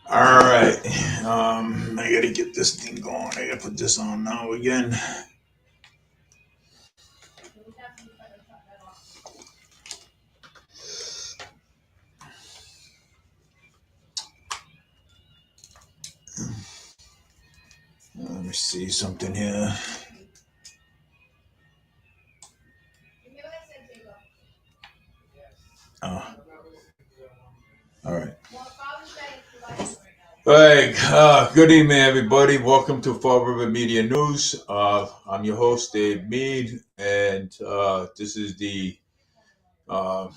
All right. I gotta get this thing going. I gotta put this on now again. Let me see something here. Oh, all right. Hey, good evening, everybody. Welcome to Fall River Media News. I'm your host, Dave Mead, and this is the uh,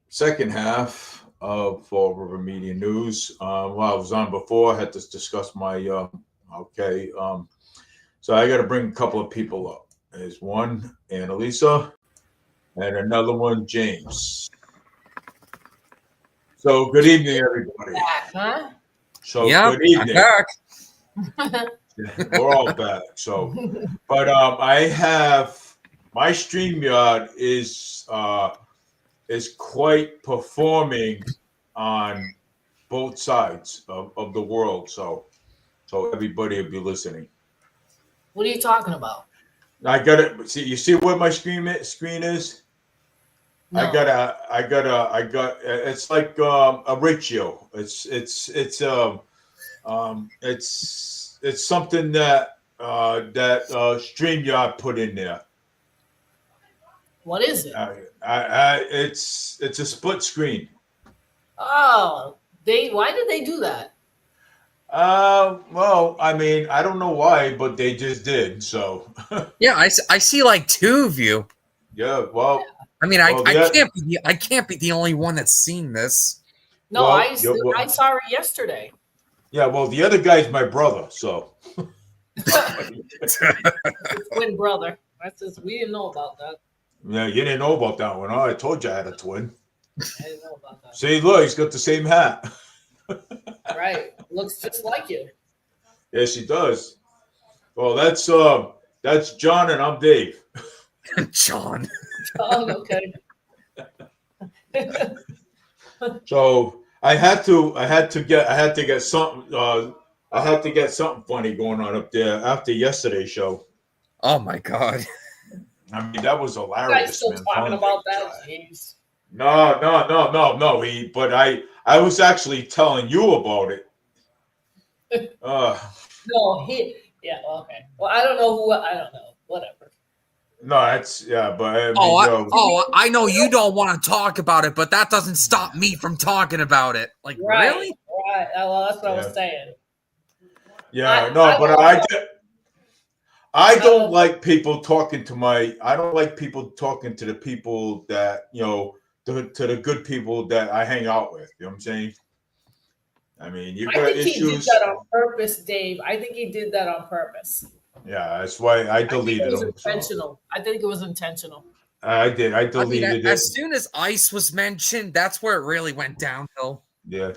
second half of Fall River Media News. While I was on before, I had to discuss my okay. So I got to bring a couple of people up. There's one, Annalisa, and another one, James. So good evening, everybody. Back, huh? So Yep, good I'm evening. back. We're all back. So, but I have my StreamYard is quite performing on both sides of the world. So everybody will be listening. What are you talking about? I got it. See, you see what my screen is? I No. got a, I got. It's like a ratio. It's something that Streamyard put in there. What is it? It's a split screen. Oh, why did they do that? Well, I mean, I don't know why, but they just did. So, Yeah, I see like two of you. yeah. Well, I mean, well, the I can't be the only one that's seen this. No, well, yeah, I saw it yesterday. yeah. Well, the other guy's my brother. So, Twin brother. That's just we didn't know about that. yeah, you didn't know about that one. Oh, I told you I had a twin. I didn't know about that. See, look, he's got the same hat. Right. Looks just like you. Yes, he does. Well, that's John, and I'm Dave. John. Oh, okay. So I had to get something. I had to get something funny going on up there after yesterday's show. Oh my god. I mean, that was You hilarious. guys still Man. talking Oh about my that? God. Jeez. No. But I was actually telling you about it. Uh, No, yeah, okay. Well, I don't know I don't know. Whatever. no, but I mean, I know you don't want to talk about it, but that doesn't stop me from talking about it. Like, Right. really? Right. Well, that's what I yeah, was saying. yeah, I no, but don't I I don't don't like people talking to I don't like people talking to the people that to the good people that I hang out with. You know what I'm saying? I mean, you I got think he did that issues. on purpose, Dave. I think he did that on purpose. Yeah, that's why I I think it deleted was them. So intentional. I think it was intentional. I did. I I mean, deleted it. as soon as ice was mentioned, that's where it really went downhill. Yeah,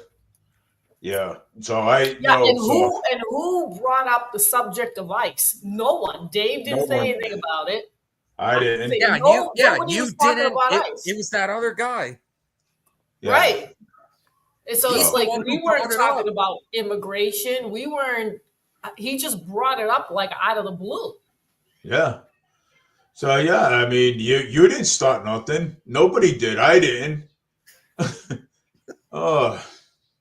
yeah. So I, Yeah, and so who brought up the subject of ice? No one. Dave no didn't say one. anything about it. I I didn't didn't. say nobody You was talking didn't. about It ice. was that other guy. Yeah. Right. And so He's it's So the like one who we weren't brought it talking up. about immigration. We weren't he just brought it up like out of the blue. yeah. So yeah. I mean, you didn't start nothing. Nobody did. I didn't. Oh,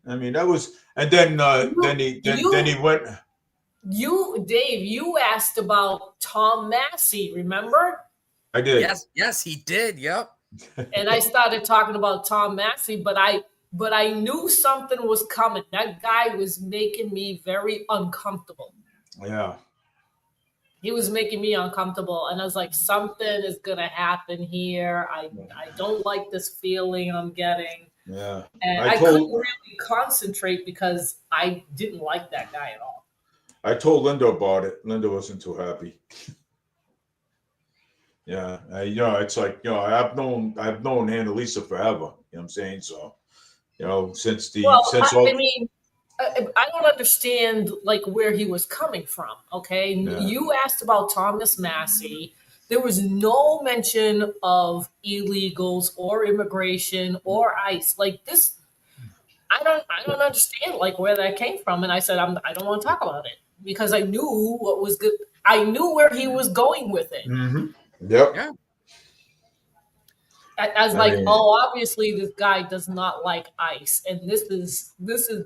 I mean that was. And then You then he you went. Dave, you asked about Tom Massey, remember? I did. Yes, he did. Yep. And I started talking about Tom Massey, but I knew something was coming. That guy was making me very uncomfortable. Yeah. He was making me uncomfortable, and I was like, something is gonna happen here. I don't like this feeling I'm getting, Yeah. and I I couldn't told really concentrate because I didn't like that guy at all. I told Linda about it. Linda wasn't too happy. Yeah. It's like I've known Annalisa forever. You know what I'm saying? So Well, since all I mean, I don't understand like where he was coming from. Okay, yeah you asked about Thomas Massey. There was no mention of illegals or immigration or ICE. Like this, I don't understand like where that came from. And I said, I don't want to talk about it because I knew what was good. I knew where he was going with it. Mm-hmm. Yep. Yeah. As I like, mean, oh, obviously this guy does not like ICE, and this is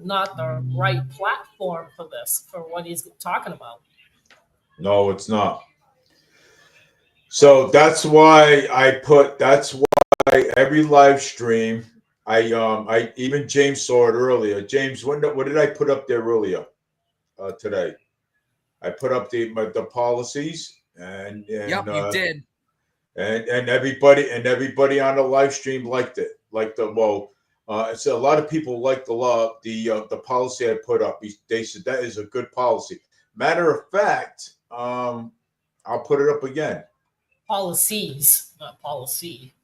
not the right platform for what he's talking about. no, it's not. So that's why that's why every live stream I even James saw it earlier. James, what did I put up there earlier today? I put up the policies Yep, you did. and everybody on the live stream liked it. Like so a lot of people liked the policy I put up. They said that is a good policy. Matter of fact, I'll put it up again. Policies, not policy.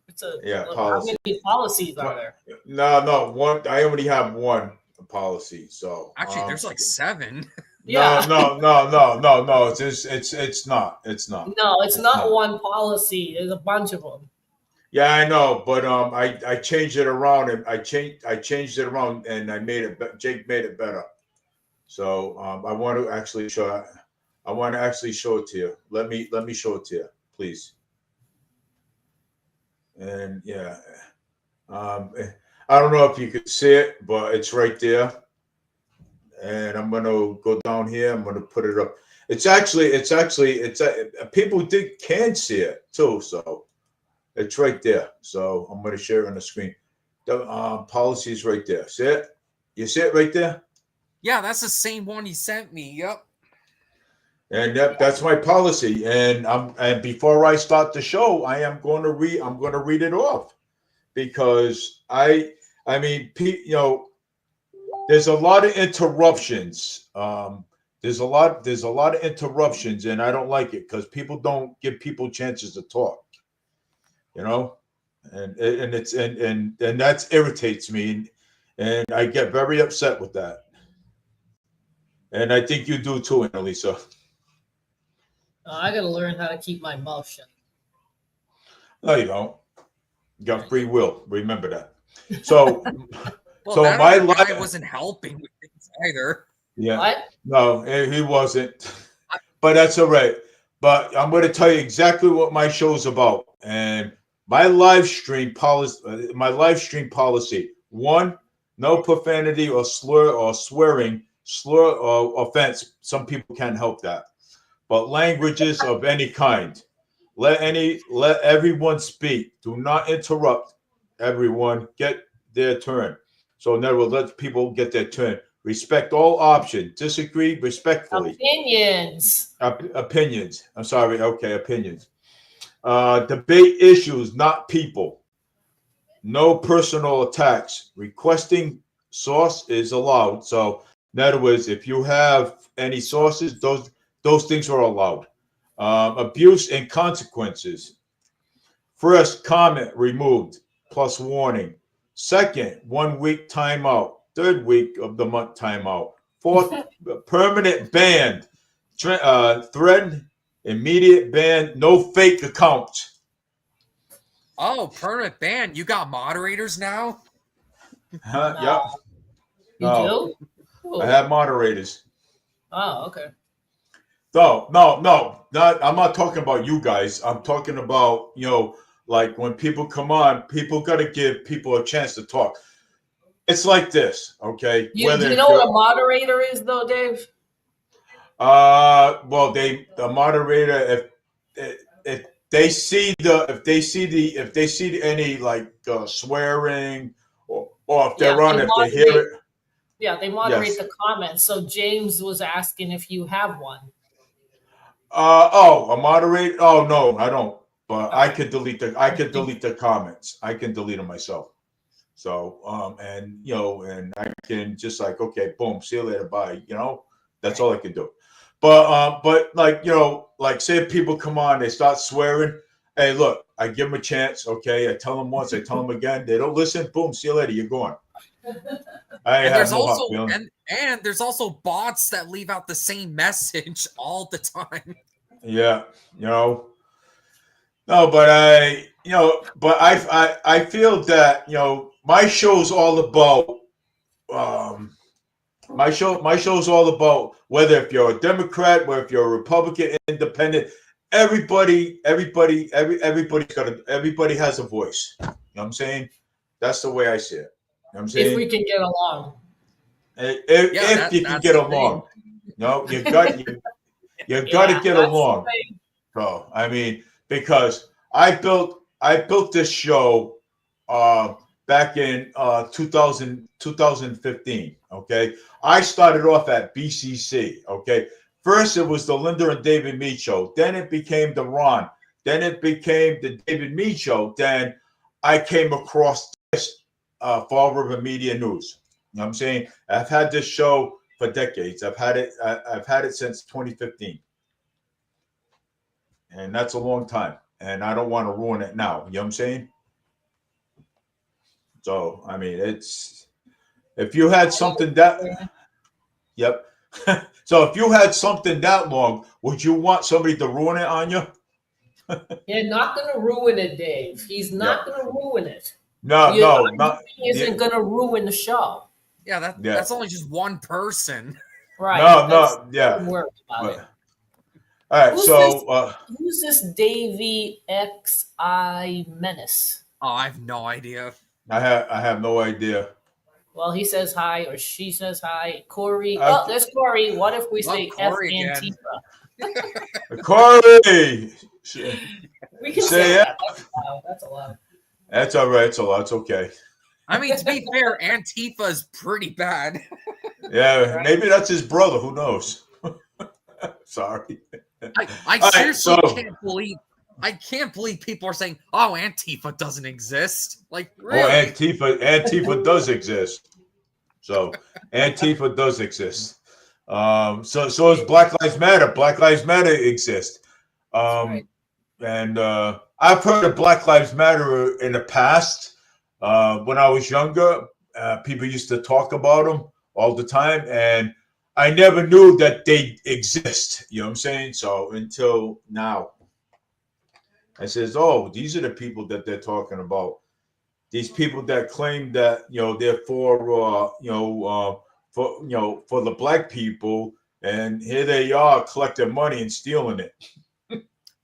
Yeah, How policy. many policies are there? No, one. I only have one policy. So Actually, there's like 7. Yeah. no. It's not. It's not. No, it's It's not not. one policy. There's a bunch of them. Yeah, I know, but I changed it around and I changed it around and I made it. Jake made it better. So I want to actually show. I want to actually show it to you. Let me show it to you, please. And yeah, I don't know if you could see it, but it's right there. And I'm gonna go down here. I'm gonna put it up. It's people can see it too. So it's right there. So I'm gonna share it on the screen. The policy is right there. See it? You see it right there? Yeah, that's the same one he sent me. Yep. And that's my policy. And before I start the show, I'm going to read it off because I mean, there's a lot of interruptions. There's a lot of interruptions, and I don't like it because people don't give people chances to talk. You know, and that irritates me, and I get very upset with that. And I think you do too, Annalisa. I gotta learn how to keep my mouth shut. No, you don't. You got free will. Remember that. So, Well, so that my other guy life wasn't helping with things either. Yeah. What? No, he wasn't. But that's all right. But I'm going to tell you exactly what my show's about. And my live stream policy. One, no profanity or slur or swearing, slur or offense. Some people can't help that. But languages of any kind. Let everyone speak. Do not interrupt. Everyone get their turn. So in other words, let people get their turn. Respect all options. Disagree respectfully. Opinions. Opinions. I'm sorry. Okay, opinions. Debate issues, not people. No personal attacks. Requesting source is allowed. So in other words, if you have any sources, those things are allowed. Abuse and consequences. First, comment removed plus warning. Second, 1 week timeout. Third week of the month timeout. Fourth, permanent ban. Thread, immediate ban. No fake accounts. Oh, permanent ban. You got moderators now? Yep. You No, do? Ooh. I have moderators. Oh, okay. No. I'm not talking about you guys. I'm talking about, like when people come on, people got to give people a chance to talk. It's like this, okay? Do you know what a moderator is, though, Dave? Well, the moderator, if they see any like swearing or if they're on, if they hear it. Yeah, they moderate Yes. the comments. So James was asking if you have one. A moderator? Oh no, I don't. But Okay. I could delete the comments. I can delete them myself. So and I can just like, okay, boom, see you later, bye. That's all I can do. But like say if people come on, they start swearing. Hey, look, I give them a chance. Okay, I tell them once, I tell them again. They don't listen. Boom, see you later. You're gone. And there's also bots that leave out the same message all the time. Yeah, No, but I feel that my show's all about my show's all about whether if you're a Democrat, whether if you're a Republican, independent, everybody has a voice. You know what I'm saying? That's the way I see it. You know what I'm saying? If we can get along. If you can get along. No, you got to get along. Bro, I mean, because I built this show back in 2015. Okay, I started off at BCC. Okay, first it was the Linda and David Mead show. Then it became the Ron. Then it became the David Mead show. Then I came across this Fall River Media News. You know what I'm saying? I've had this show for decades. I've had it since 2015. And that's a long time. And I don't want to ruin it now. You know what I'm saying? So, I mean, it's if you had something that yep. So if you had something that long, would you want somebody to ruin it on you? You're not going to ruin it, Dave. He's not going to ruin it. No, he isn't going to ruin the show. Yeah, that's only just one person. Right. Don't worry about it. All right, who's this Davey XI Menace? Oh, I have no idea. I have no idea. Well, he says hi or she says hi. Corey. There's Corey. What if we say F Antifa? Corey. We can say that. That's allowed. That's all right. It's allowed. It's okay. I mean, to be fair, Antifa is pretty bad. Yeah, maybe that's his brother. Who knows? Sorry. I seriously can't believe people are saying, "Oh, Antifa doesn't exist." Like, really? Oh, Antifa does exist. So, Antifa does exist. So is Black Lives Matter. Black Lives Matter exist. Right. And I've heard of Black Lives Matter in the past. When I was younger, people used to talk about them all the time, and I never knew that they exist. You know what I'm saying? So until now, I says, "Oh, these are the people that they're talking about. These people that claim that they're for for the black people, and here they are collecting money and stealing it."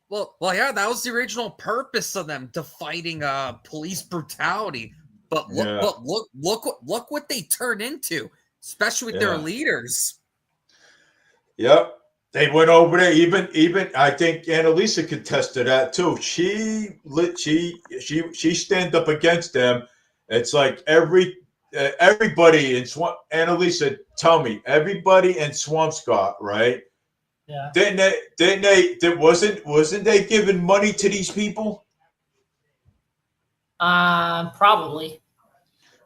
Well, yeah, that was the original purpose of them, to fighting police brutality. But look what they turned into, especially with their leaders. Yep, they went over there. Even I think Annalisa could attest to that too. She stand up against them. It's like everybody in Annalisa, tell me, everybody in Swampscott, right? Yeah. Wasn't they giving money to these people? Probably.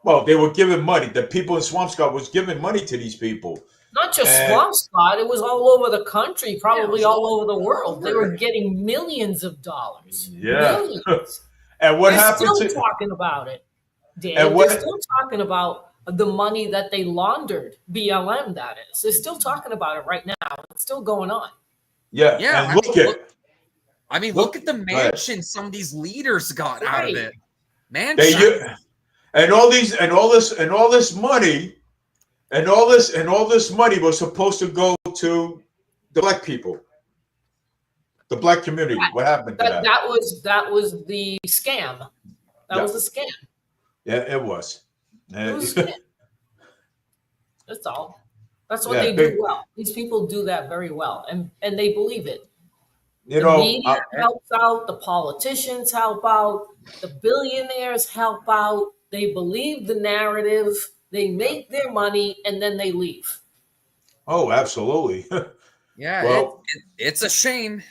Well, they were giving money. The people in Swampscott was giving money to these people. Not just Swampscott. It was all over the country, probably all over the world. They were getting millions of dollars. Yeah. Millions. And what They're happened still talking about it, Dan. They're still talking about the money that they laundered, BLM, that is. They're still talking about it right now. It's still going on. Yeah. Yeah. And look at the mansion some of these leaders got out of it. And all this money was supposed to go to the black people, the black community. Right. What happened to that? That was the scam. That was a scam. Yeah, it was. It was a scam. That's all. That's what they do well. These people do that very well, and they believe it. The media helps out. The politicians help out. The billionaires help out. They believe the narrative. They make their money, and then they leave. Oh, absolutely. Yeah, well, it's a shame.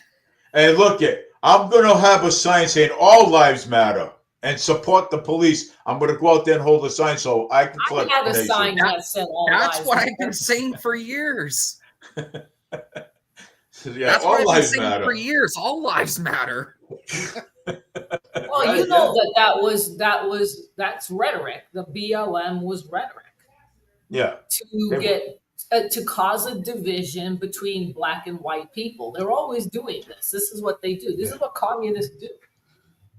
And look, I'm going to have a sign saying all lives matter and support the police. I'm going to go out there and hold a sign so I can collect I had a sign that said all lives matter. That's what I've been saying for years. Yeah, that's what I've been saying for years. All lives matter. Well, that's rhetoric. The BLM was rhetoric. Yeah. To cause a division between black and white people. They're always doing this. This is what they do. This is what communists do.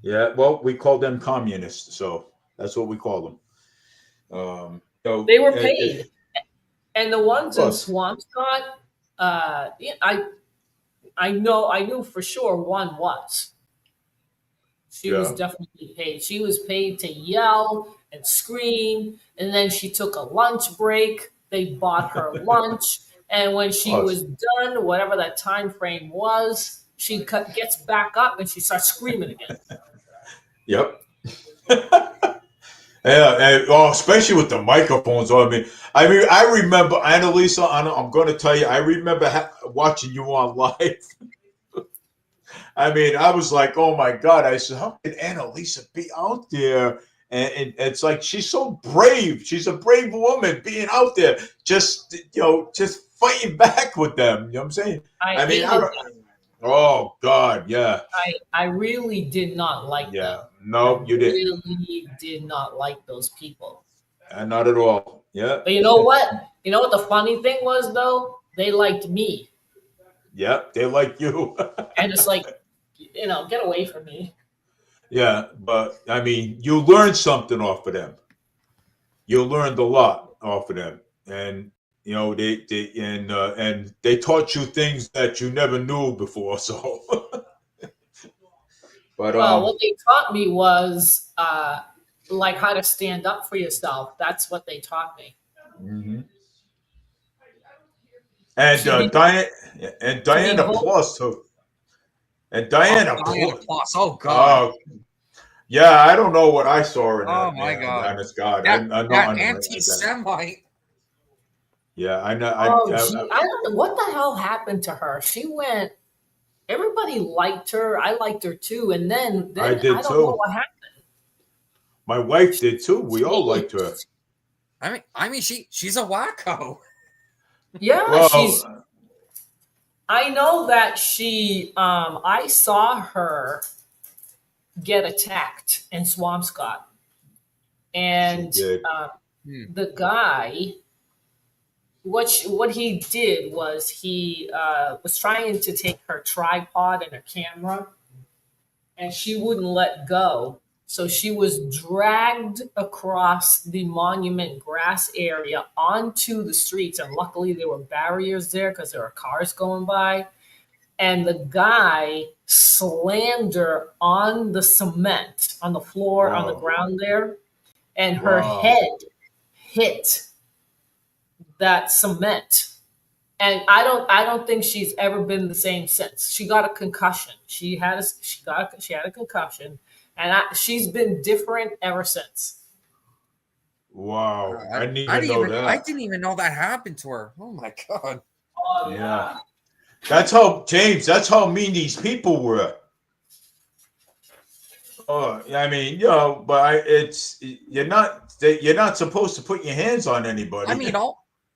Yeah, well, we call them communists, so that's what we call them. They were paid. And the ones in Swampscott, I knew for sure one was. She was definitely paid. She was paid to yell and scream, and then she took a lunch break. They bought her lunch, and when she was done, whatever that time frame was, she gets back up and she starts screaming again. Yep. Yeah, especially with the microphones. I mean, I remember Annalisa. I'm going to tell you, I remember watching you on live. I mean, I was like, oh my God. I said, how could Annalisa be out there? And it's like, she's so brave. She's a brave woman being out there, just fighting back with them. You know what I'm saying? Oh God, yeah. I really did not like them. No, you didn't. Really did not like those people. Not at all. Yeah. But you know what? You know what the funny thing was though? They liked me. Yep, they like you. And it's like, get away from me. Yeah, but I mean, you learned something off of them. You learned a lot off of them, and they taught you things that you never knew before. So, but what they taught me was like how to stand up for yourself. That's what they taught me. Mm-hmm. And Diana Plus too. And Diana Plus. Oh God. Yeah, I don't know what I saw in that. Oh my God. That anti-Semite. Yeah, I know. I don't know what the hell happened to her. She went. Everybody liked her. I liked her too. And then I did don't know what happened. My wife did too. We all liked her. I mean, she's a wacko. Yeah, I know that she. I saw her get attacked in Swampscott, and the guy. What he did was he was trying to take her tripod and her camera, and she wouldn't let go. So she was dragged across the monument grass area onto the streets, and luckily there were barriers there because there were cars going by. And the guy slammed her on the cement, on the floor, on the ground there, and her head hit that cement. And I don't think she's ever been the same since. She got a concussion. She had a concussion, and she's been different ever since. Wow, I didn't even know that. I didn't even know that happened to her. Oh my God. Oh yeah. That's how mean these people were. Oh, I mean, but you're not supposed to put your hands on anybody. I mean,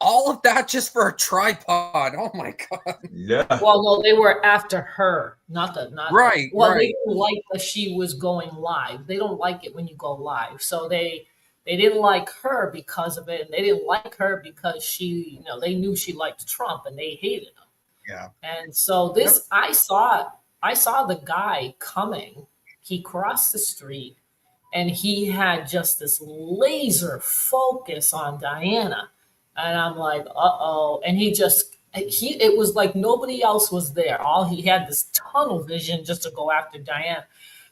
all of that just for a tripod. Oh my God. Yeah. Well, no, they were after her, not right. Well, right. They didn't like that she was going live. They don't like it when you go live. So they didn't like her because of it, and they didn't like her because she, they knew she liked Trump and they hated him. Yeah. And so I saw the guy coming. He crossed the street, and he had just this laser focus on Diana. And I'm like, uh-oh. And it was like nobody else was there. He had this tunnel vision just to go after Diana.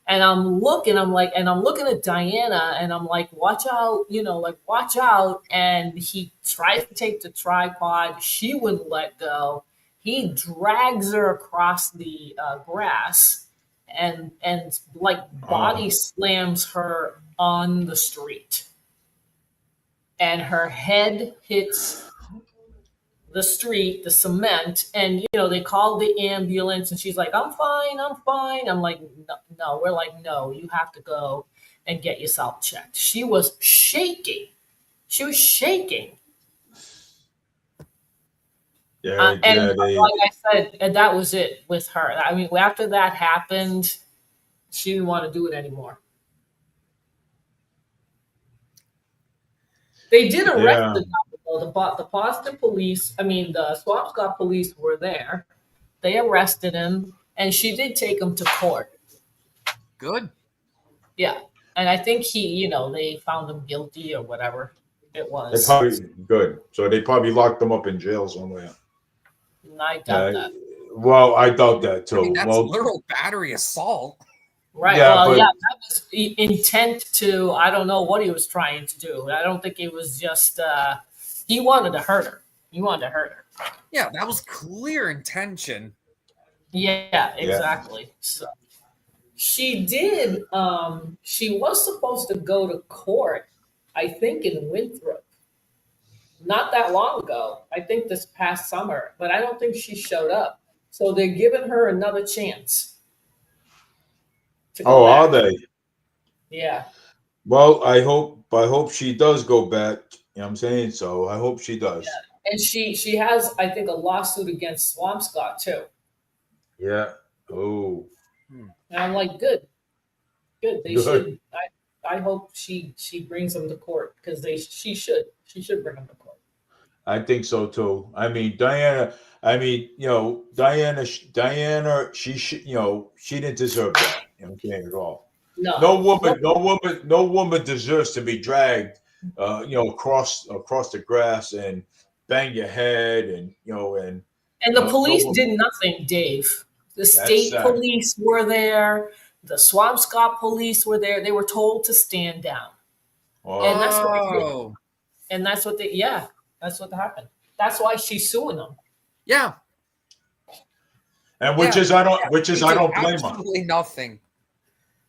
And I'm looking at Diana, and I'm like, watch out, watch out. And he tries to take the tripod. She wouldn't let go. He drags her across the grass and body slams her on the street. And her head hits the street, the cement, and they called the ambulance, and she's like, I'm fine. I'm like, no. We're like, no, you have to go and get yourself checked. She was shaking. Yeah, like I said, and that was it with her. I mean, after that happened, she didn't want to do it anymore. They did arrest the guy. The Boston police, the Swampscott police were there. They arrested him, and she did take him to court. Good. Yeah. And I think they found him guilty or whatever. It was. They probably good. So they probably locked them up in jail somewhere. I doubt that. Well, I doubt that too. I mean, that's literal battery assault. Right. Yeah, well, but, yeah, that was intent to. I don't know what he was trying to do. I don't think it was just. He wanted to hurt her. He wanted to hurt her. Yeah, that was clear intention. Yeah, exactly. Yeah. So she did. She was supposed to go to court, I think, in Winthrop. Not that long ago. I think this past summer, but I don't think she showed up. So they're giving her another chance. Oh, are they? Yeah. Well, I hope she does go back. You know what I'm saying? So I hope she does. Yeah. And she has, I think, a lawsuit against Swampscott too. Yeah. Oh. And I'm like, good. They should. I hope she brings them to court because she should bring them to court. I think so too. I mean, Diana. Diana. She should. She didn't deserve that. You know what I'm saying at all. No woman deserves to be dragged. Across the grass and bang your head and the police did nothing, Dave. The state police were there. The Swampscott police were there. They were told to stand down. Oh. And that's what they did. And that's what that's what happened. That's why she's suing them. Yeah. And I don't blame her. Absolutely nothing.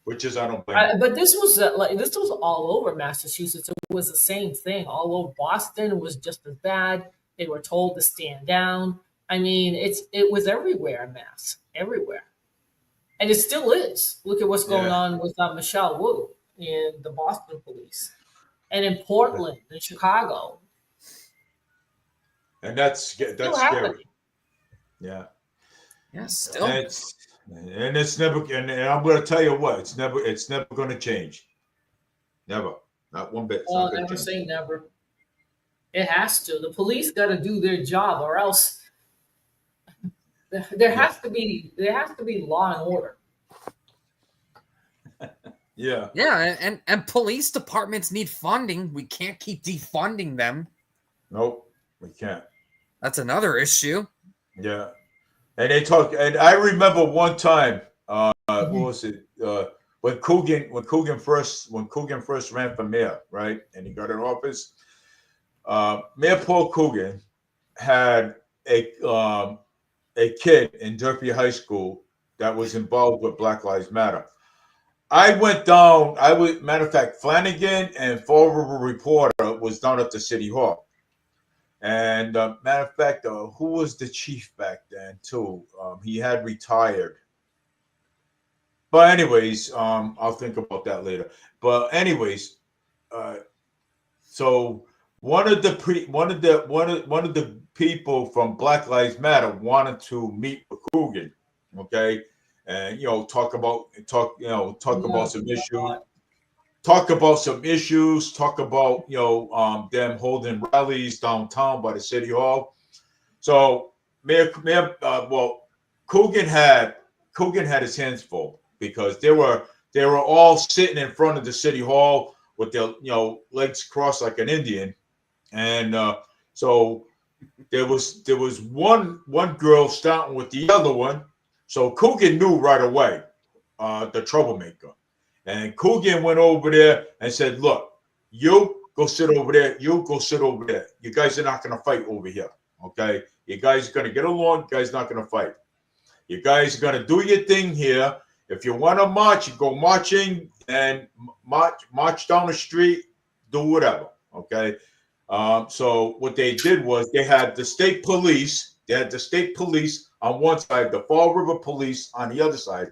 I don't blame her. But this was all over Massachusetts. It was the same thing. All over Boston was just as bad. They were told to stand down. I mean, it was everywhere in Mass, everywhere. And it still is. Look at what's going on with Michelle Wu in the Boston police, and in Portland, in Chicago. And that's scary. Yeah. Yeah. Still. And it's never. And I'm going to tell you what. It's never going to change. Never. Not one bit. Well, never say never. It has to. The police got to do their job, or else. There has to be law and order. Yeah. Yeah, and police departments need funding. We can't keep defunding them. Nope, we can't. That's another issue. Yeah. And they talk, and I remember one time, what was it? When Coogan first ran for mayor, right? And he got in office. Mayor Paul Coogan had a kid in Durfee High School that was involved with Black Lives Matter. I went down. Matter of fact, Flanagan and Fall River Reporter was down at the City Hall. And matter of fact, who was the chief back then too? He had retired. But anyways, I'll think about that later. But anyways, so one of the people from Black Lives Matter wanted to meet with Coogan, okay, and talk about some issues. Talk about them holding rallies downtown by the City Hall. So Coogan had his hands full because they were all sitting in front of the City Hall with their legs crossed like an Indian, and so there was one girl starting with the other one. So Coogan knew right away the troublemaker. And Coogan went over there and said, look, you go sit over there. You go sit over there. You guys are not going to fight over here. Okay? You guys are going to get along. You guys are not going to fight. You guys are going to do your thing here. If you want to march, you go marching and march down the street, do whatever. Okay? So what they did was they had the state police. They had the state police on one side, the Fall River police on the other side.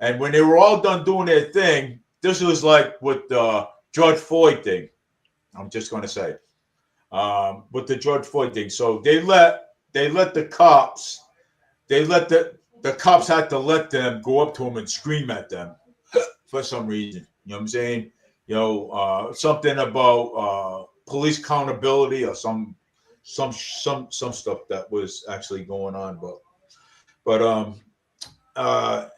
And when they were all done doing their thing, this was like with the George Floyd thing. I'm just going to say, with the George Floyd thing. So they let the cops, the cops had to let them go up to them and scream at them for some reason. You know what I'm saying? Something about police accountability or some stuff that was actually going on. But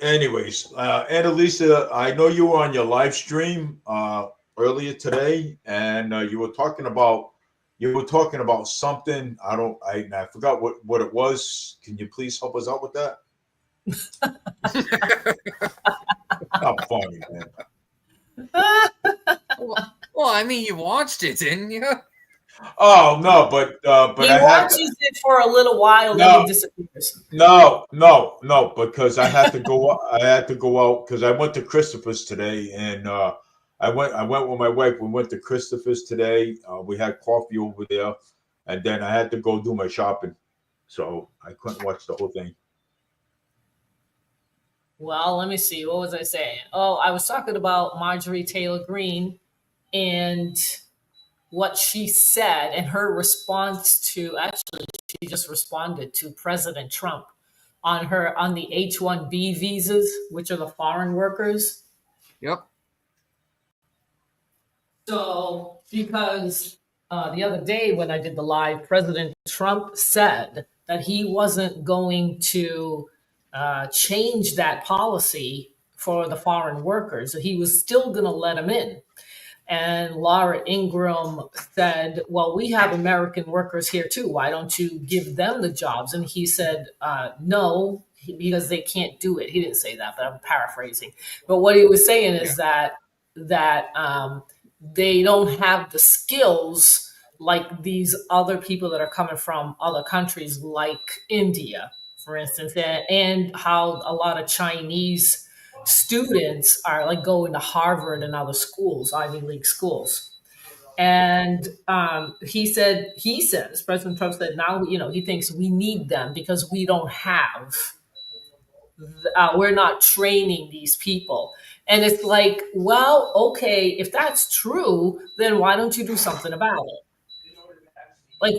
anyways, Annalisa, I know you were on your live stream earlier today, and you were talking about something. I forgot what it was. Can you please help us out with that? Not funny, man. Well, I mean, you watched it, didn't you? Oh no, but he I watches it for a little while, then he disappears. No, because I had to go. I had to go out because I went to Christopher's today, and I went with my wife. We went to Christopher's today. We had coffee over there, and then I had to go do my shopping, so I couldn't watch the whole thing. Well, let me see. What was I saying? Oh, I was talking about Marjorie Taylor Greene and what she said and her response to, actually, she just responded to President Trump on the H-1B visas, which are the foreign workers. Yep. So, because the other day when I did the live, President Trump said that he wasn't going to change that policy for the foreign workers. He was still going to let them in. And Laura Ingraham said, well, we have American workers here too. Why don't you give them the jobs? And he said, no, because they can't do it. He didn't say that, but I'm paraphrasing. But what he was saying is that they don't have the skills like these other people that are coming from other countries like India, for instance, and how a lot of Chinese students are like going to Harvard and other schools, Ivy League schools. And he says, President Trump said, now, he thinks we need them because we don't have, we're not training these people. And it's like, well, okay, if that's true, then why don't you do something about it? Like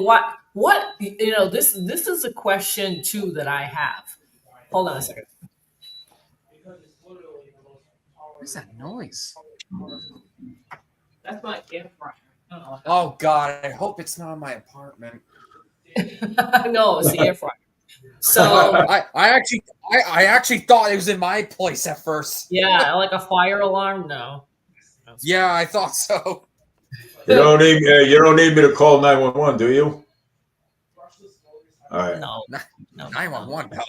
what, this is a question too that I have. Hold on a second. What's that noise? That's my air fryer. Oh God, I hope it's not in my apartment. No, it's the air fryer. So I actually thought it was in my place at first. Yeah, like a fire alarm. No. Yeah, I thought so. You don't need me to call 911, do you? All right. No. 911.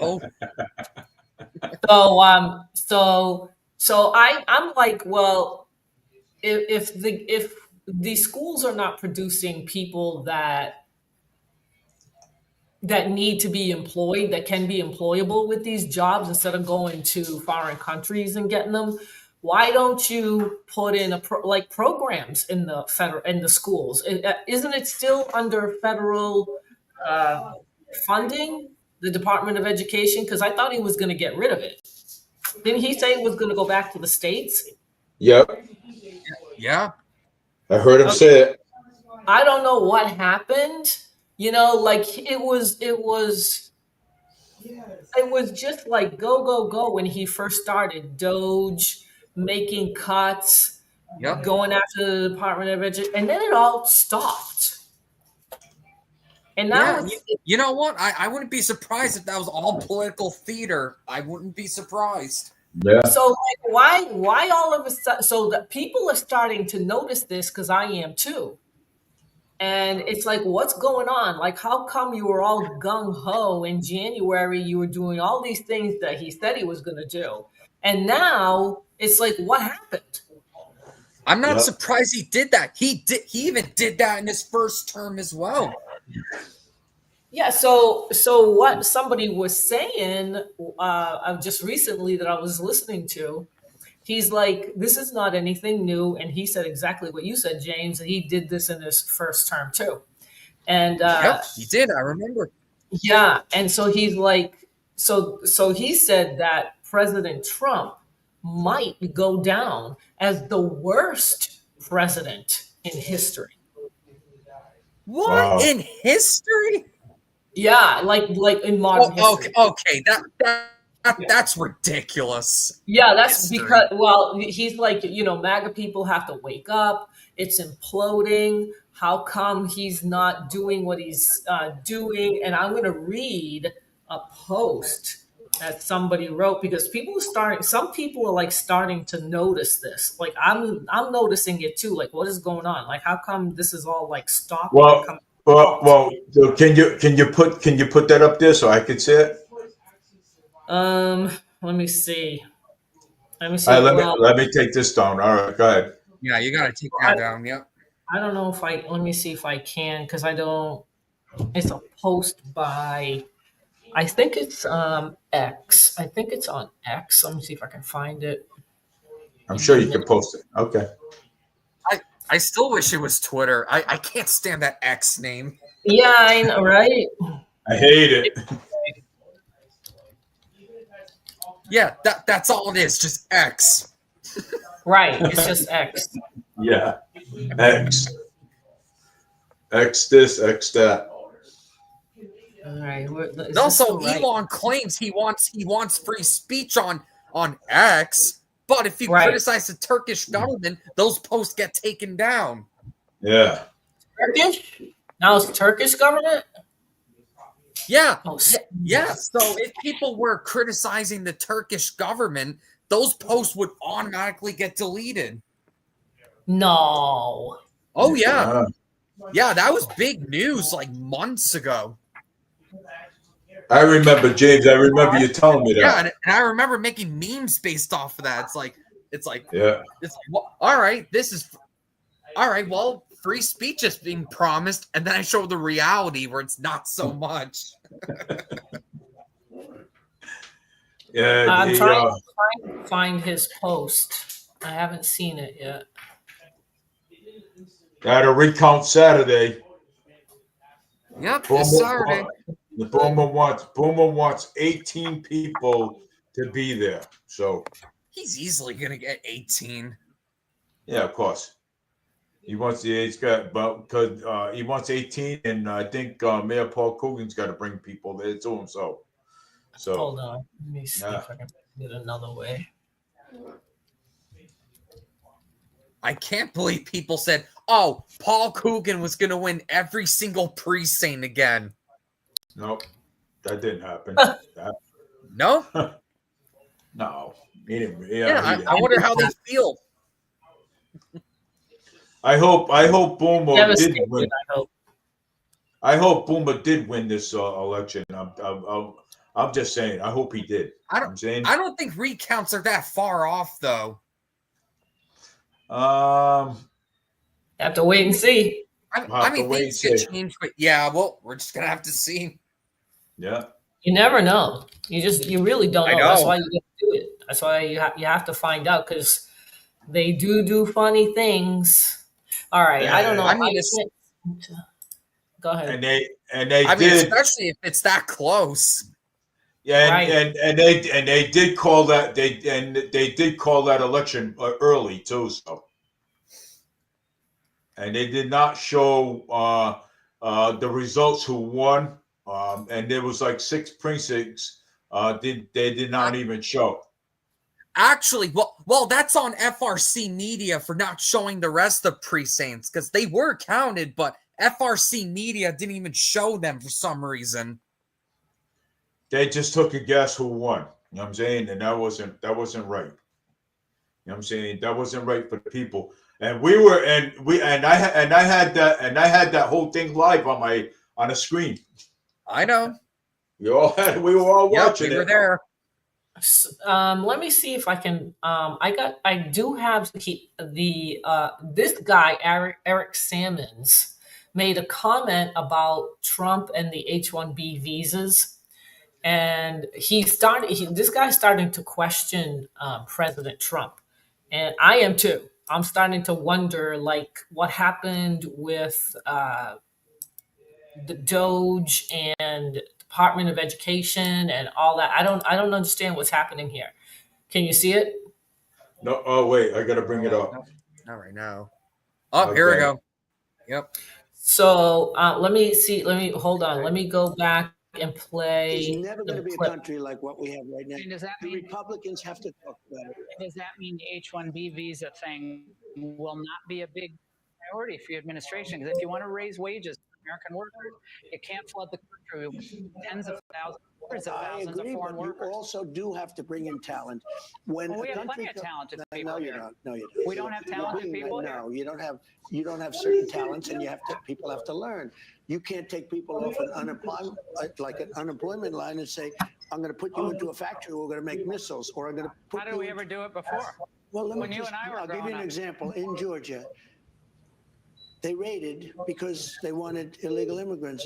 No. So I'm like, well, if the schools are not producing people that need to be employed, that can be employable with these jobs instead of going to foreign countries and getting them, why don't you put in programs in the schools? Isn't it still under federal funding, the Department of Education? Because I thought he was going to get rid of it. Didn't he say it was going to go back to the states? Yep. Yeah. I heard him say it. I don't know what happened. Like it was just like go when he first started. Doge making cuts, Yep. going after the Department of Education, and then it all stopped. And now, you know what? I wouldn't be surprised if that was all political theater. I wouldn't be surprised. Yeah. So like, why all of a sudden? So that people are starting to notice this, because I am too. And it's like, what's going on? Like, how come you were all gung-ho in January? You were doing all these things that he said he was going to do. And now it's like, what happened? I'm not surprised he did that. He even did that in his first term as well. Yeah. So what somebody was saying just recently that I was listening to, he's like, this is not anything new. And he said exactly what you said, James, that he did this in his first term too. And yep, he did. I remember. Yeah. And so he's like, so he said that President Trump might go down as the worst president in history. What? Wow. In history? Yeah, like in modern history. Okay, that's ridiculous. Yeah, that's because, well, he's like, MAGA people have to wake up. It's imploding. How come he's not doing what he's doing? And I'm going to read a post that somebody wrote, because some people are like starting to notice this. Like I'm noticing it too. Like, what is going on? Like, how come this is all like stalking and coming? So can you put that up there so I could see it? Let me see. Let me All see. right, Well, let me take this down. All right, go ahead. Yeah, you got to take that down. Yep. I don't know if let me see if I can, because I don't, it's a post by, I think it's X. I think it's on X. Let me see if I can find it. I'm In the sure you minute. can post it. Okay. I still wish it was Twitter. I can't stand that X name. Yeah, I know, right? I hate it. Yeah, that's all it is, just X. Right. It's just X. Yeah. X. X this, X that. All right. Is this Also, the right? Elon claims he wants free speech on X, but if you Right. criticize the Turkish government, those posts get taken down. Yeah. Turkish? Now it's Turkish government? Yeah. Oh, Yeah. So if people were criticizing the Turkish government, those posts would automatically get deleted. no. Oh yeah. Yeah, that was big news like months ago. I remember, James. I remember you telling me that. Yeah, and I remember making memes based off of that. It's like, well, all right, well, free speech is being promised, and then I show the reality where it's not so much. Yeah, I'm trying to find his post. I haven't seen it yet. At a recount Saturday. Yep, this Saturday. The Boomer wants 18 people to be there. So he's easily gonna get 18. Yeah, of course. He wants because he wants 18, and I think Mayor Paul Coogan's got to bring people there to him. So hold on, let me see if I can get another way. I can't believe people said, "Oh, Paul Coogan was going to win every single precinct again." Nope, that didn't happen. No, no, he didn't. I wonder how they feel. I hope Boomer did win. I hope Boomer did win this election. I'm just saying. I hope he did. I don't think recounts are that far off, though. Have to wait and see. I mean, things could change, but yeah, well, we're just gonna have to see. Yeah. You never know. You really don't know. I know. That's why you get to do it. That's why you have to find out, because they do funny things. All right. I don't know. I mean, go ahead. And they mean, especially if it's that close. Yeah, and they did call that they did call that election early too. So, and they did not show the results who won. And there was like 6 precincts. They did not even show. Actually, well, that's on FRC Media for not showing the rest of precincts, because they were counted, but FRC Media didn't even show them for some reason. They just took a guess who won. You know what I'm saying? And that wasn't right. You know what I'm saying? That wasn't right for the people. And I had that whole thing live on a screen. I know. We were all watching it. We were there. Let me see if I can. I do have this guy Eric Sammons made a comment about Trump and the H-1B visas, and this guy's starting to question President Trump, and I am too. I'm starting to wonder, like, what happened with the Doge and Department of Education and all that. I don't understand what's happening here. Can you see it? No. Oh wait, I gotta bring it up. Not right now. Oh, okay. Here we go. Yep. So let me see. Hold on. Let me go back and play. There's never going to be a country like what we have right now. Does that mean Republicans have to talk about it? Does that mean the H-1B visa thing will not be a big priority for your administration, because if you want to raise wages for American workers, you can't flood the country with tens of thousands, hundreds of thousands of foreign workers. You also do have to bring in talent. When we have plenty of talented people. No, you here. don't. No, you don't. We don't have talented people. No, you don't have. You don't have certain talents, and people have to learn. You can't take people off an unemployment line and say, "I'm going to put you into a factory. We're going to make missiles," or "I'm going to put." How did we ever do it before? Well, I'll give you an example. In Georgia, they raided because they wanted illegal immigrants.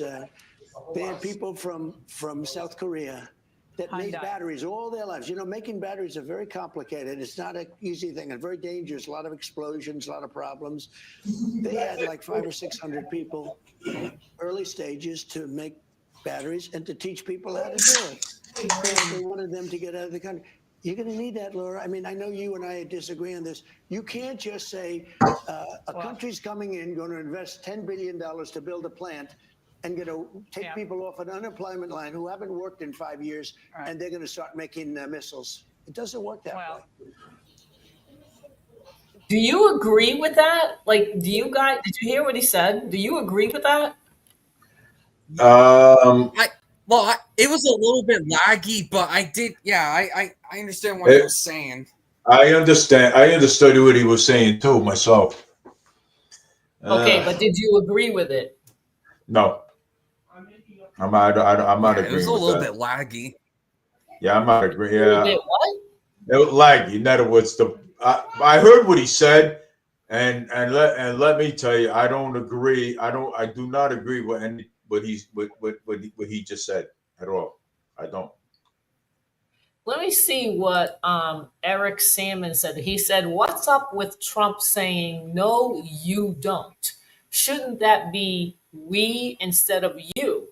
They had people from South Korea that made batteries all their lives. You know, making batteries are very complicated. It's not an easy thing and very dangerous. A lot of explosions, a lot of problems. They had like 500 or 600 people, early stages, to make batteries and to teach people how to do it. They wanted them to get out of the country. You're going to need that, Laura. I mean, I know you and I disagree on this. You can't just say a country's coming in, going to invest $10 billion to build a plant, and going to take people off an unemployment line who haven't worked in 5 years, and they're going to start making missiles. It doesn't work that way. Do you agree with that? Like, did you hear what he said? Do you agree with that? It was a little bit laggy, but I did. Yeah, I understand what you're saying. I understand. I understood what he was saying too myself. Okay, but did you agree with it? No, I'm not agreeing with that. It was a little bit laggy. Yeah, I'm not agreeing. Yeah, what? It was laggy. In other words, I heard what he said, and let me tell you, I don't agree. I do not agree with what he just said at all. I don't. Let me see what Eric Salmon said. He said, "What's up with Trump saying no, you don't? Shouldn't that be we instead of you?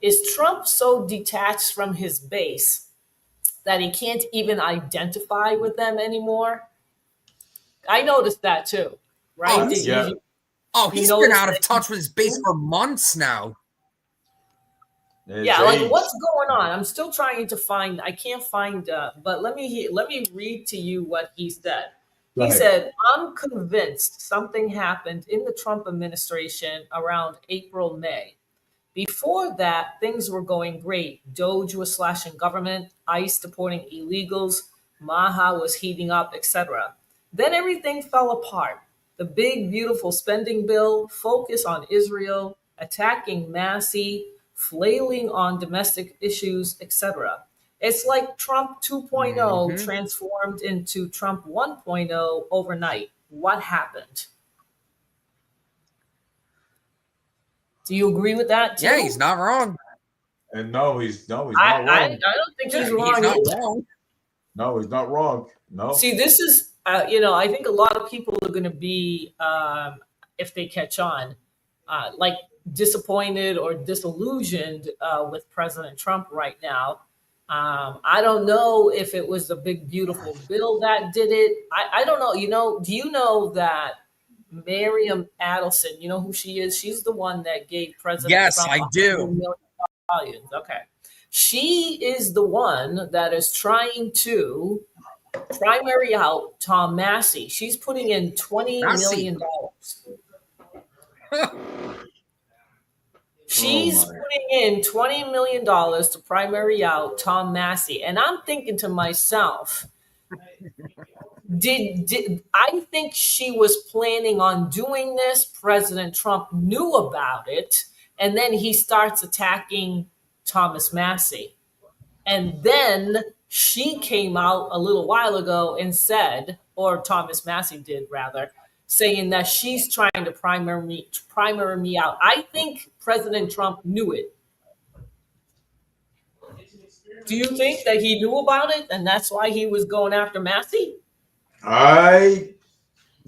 Is Trump so detached from his base that he can't even identify with them anymore?" I noticed that too, right? Oh, he's been out of touch with his base for months now. Like what's going on? I'm still trying to find. I can't find. But let me read to you what he said. He said, "I'm convinced something happened in the Trump administration around April, May. Before that, things were going great. Doge was slashing government, ICE deporting illegals, Maha was heating up, etc. Then everything fell apart. The big, beautiful spending bill, focus on Israel, attacking Massey, flailing on domestic issues, etc. It's like Trump 2.0 transformed into Trump 1.0 overnight. What happened?" Do you agree with that too? Yeah, he's not wrong. And no, he's not wrong. I don't think he's wrong. He's not wrong. No, he's not wrong. No. See, this is, I think a lot of people are going to be, if they catch on, like disappointed or disillusioned with President Trump right now. I don't know if it was the big, beautiful bill that did it. I don't know. Do you know that Miriam Adelson, you know who she is? She's the one that gave President Trump I do. $100 million. Okay. She is the one that is trying to primary out Tom Massey. She's putting in $20 million. She's putting in $20 million to primary out Tom Massey. And I'm thinking to myself, I think she was planning on doing this. President Trump knew about it. And then he starts attacking Thomas Massey. And then she came out a little while ago and said, or Thomas Massey did rather, saying that she's trying to primary me out. I think President Trump knew it. Do you think that he knew about it and that's why he was going after Massey? I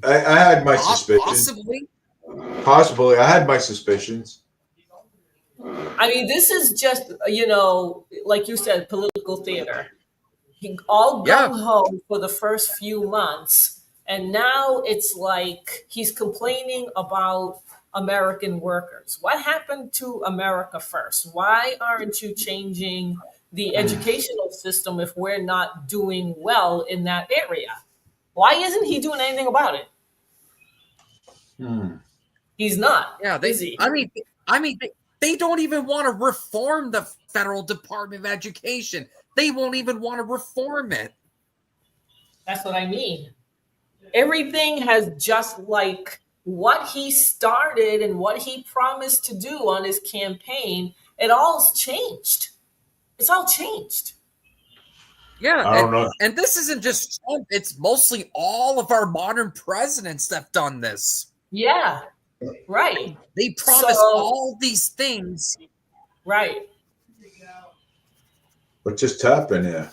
had my suspicions. Possibly. I had my suspicions. I mean, this is just, like you said, political theater. He all gung-ho for the first few months. And now it's like he's complaining about American workers. What happened to America first? Why aren't you changing the educational system if we're not doing well in that area? Why isn't he doing anything about it? He's not. Yeah, Is he? I mean, they don't even want to reform the Federal Department of Education. They won't even want to reform it. That's what I mean. Everything has just like what he started and what he promised to do on his campaign, it all's changed. It's all changed. Yeah, I don't know. And this isn't just Trump. It's mostly all of our modern presidents that have done this. Yeah, right. They promise all these things. Right. What just happened here?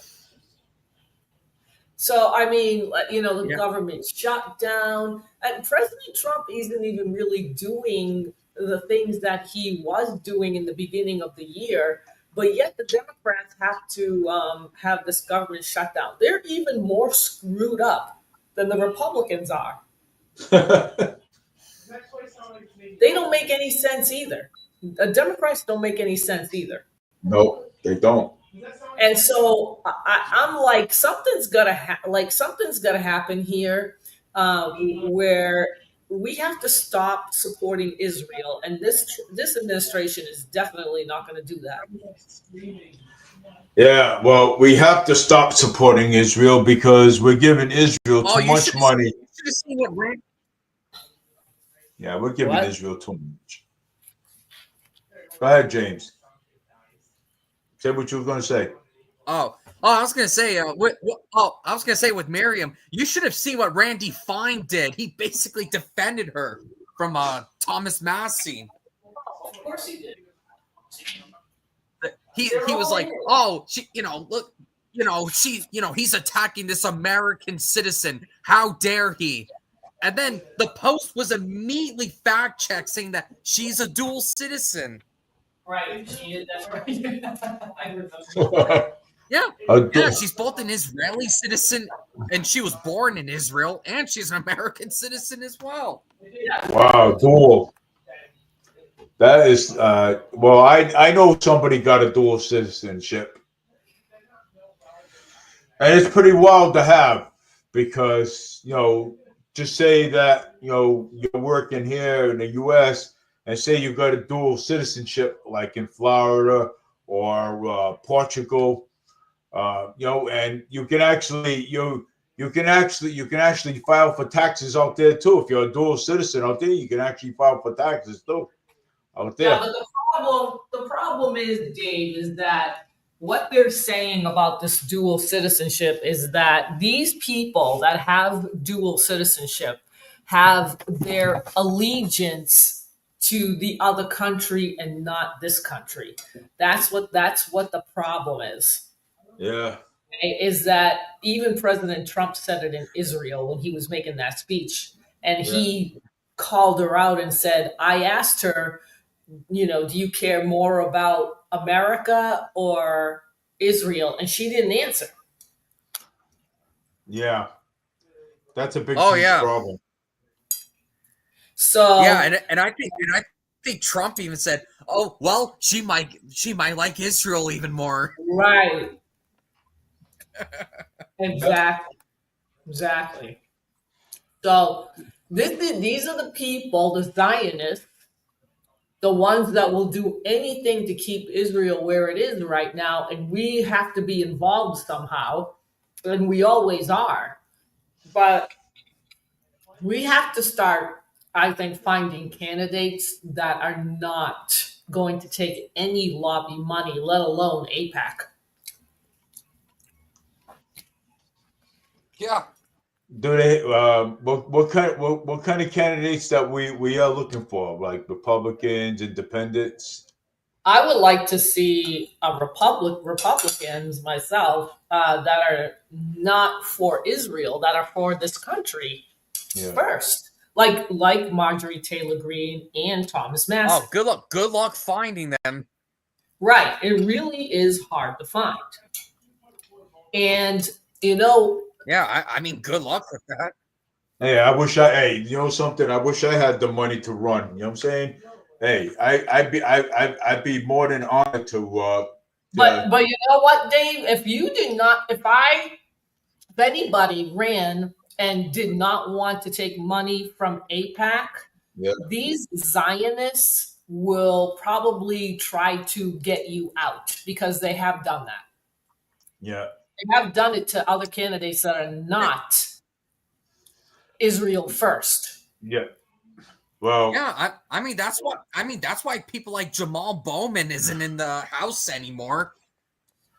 So, I mean, the government shut down, and President Trump isn't even really doing the things that he was doing in the beginning of the year, but yet the Democrats have to have this government shut down. They're even more screwed up than the Republicans are. They don't make any sense either. The Democrats don't make any sense either. No, they don't. And so I'm like, something's gonna happen here, where we have to stop supporting Israel, and this administration is definitely not going to do that. Yeah, well, we have to stop supporting Israel because we're giving Israel too much money. You should have seen what Randy. Yeah, we're giving Israel too much. Go ahead, James. Say what you were going to say. I was gonna say, I was gonna say with Miriam, you should have seen what Randy Fine did. He basically defended her from Thomas Massie. Of course he did. He was like, oh, he's attacking this American citizen. How dare he? And then the Post was immediately fact checked, saying that she's a dual citizen. Right, she is. That's right. I remember. Yeah, she's both an Israeli citizen, and she was born in Israel, and she's an American citizen as well. Wow, dual. That is, well, I know somebody got a dual citizenship. And it's pretty wild to have because, just say that, you're working here in the U.S. and say you got a dual citizenship like in Florida or Portugal. And you can actually file for taxes out there too. If you're a dual citizen out there, you can actually file for taxes too out there. Yeah, but the problem is, Dave, is that what they're saying about this dual citizenship is that these people that have dual citizenship have their allegiance to the other country and not this country. That's what the problem is. Yeah. Is that even President Trump said it in Israel when he was making that speech, and he called her out and said, I asked her, do you care more about America or Israel? And she didn't answer. Yeah. That's a big problem. So and I think Trump even said, oh, well, she might like Israel even more. Right. Exactly. So these are the people, the Zionists, the ones that will do anything to keep Israel where it is right now, and we have to be involved somehow, and we always are. But we have to start, I think, finding candidates that are not going to take any lobby money, let alone AIPAC. Yeah. Do they? What kind of candidates that we are looking for? Like Republicans, Independents? I would like to see Republicans myself that are not for Israel, that are for this country first, like Marjorie Taylor Greene and Thomas Massie. Oh, good luck finding them. Right, it really is hard to find, and Yeah, I mean, good luck with that. Hey, I wish something. I wish I had the money to run. You know what I'm saying? Hey, I'd be more than honored to. But you know what, Dave? If anybody ran and did not want to take money from AIPAC, these Zionists will probably try to get you out because they have done that. Yeah. They have done it to other candidates that are not Israel first. Yeah. Well, yeah, I mean that's why people like Jamal Bowman isn't in the House anymore.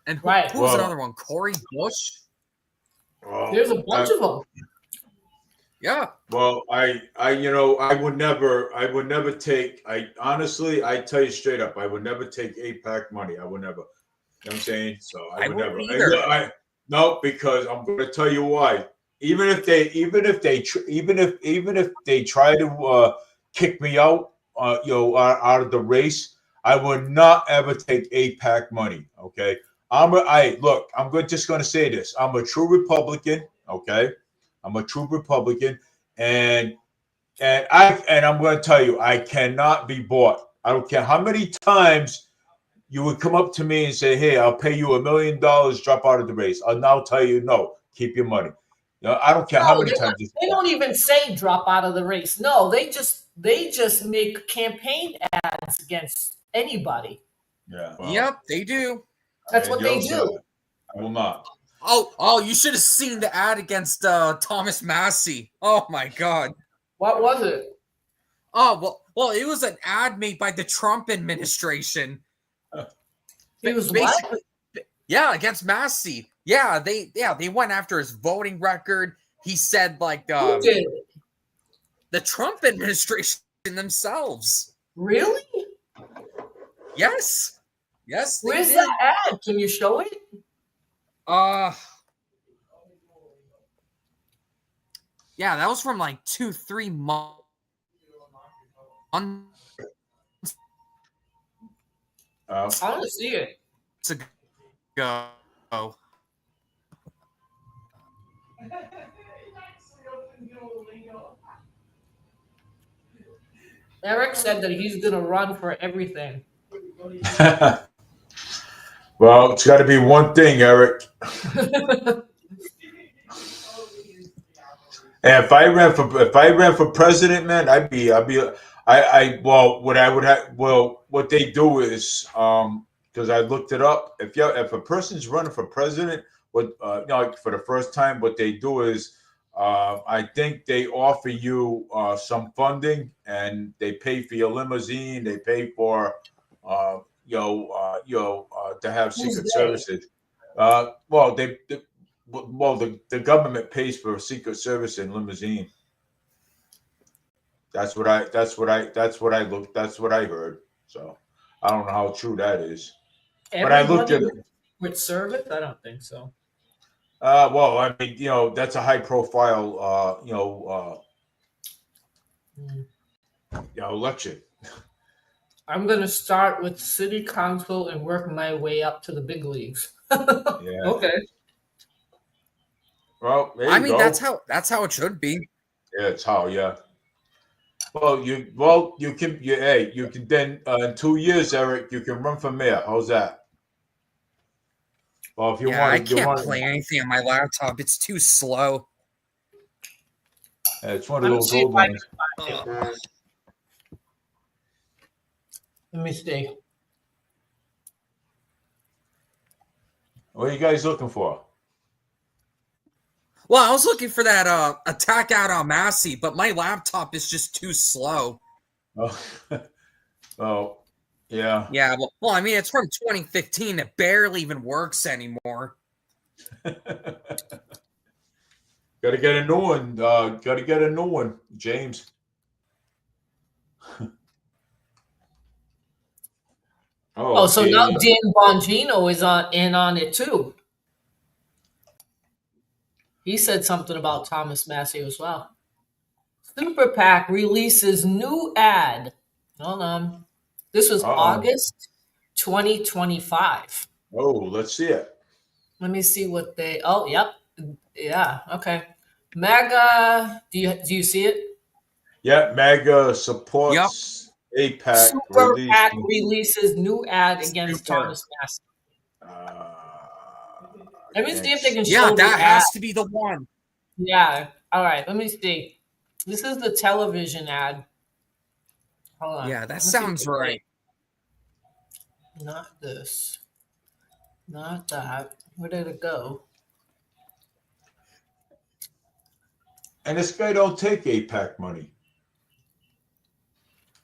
And who's another one? Corey Bush. Well, there's a bunch of them. Yeah. Well, I would never take. Honestly, I tell you straight up, I would never take AIPAC money. I would never. You know what I'm saying? So I would never. Either. No, because I'm going to tell you why. Even if they try to kick me out, out of the race, I would not ever take AIPAC money. Okay, I'm just going to say this. I'm a true Republican. Okay, I'm a true Republican, and I'm going to tell you, I cannot be bought. I don't care how many times you would come up to me and say, "Hey, I'll pay you $1 million, drop out of the race." I'll now tell you, no, keep your money. I don't care how many times. They don't even say drop out of the race. No, they just make campaign ads against anybody. Yeah. Well, yep, they do. That's what they do. I will not. Oh, you should have seen the ad against Thomas Massey. Oh my God. What was it? Oh, well, it was an ad made by the Trump administration. He was what? Yeah, against Massey. Yeah, they went after his voting record. He said like Who did? The Trump administration themselves. Really? Yes. Yes. Where's that ad? Can you show it? Yeah, that was from like 2-3 months I want to see it. ago. Eric said that he's going to run for everything. Well, it's got to be one thing, Eric. And if I ran for president, man, what they do is, because I looked it up, if a person's running for president, for the first time, what they do is, I think they offer you some funding, and they pay for your limousine, they pay for, to have Secret Services. The government pays for Secret Service and limousine. That's what I heard. So I don't know how true that is. But I looked at it. With service, I don't think so. Well, I mean, that's a high profile, election. I'm going to start with city council and work my way up to the big leagues. Yeah. Okay. Well, that's how it should be. Yeah, it's how. Yeah. Well, you can then in 2 years, Eric, you can run for mayor. How's that? Well, if you want, I can't play anything on my laptop. It's too slow. It's one of those old ones. Let me see. What are you guys looking for? Well, I was looking for that attack out on Massey, but my laptop is just too slow. Oh, yeah. Yeah, well, I mean, it's from 2015. It barely even works anymore. Gotta get a new one. James. So now Dan Bongino is in on it too. He said something about Thomas Massey as well. Super PAC releases new ad. Hold on. This was August 2025. Oh, let's see it. Let me see what they. Oh, yep. Yeah. Okay. MAGA. Do you see it? Yeah. MAGA supports AIPAC. Super PAC releases new ad against Thomas Massey. Let me see if they can show Yeah, that has to be the one. Yeah. All right. Let me see. This is the television ad. Yeah, that sounds right. Not this. Not that. Where did it go? And this guy don't take AIPAC money.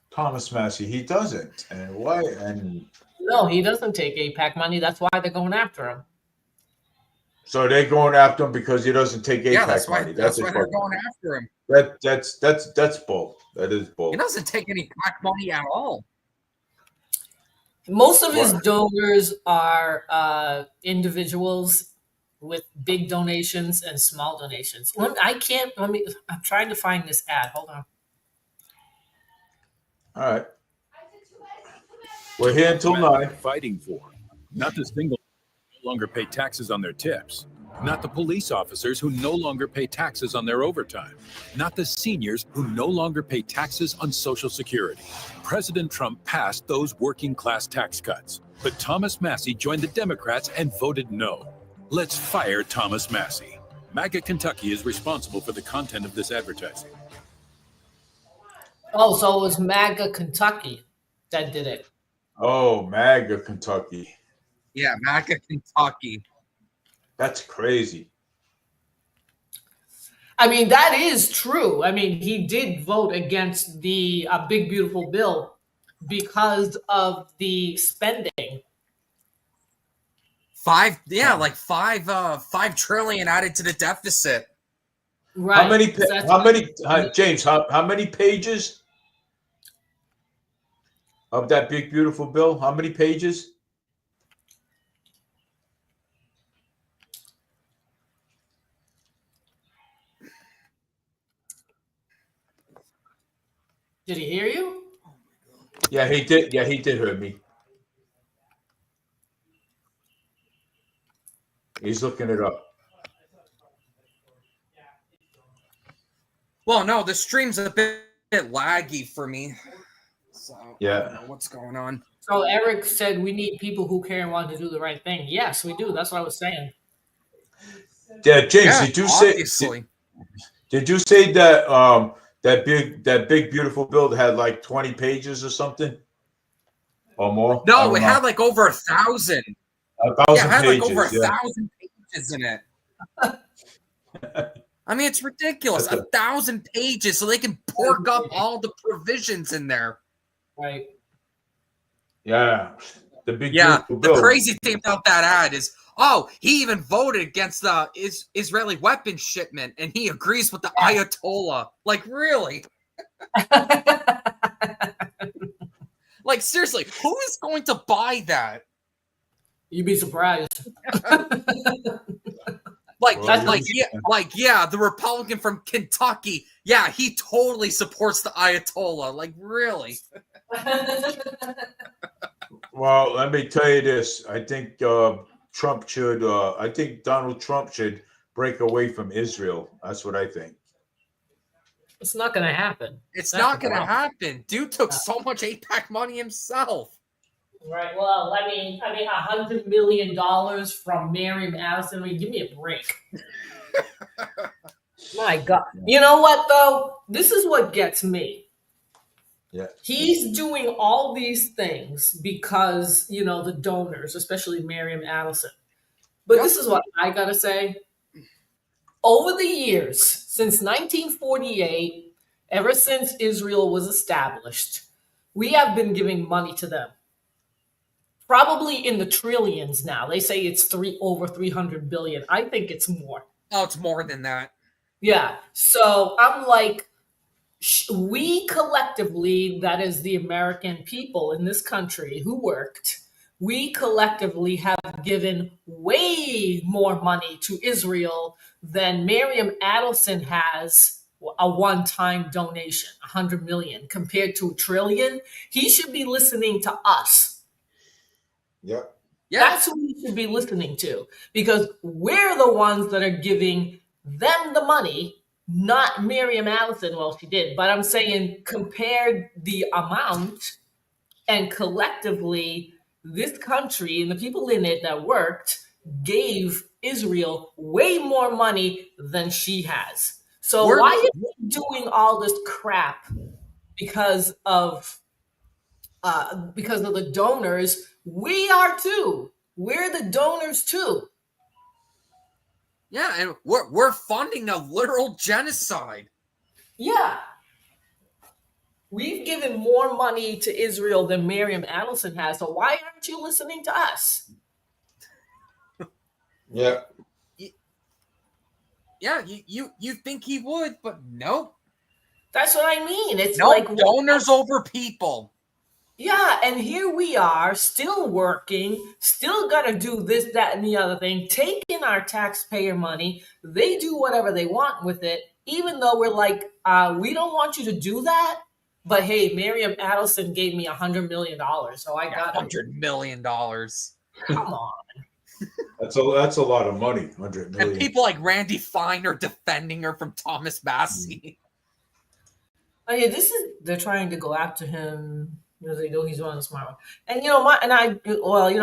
Thomas Massey, he doesn't. And why? And no, he doesn't take AIPAC money. That's why they're going after him. So they're going after him because he doesn't take AIPAC money. That's why they're going after him. That's bull. That is bull. He doesn't take any PAC money at all. Most of his donors are individuals with big donations and small donations. I'm trying to find this ad. Hold on. All right. We're here until 9. Fighting for. Not the single no longer pay taxes on their tips. Not the police officers who no longer pay taxes on their overtime. Not the seniors who no longer pay taxes on Social Security. President Trump passed those working class tax cuts. But Thomas Massey joined the Democrats and voted no. Let's fire Thomas Massey. MAGA Kentucky is responsible for the content of this advertising. Oh, so it was MAGA Kentucky that did it. Oh, MAGA Kentucky. Yeah, MAGA Kentucky. That's crazy. I mean, that is true. I mean, he did vote against the big, beautiful bill because of the spending. $5 trillion added to the deficit. Right. James, how many pages of that big, beautiful bill? How many pages? Did he hear you? Yeah, he did. Yeah, he did hear me. He's looking it up. Well, no, the stream's a bit laggy for me. So yeah. I don't know what's going on. So Eric said we need people who care and want to do the right thing. Yes, we do. That's what I was saying. Yeah, James, Yeah, did you say that that big beautiful bill had like 20 pages or something? Or more? No, it had like over 1,000. 1,000 yeah, it had pages, like over 1,000 pages in it. I mean, it's ridiculous. 1,000 pages, so they can pork up all the provisions in there. Right. Yeah. The crazy thing about that ad is, he even voted against the Israeli weapons shipment, and he agrees with the Ayatollah. Like, really? Like, seriously, who is going to buy that? You'd be surprised. The Republican from Kentucky. Yeah, he totally supports the Ayatollah. Like, really? Well, let me tell you this. I think Donald Trump should break away from Israel. That's what I think. It's not going to happen. It's not going to happen. Dude took so much AIPAC money himself. Right. Well, I mean, $100 million from Miriam Adelson. I mean, give me a break. My God. You know what, though? This is what gets me. Yeah. He's doing all these things because, the donors, especially Miriam Adelson. But this is what I got to say. Over the years, since 1948, ever since Israel was established, we have been giving money to them. Probably in the trillions now. They say it's over 300 billion. I think it's more. Oh, it's more than that. Yeah. So I'm like, we collectively, that is the American people in this country who worked, we collectively have given way more money to Israel than Miriam Adelson has a one-time donation, 100 million compared to $1 trillion. He should be listening to us. Yep. Yeah. That's who we should be listening to, because we're the ones that are giving them the money, not Miriam Adelson. Well, she did, but I'm saying compared the amount and collectively, this country and the people in it that worked gave Israel way more money than she has. So why is she doing all this crap because of because of the donors. We are too. We're the donors too. Yeah, and we're funding a literal genocide. Yeah. We've given more money to Israel than Miriam Adelson has, so why aren't you listening to us? Yeah. Yeah, you think he would, but nope. That's what I mean. It's nope, like donors over people. Yeah, and here we are, still working, still got to do this, that, and the other thing, taking our taxpayer money. They do whatever they want with it, even though we're like, we don't want you to do that. But hey, Miriam Adelson gave me $100 million, so I got $100 million. Come on. That's a lot of money, 100 million. And people like Randy Fine are defending her from Thomas Massey. Oh yeah, they're trying to go after him because they know he's one of the smart ones. And I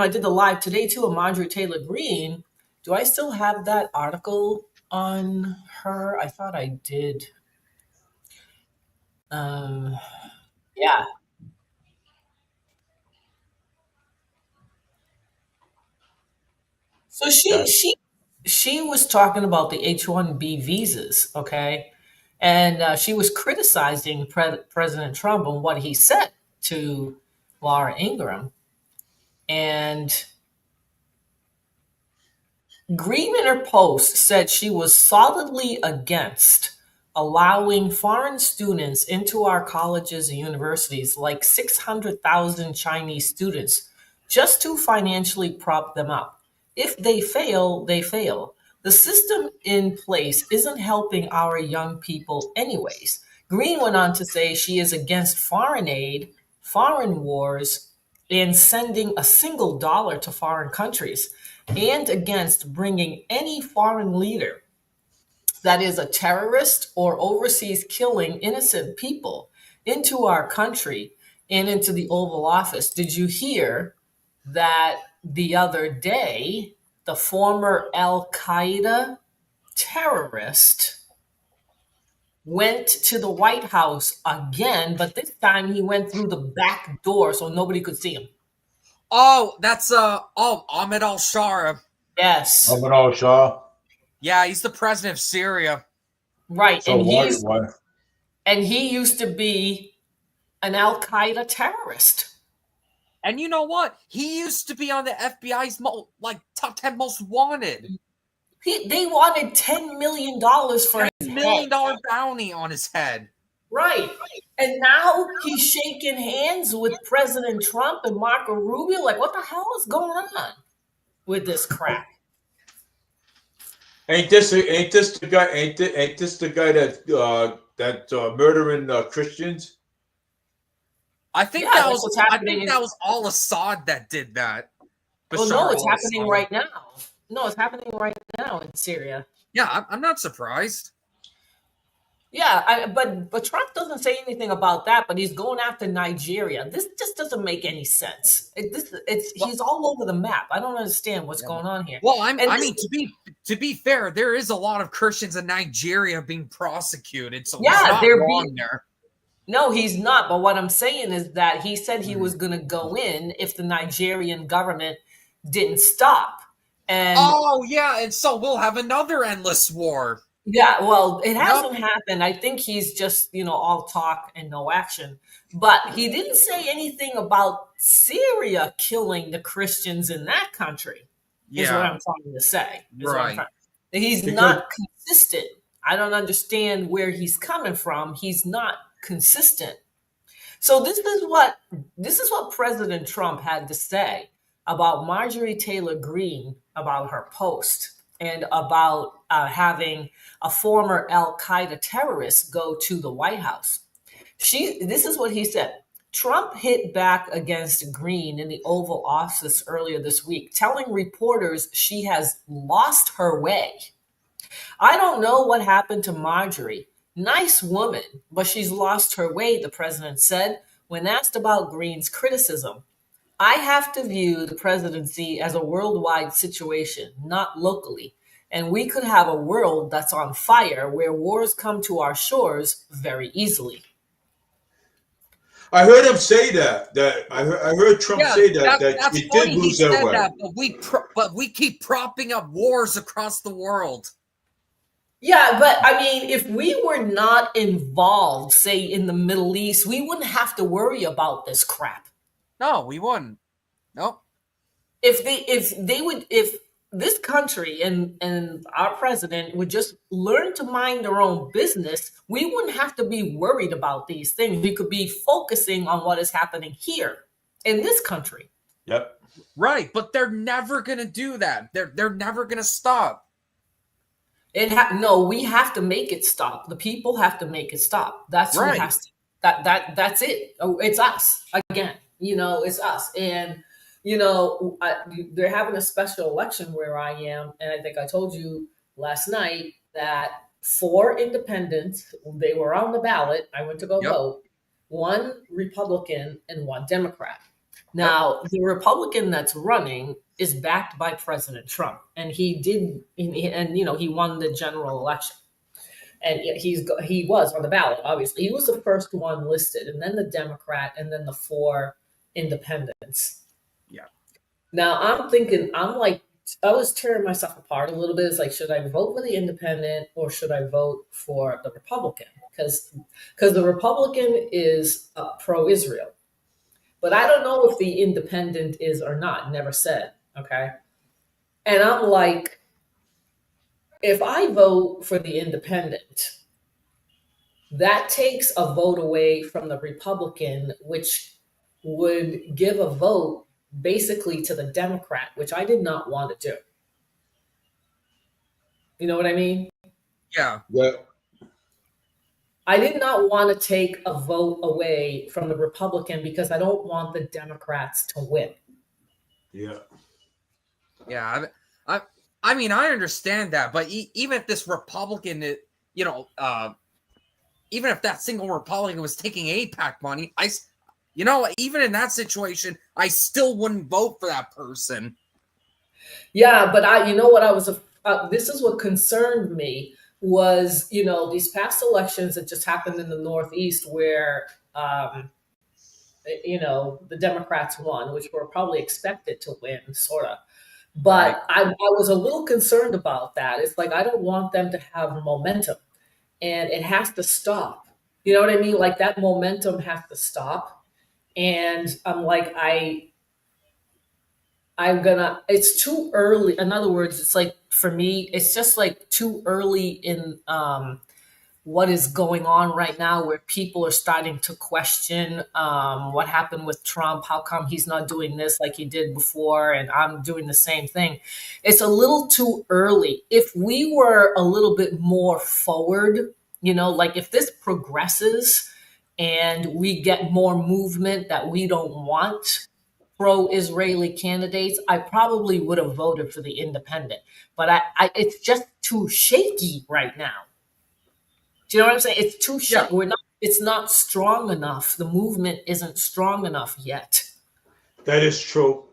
did the live today too of Marjorie Taylor Greene. Do I still have that article on her? I thought I did. Yeah. So she was talking about the H-1B visas, okay? And she was criticizing President Trump on what he said to Laura Ingraham. And Greene in her post said she was solidly against allowing foreign students into our colleges and universities, like 600,000 Chinese students, just to financially prop them up. If they fail, they fail. The system in place isn't helping our young people anyways. Greene went on to say she is against foreign aid, foreign wars, and sending a single dollar to foreign countries, and against bringing any foreign leader that is a terrorist or overseas killing innocent people into our country and into the Oval Office. Did you hear that the other day, the former Al Qaeda terrorist went to the White House again, but this time he went through the back door so nobody could see him? Oh, that's Ahmed al-Shara. Yes. Ahmed al-Shara. Yeah, he's the president of Syria. Right. So why? And he used to be an Al Qaeda terrorist. And you know what? He used to be on the FBI's top 10 most wanted. They wanted $10 million for his $10 million bounty on his head. Right. And now he's shaking hands with President Trump and Marco Rubio. Like, what the hell is going on with this crap? Ain't this the guy that murdering Christians? I think that was all Assad that did that. Well, no, it's happening right now. No, it's happening right now in Syria. Yeah, I'm not surprised. Yeah, but Trump doesn't say anything about that. But he's going after Nigeria. This just doesn't make any sense. He's all over the map. I don't understand what's going on here. Well, to be fair, there is a lot of Christians in Nigeria being prosecuted. So yeah, they're wrong there. No, he's not. But what I'm saying is that he said he was going to go in if the Nigerian government didn't stop. And and so we'll have another endless war. Yeah, well, it hasn't happened. I think he's just, all talk and no action. But he didn't say anything about Syria killing the Christians in that country, is what I'm trying to say. Right. He's not consistent. I don't understand where he's coming from. He's not consistent. So this is what President Trump had to say about Marjorie Taylor Greene, about her post, and about having a former Al Qaeda terrorist go to the White House. This is what he said. Trump hit back against Greene in the Oval Office earlier this week, telling reporters she has lost her way. I don't know what happened to Marjorie. Nice woman, but she's lost her way, the president said when asked about Greene's criticism. I have to view the presidency as a worldwide situation, not locally. And we could have a world that's on fire where wars come to our shores very easily. I heard him say that. I heard Trump say that that's he funny. did He lose that said way. that, but we keep propping up wars across the world. Yeah, but I mean, if we were not involved, say in the Middle East, we wouldn't have to worry about this crap. No, we wouldn't. Nope. If this country and our president would just learn to mind their own business, we wouldn't have to be worried about these things. We could be focusing on what is happening here in this country. Yep. Right, but they're never gonna do that. They're never gonna stop. No, we have to make it stop. The people have to make it stop. That's right. Who has to. That's it. Oh, it's us again. It's us. And they're having a special election where I am, and I think I told you last night that 4 independents, they were on the ballot. I went to go vote. 1 Republican and 1 Democrat. Now, the Republican that's running is backed by President Trump, and he won the general election, and he was on the ballot. Obviously, he was the first one listed, and then the Democrat, and then the 4 independents. Yeah. Now I was tearing myself apart a little bit. It's like, should I vote for the independent or should I vote for the Republican? Because the Republican is pro-Israel. But I don't know if the independent is or not. Never said. Okay. And I'm like, if I vote for the independent, that takes a vote away from the Republican, which would give a vote basically to the Democrat, which I did not want to do. You know what I mean? Yeah. I did not want to take a vote away from the Republican because I don't want the Democrats to win. Yeah. Yeah. I mean, I understand that, but even if this Republican, even if that single Republican was taking AIPAC money, even in that situation, I still wouldn't vote for that person. Yeah, but this is what concerned me was, these past elections that just happened in the Northeast where, the Democrats won, which were probably expected to win, sort of. But I was a little concerned about that. It's like, I don't want them to have momentum, and it has to stop. You know what I mean? Like, that momentum has to stop. And I'm like, it's too early. In other words, it's like, for me, it's just like too early in what is going on right now, where people are starting to question what happened with Trump. How come he's not doing this like he did before? And I'm doing the same thing. It's a little too early. If we were a little bit more forward, like if this progresses and we get more movement that we don't want, pro-Israeli candidates, I probably would have voted for the independent. But it's just too shaky right now. Do you know what I'm saying? It's too shaky. Yeah. It's not strong enough. The movement isn't strong enough yet. That is true.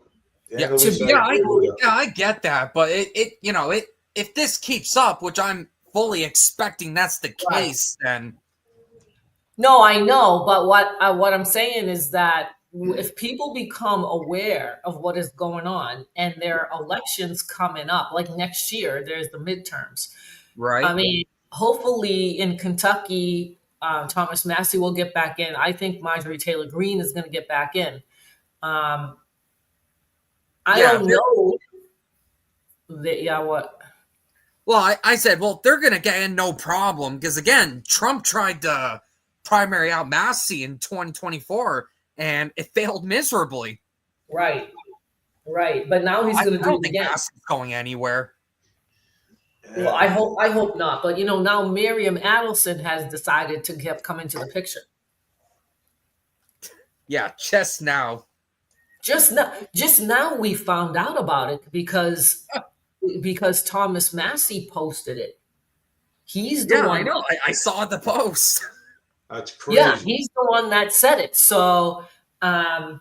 I get that, but if this keeps up, which I'm fully expecting that's the case, then. No, I know, but what I'm saying is that if people become aware of what is going on, and there are elections coming up, like next year, there's the midterms. Right. I mean, hopefully in Kentucky, Thomas Massey will get back in. I think Marjorie Taylor Greene is going to get back in. I don't know. What? Well, I said, they're going to get in no problem because, again, Trump tried to primary out Massey in 2024, and it failed miserably. Right. But now he's going to do it again. Massey's going anywhere. Well, I hope not. But now Miriam Adelson has decided to come into the picture. Yeah, just now. Just now we found out about it because Thomas Massey posted it. He's the one. I know. I saw the post. That's crazy. Yeah, he's the one that said it. So I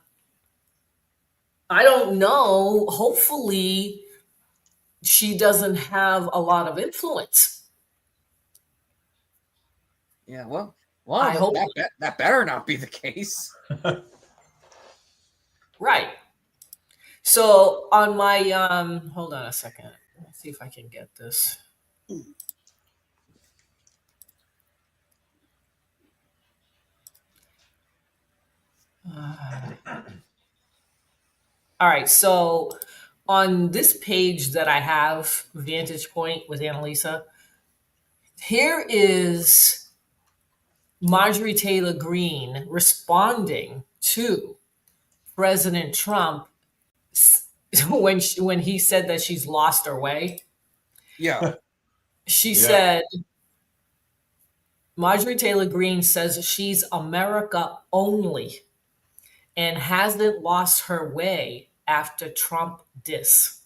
don't know. Hopefully she doesn't have a lot of influence. Yeah, well, Well, I hope that better not be the case. Right. So on my hold on a second. Let's see if I can get this. All right. So on this page that I have, Vantage Point with Annalisa, here is Marjorie Taylor Greene responding to President Trump when he said that she's lost her way. Yeah. She said, Marjorie Taylor Greene says she's America only and hasn't lost her way after Trump diss.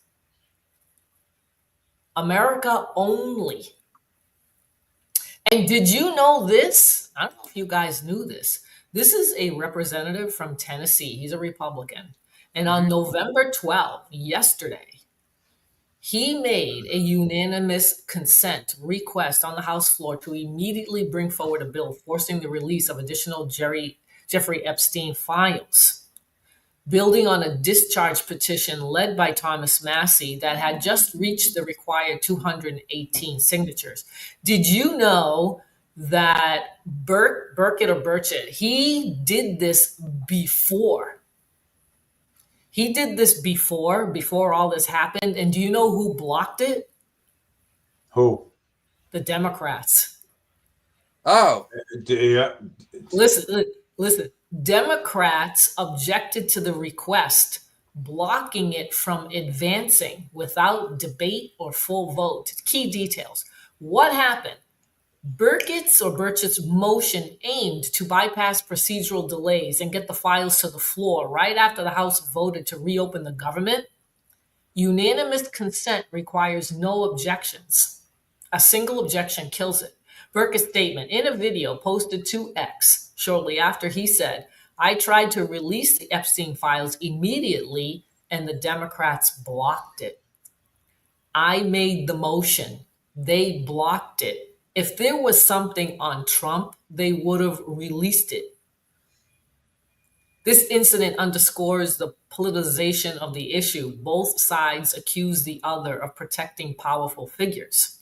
America only. And did you know this? I don't know if you guys knew this. This is a representative from Tennessee. He's a Republican. And on November 12th, yesterday, he made a unanimous consent request on the House floor to immediately bring forward a bill forcing the release of additional Jeffrey Epstein files, building on a discharge petition led by Thomas Massie that had just reached the required 218 signatures. Did you know that Burkett or Burchett, he did this before? He did this before all this happened. And do you know who blocked it? Who? The Democrats. Oh. Yeah. Listen. Democrats objected to the request, blocking it from advancing without debate or full vote. Key details. What happened? Burchett's motion aimed to bypass procedural delays and get the files to the floor right after the House voted to reopen the government. Unanimous consent requires no objections. A single objection kills it. Burkett's statement in a video posted to X shortly after he said, I tried to release the Epstein files immediately and the Democrats blocked it. I made the motion. They blocked it. If there was something on Trump, they would have released it. This incident underscores the politicization of the issue. Both sides accuse the other of protecting powerful figures.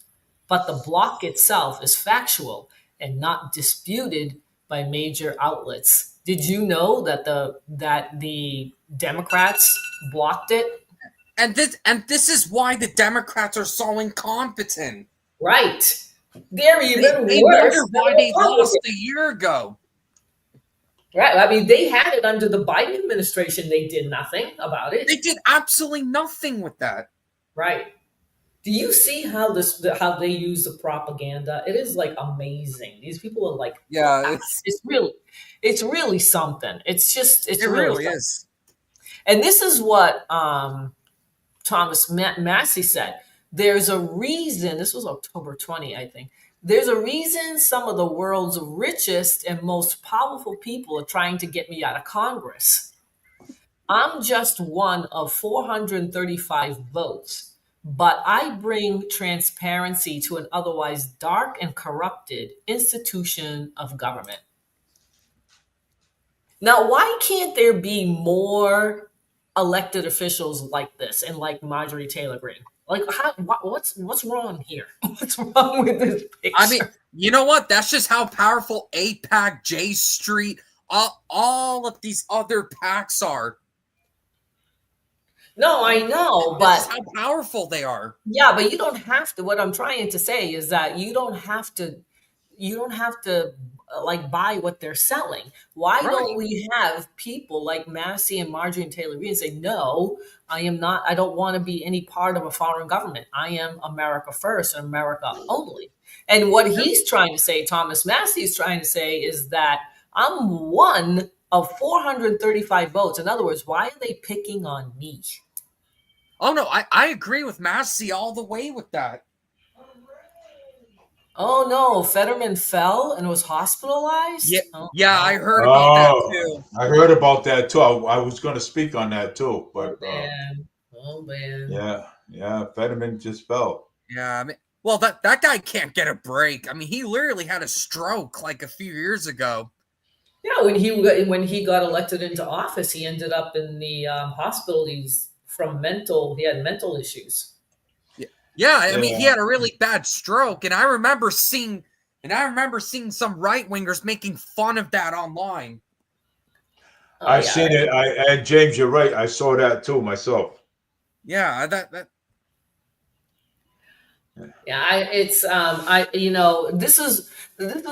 But the block itself is factual and not disputed by major outlets. Did you know that the Democrats blocked it? And this is why the Democrats are so incompetent. Right. They're even they worse. Wonder why they lost a year ago. Right. I mean, they had it under the Biden administration. They did nothing about it. They did absolutely nothing with that. Right. Do you see how they use the propaganda? It is like amazing. These people are like, yeah, it's really something. It really is. And this is what Thomas Massie said. There's a reason, this was October 20, I think. There's a reason some of the world's richest and most powerful people are trying to get me out of Congress. I'm just one of 435 votes, but I bring transparency to an otherwise dark and corrupted institution of government. Now, why can't there be more elected officials like this and like Marjorie Taylor Greene? Like, what's wrong here? What's wrong with this picture? I mean, you know what? That's just how powerful AIPAC, J Street, all of these other PACs are. No, I know, but that's how powerful they are. Yeah, but you don't have to. What I'm trying to say is that you don't have to like buy what they're selling. Why don't we have people like Massie and Marjorie and Taylor Greene say, no, I am not, I don't want to be any part of a foreign government. I am America first and America only. And what he's trying to say, Thomas Massie is trying to say, is that I'm one of 435 votes. In other words, why are they picking on me? Oh, no, I agree with Massie all the way with that. Oh, no, Fetterman fell and was hospitalized? Yeah, oh, I heard about that, too. I heard about that, too. I was going to speak on that, too. But, oh, man. Yeah, Fetterman just fell. Yeah, I mean, Well, that guy can't get a break. I mean, he literally had a stroke like a few years ago. Yeah, when he got elected into office, he ended up in the hospital. He had mental issues. Yeah, I mean, he had a really bad stroke, and I remember seeing some right wingers making fun of that online. I've seen it. And James, you're right. I saw that too myself. Yeah, that. Yeah, this is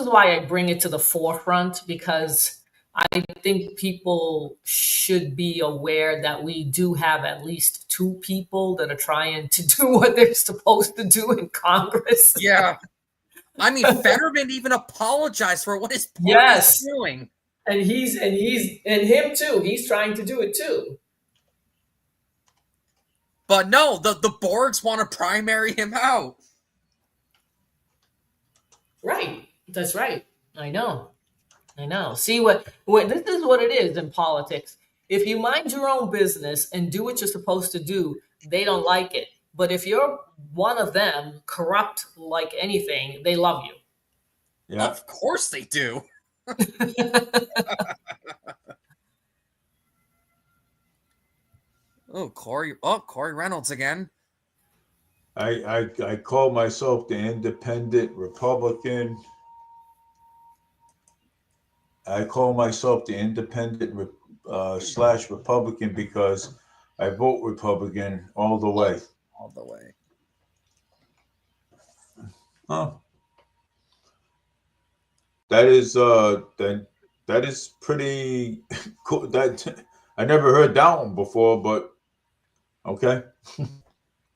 why I bring it to the forefront, because I think people should be aware that we do have at least two people that are trying to do what they're supposed to do in Congress. Yeah. I mean, Fetterman even apologized for what his party is doing. And him too. He's trying to do it too. But no, the boards want to primary him out. Right. That's right. I know. See what this is what it is in politics. If you mind your own business and do what you're supposed to do, they don't like it. But if you're one of them, corrupt like anything, they love you. Yeah. Of course they do. Corey Reynolds again. I call myself the independent Republican. I call myself the independent / Republican because I vote Republican all the way. All the way. Huh. That is pretty cool. That I never heard that one before, but okay.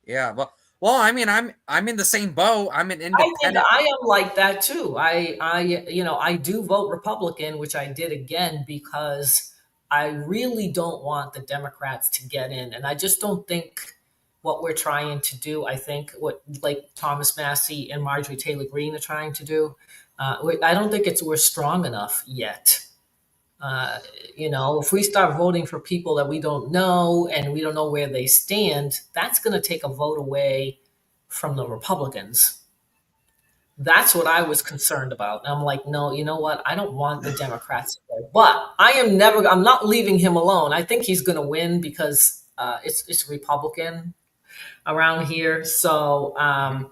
Yeah, well, I mean, I'm in the same boat. I'm an independent. I am like that too. I do vote Republican, which I did again because I really don't want the Democrats to get in, and I just don't think what we're trying to do. I think what like Thomas Massie and Marjorie Taylor Greene are trying to do. I don't think we're strong enough yet. If we start voting for people that we don't know and we don't know where they stand, that's going to take a vote away from the Republicans. That's what I was concerned about. And I'm like, no, you know what? I don't want the Democrats to go. But I'm not leaving him alone. I think he's going to win because it's Republican around here. So I'm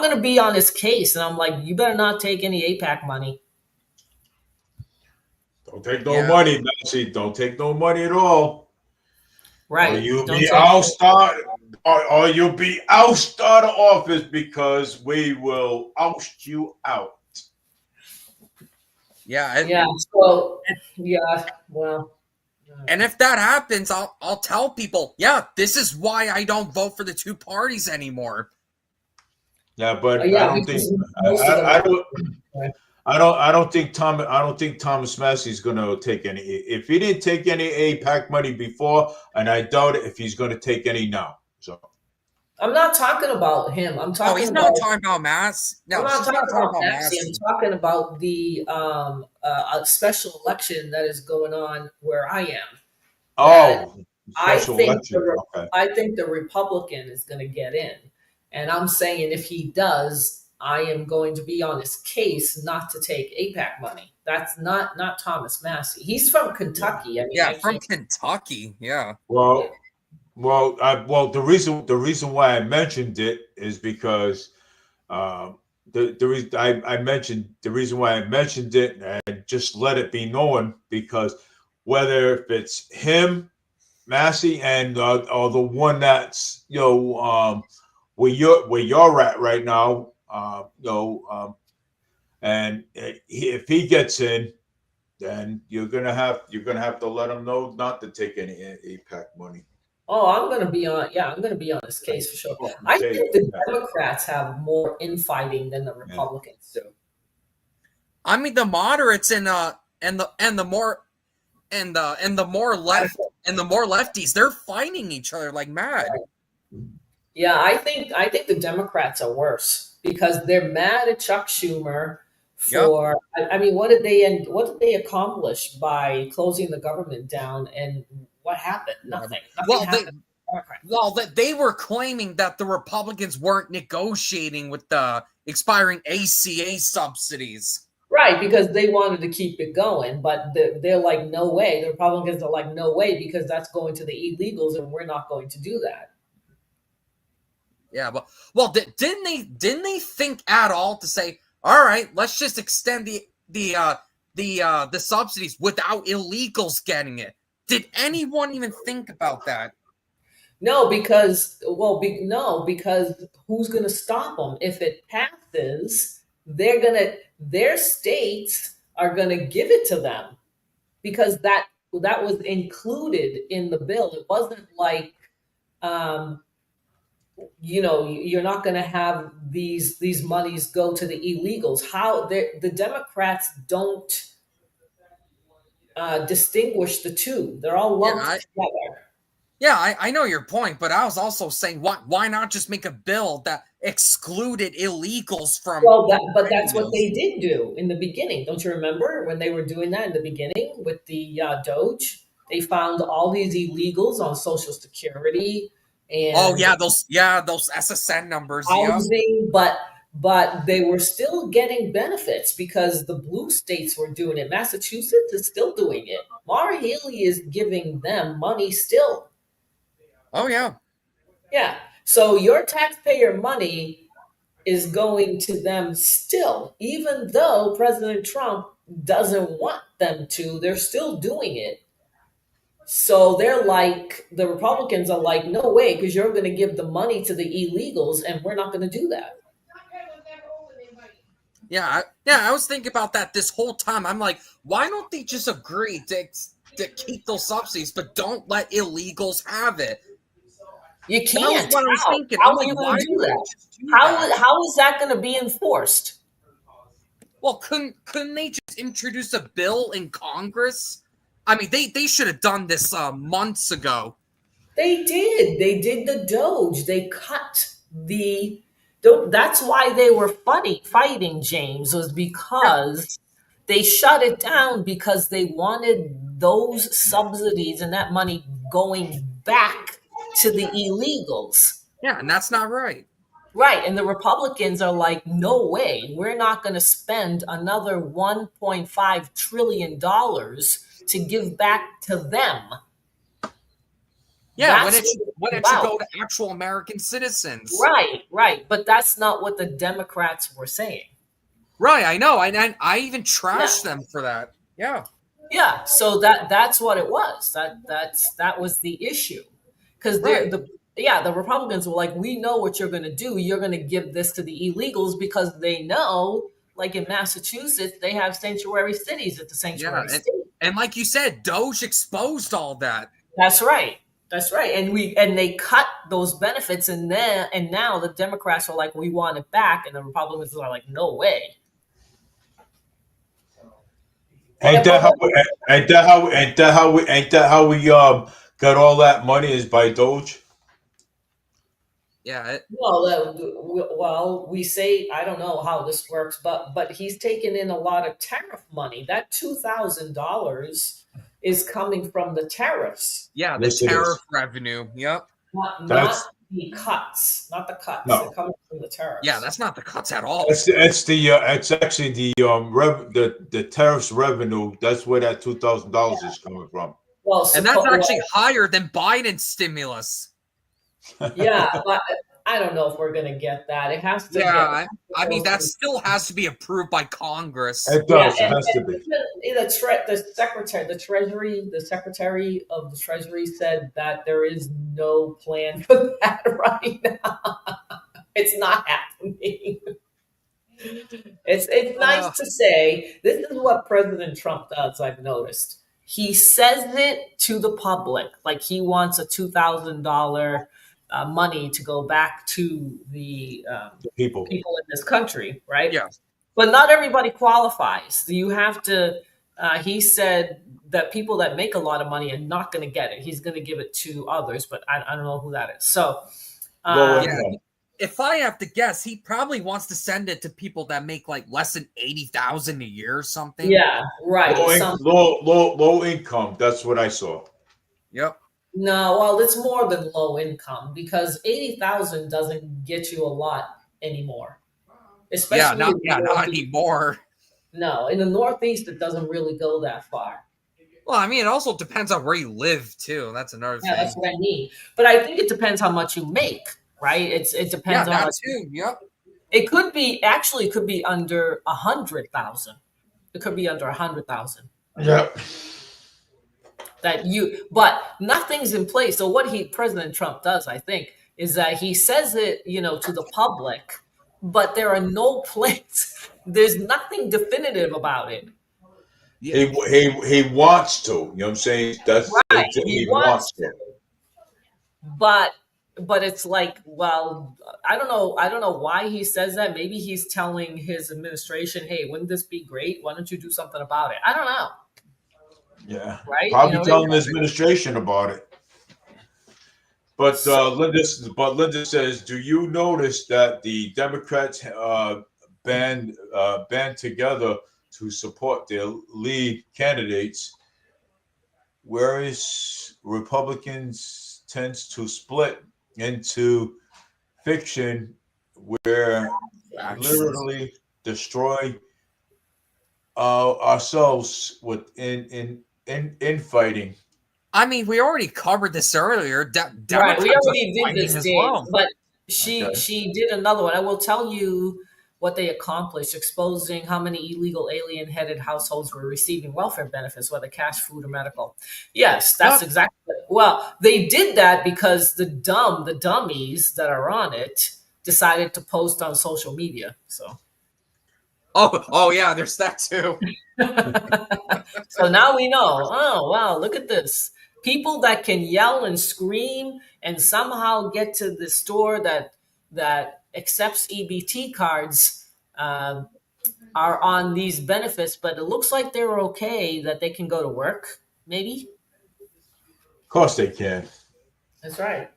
going to be on his case. And I'm like, you better not take any AIPAC money. Don't take no money, Nancy. Don't take no money at all. Right. Or you'll be ousted of office because we will oust you out. Yeah. Well. And if that happens, I'll tell people, this is why I don't vote for the two parties anymore. Yeah, but I don't think I don't think Thomas Massie is going to take any. If he didn't take any AIPAC money before, and I doubt it if he's going to take any now. So I'm not talking about him. I'm talking. He's not talking about Mass. No, I'm not talking about Massie. I'm talking about the a special election that is going on where I am. I think the Republican is going to get in, and I'm saying if he does, I am going to be on his case not to take AIPAC money. That's not Thomas Massie. He's from Kentucky. I mean, from Kentucky. Yeah. Well, the reason why I mentioned it is because the reason why I mentioned it and just let it be known because whether if it's him, Massie, and or the one that's where you're at right now. And if he gets in, then you're gonna have to let him know not to take any AIPAC money. Oh, I'm gonna be on this case for sure. I think the Democrats have more infighting than the Republicans do. I mean, the moderates and the more lefties, they're fighting each other like mad. Yeah, I think the Democrats are worse because they're mad at Chuck Schumer for. Yep. I mean, what did they accomplish by closing the government down? And what happened? Nothing. Well, Well, that they were claiming that the Republicans weren't negotiating with the expiring ACA subsidies. Right, because they wanted to keep it going, but they're like, no way. The Republicans are like, no way, because that's going to the illegals, and we're not going to do that. Yeah, but didn't they think at all to say, all right, let's just extend the subsidies without illegals getting it? Did anyone even think about that? No, because because who's going to stop them if it passes? Their states are going to give it to them because that was included in the bill. It wasn't like, you're not going to have these monies go to the illegals. How the Democrats don't distinguish the two. They're all lumped together. Yeah, I know your point, but I was also saying, why not just make a bill that excluded illegals from? Well, but that's what they did do in the beginning. Don't you remember when they were doing that in the beginning with the Doge? They found all these illegals on Social Security and those SSN numbers, housing, but they were still getting benefits because the blue states were doing it. Massachusetts is still doing it. Maura Healey is giving them money still. Oh, yeah. Yeah. So your taxpayer money is going to them still, even though President Trump doesn't want them to, they're still doing it. So they're like, the Republicans are like, no way, because you're going to give the money to the illegals and we're not going to do that. Yeah, I was thinking about that this whole time. I'm like, why don't they just agree to keep those subsidies, but don't let illegals have it? You can't. That's what I was thinking. How I'm like, why do that? that? How is that going to be enforced? Well, couldn't they just introduce a bill in Congress? I mean, they should have done this months ago. They did. They did the Doge. They cut that's why they were fighting, James, was because they shut it down because they wanted those subsidies and that money going back to the illegals. Yeah, and that's not right. Right. And the Republicans are like, no way. We're not going to spend another $1.5 trillion to give back to them. Yeah, when it should go to actual American citizens. Right. But that's not what the Democrats were saying. Right, I know. I even trashed them for that. Yeah. Yeah, so that's what it was. That was the issue. Because the Republicans were like, we know what you're going to do. You're going to give this to the illegals because they know, like in Massachusetts, they have sanctuary cities at the sanctuary state. And like you said, Doge exposed all that. That's right. And they cut those benefits, and now the Democrats are like, we want it back, and the Republicans are like, no way. Ain't that how we got all that money is by Doge? Yeah. Well, we say, I don't know how this works, but he's taken in a lot of tariff money. That $2,000 is coming from the tariffs. Yeah, the tariff revenue. Yep. Not the cuts. Not the cuts. No. They're coming from the tariffs. Yeah, that's not the cuts at all. It's actually the tariffs revenue. That's where that $2,000 is coming from. Well, and that's actually higher than Biden's stimulus. Yeah, but I don't know if we're going to get that. It has to. Yeah, I mean that still has to be approved by Congress. It does. It has to be. The secretary of the Treasury said that there is no plan for that right now. It's not happening. It's nice to say. This is what President Trump does. I've noticed. He says it to the public, like he wants a $2,000 money to go back to the people in this country, right? Yeah. But not everybody qualifies. You have to. He said that people that make a lot of money are not going to get it. He's going to give it to others, but I don't know who that is. So, if I have to guess, he probably wants to send it to people that make like less than $80,000 a year or something. Yeah, right. Low income. That's what I saw. Yep. No, well, it's more than low income because 80,000 doesn't get you a lot anymore. Especially not anymore. No, in the Northeast, it doesn't really go that far. Well, I mean, it also depends on where you live too. That's another thing. That's what I mean. But I think it depends how much you make, right? It depends on how much. Too. Yep. It could be under 100,000. It could be under 100,000. Yep. But nothing's in place. So what President Trump does, I think, is that he says it, to the public, but there are no plans. There's nothing definitive about it. Yeah. He wants to. You know what I'm saying? That's right. He wants to. But it's like, well, I don't know why he says that. Maybe he's telling his administration, hey, wouldn't this be great? Why don't you do something about it? I don't know. Yeah. Right. Probably telling his administration about it. But Linda says, do you notice that the Democrats band together to support their lead candidates, whereas Republicans tends to split into fiction where literally destroy ourselves in fighting. I mean, we already covered this earlier. Right, we already did this, Dave, well. but she did another one. I will tell you what they accomplished, exposing how many illegal alien-headed households were receiving welfare benefits, whether cash, food, or medical. Yes, that's exactly. Well, they did that because the dummies that are on it decided to post on social media. So. Oh yeah, there's that too. So now we know. Oh wow, look at this. People that can yell and scream and somehow get to the store that accepts EBT cards are on these benefits, but it looks like they're okay that they can go to work, maybe? Of course they can. That's right.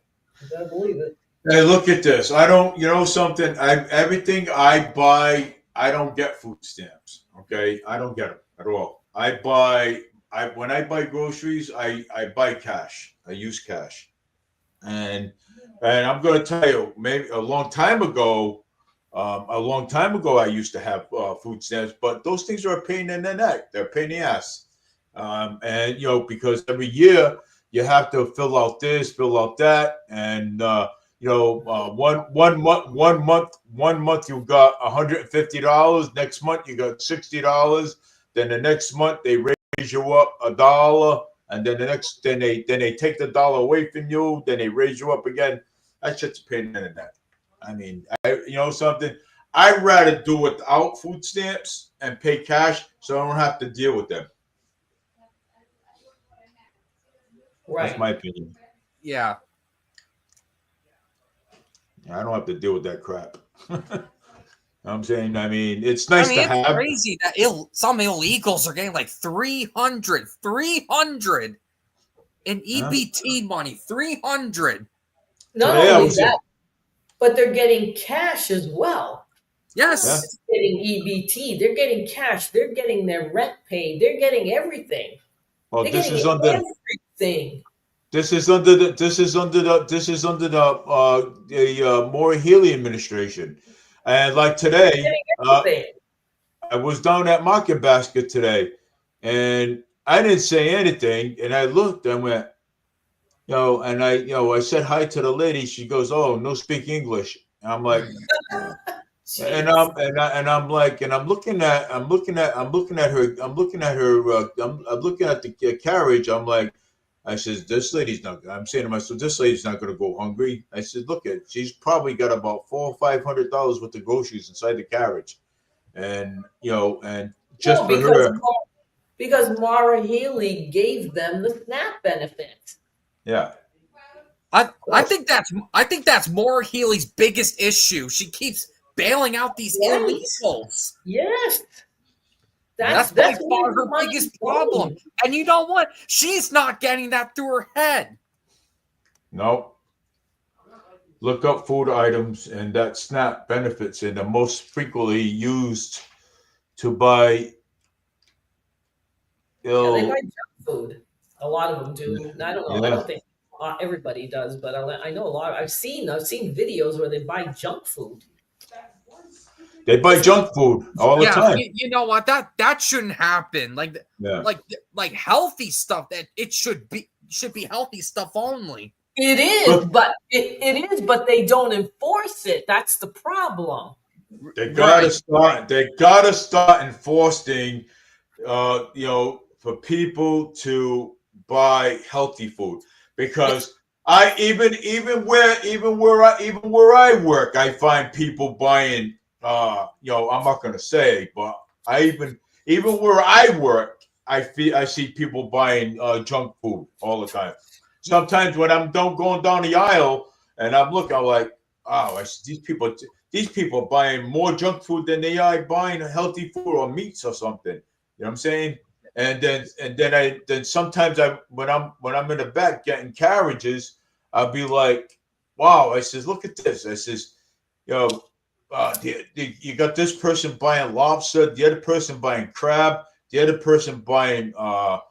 You gotta believe it. Hey, look at this. I don't, something, everything I buy, I don't get food stamps. Okay? I don't get them at all. When I buy groceries, I buy cash. I use cash. And I'm going to tell you, maybe a long time ago, I used to have food stamps, but those things are a pain in the neck. They're a pain in the ass. And, because every year you have to fill out this, fill out that. And, one month you got $150. Next month you got $60. Then the next month they raise you up $1, and then they take the dollar away from you. Then they raise you up again. That's just a pain in the neck. I mean, something. I'd rather do without food stamps and pay cash, so I don't have to deal with them. Right. That's my opinion. Yeah. I don't have to deal with that crap. I'm saying, I mean, it's nice to have. It's crazy that some illegals are getting like 300 in EBT money. 300. Not only that, but they're getting cash as well. Yes. They're getting EBT. They're getting cash. They're getting their rent paid. They're getting everything. Well, this is under everything. This is under the Maura Healey administration, and like today, I was down at Market Basket today, and I didn't say anything, and I looked and went, and I said hi to the lady. She goes, "Oh, no speak English." And I'm like, and I'm looking at the carriage. I'm like. I said, this lady's not. I'm saying to myself, this lady's not going to go hungry. I said, look at, she's probably got about $400 or $500 worth of groceries inside the carriage, and and just for her, because Maura Healey gave them the SNAP benefit. Yeah, I think that's Maura Healey's biggest issue. She keeps bailing out these illegals. Yes. That's by far her biggest problem. And you know what? She's not getting that through her head. Nope. Look up food items and that SNAP benefits, and the most frequently used to buy they buy junk food. A lot of them do. I don't know. I don't think everybody does, but I know a lot. I've seen videos where they buy junk food. They buy junk food all the time. You know what? That shouldn't happen. Like healthy stuff. That it should be healthy stuff only. It is, but it is, but they don't enforce it. That's the problem. They gotta start. They gotta start enforcing. For people to buy healthy food, because even where I work, I find people buying. I'm not gonna say, but even where I work, I see people buying junk food all the time. Sometimes when I'm going down the aisle and I'm looking, I'm like, oh, these people are buying more junk food than they are buying healthy food or meats or something. You know what I'm saying? And then sometimes when I'm in the back getting carriages, I'll be like, wow. I says, look at this. I says, you got this person buying lobster, the other person buying crab, the other person buying what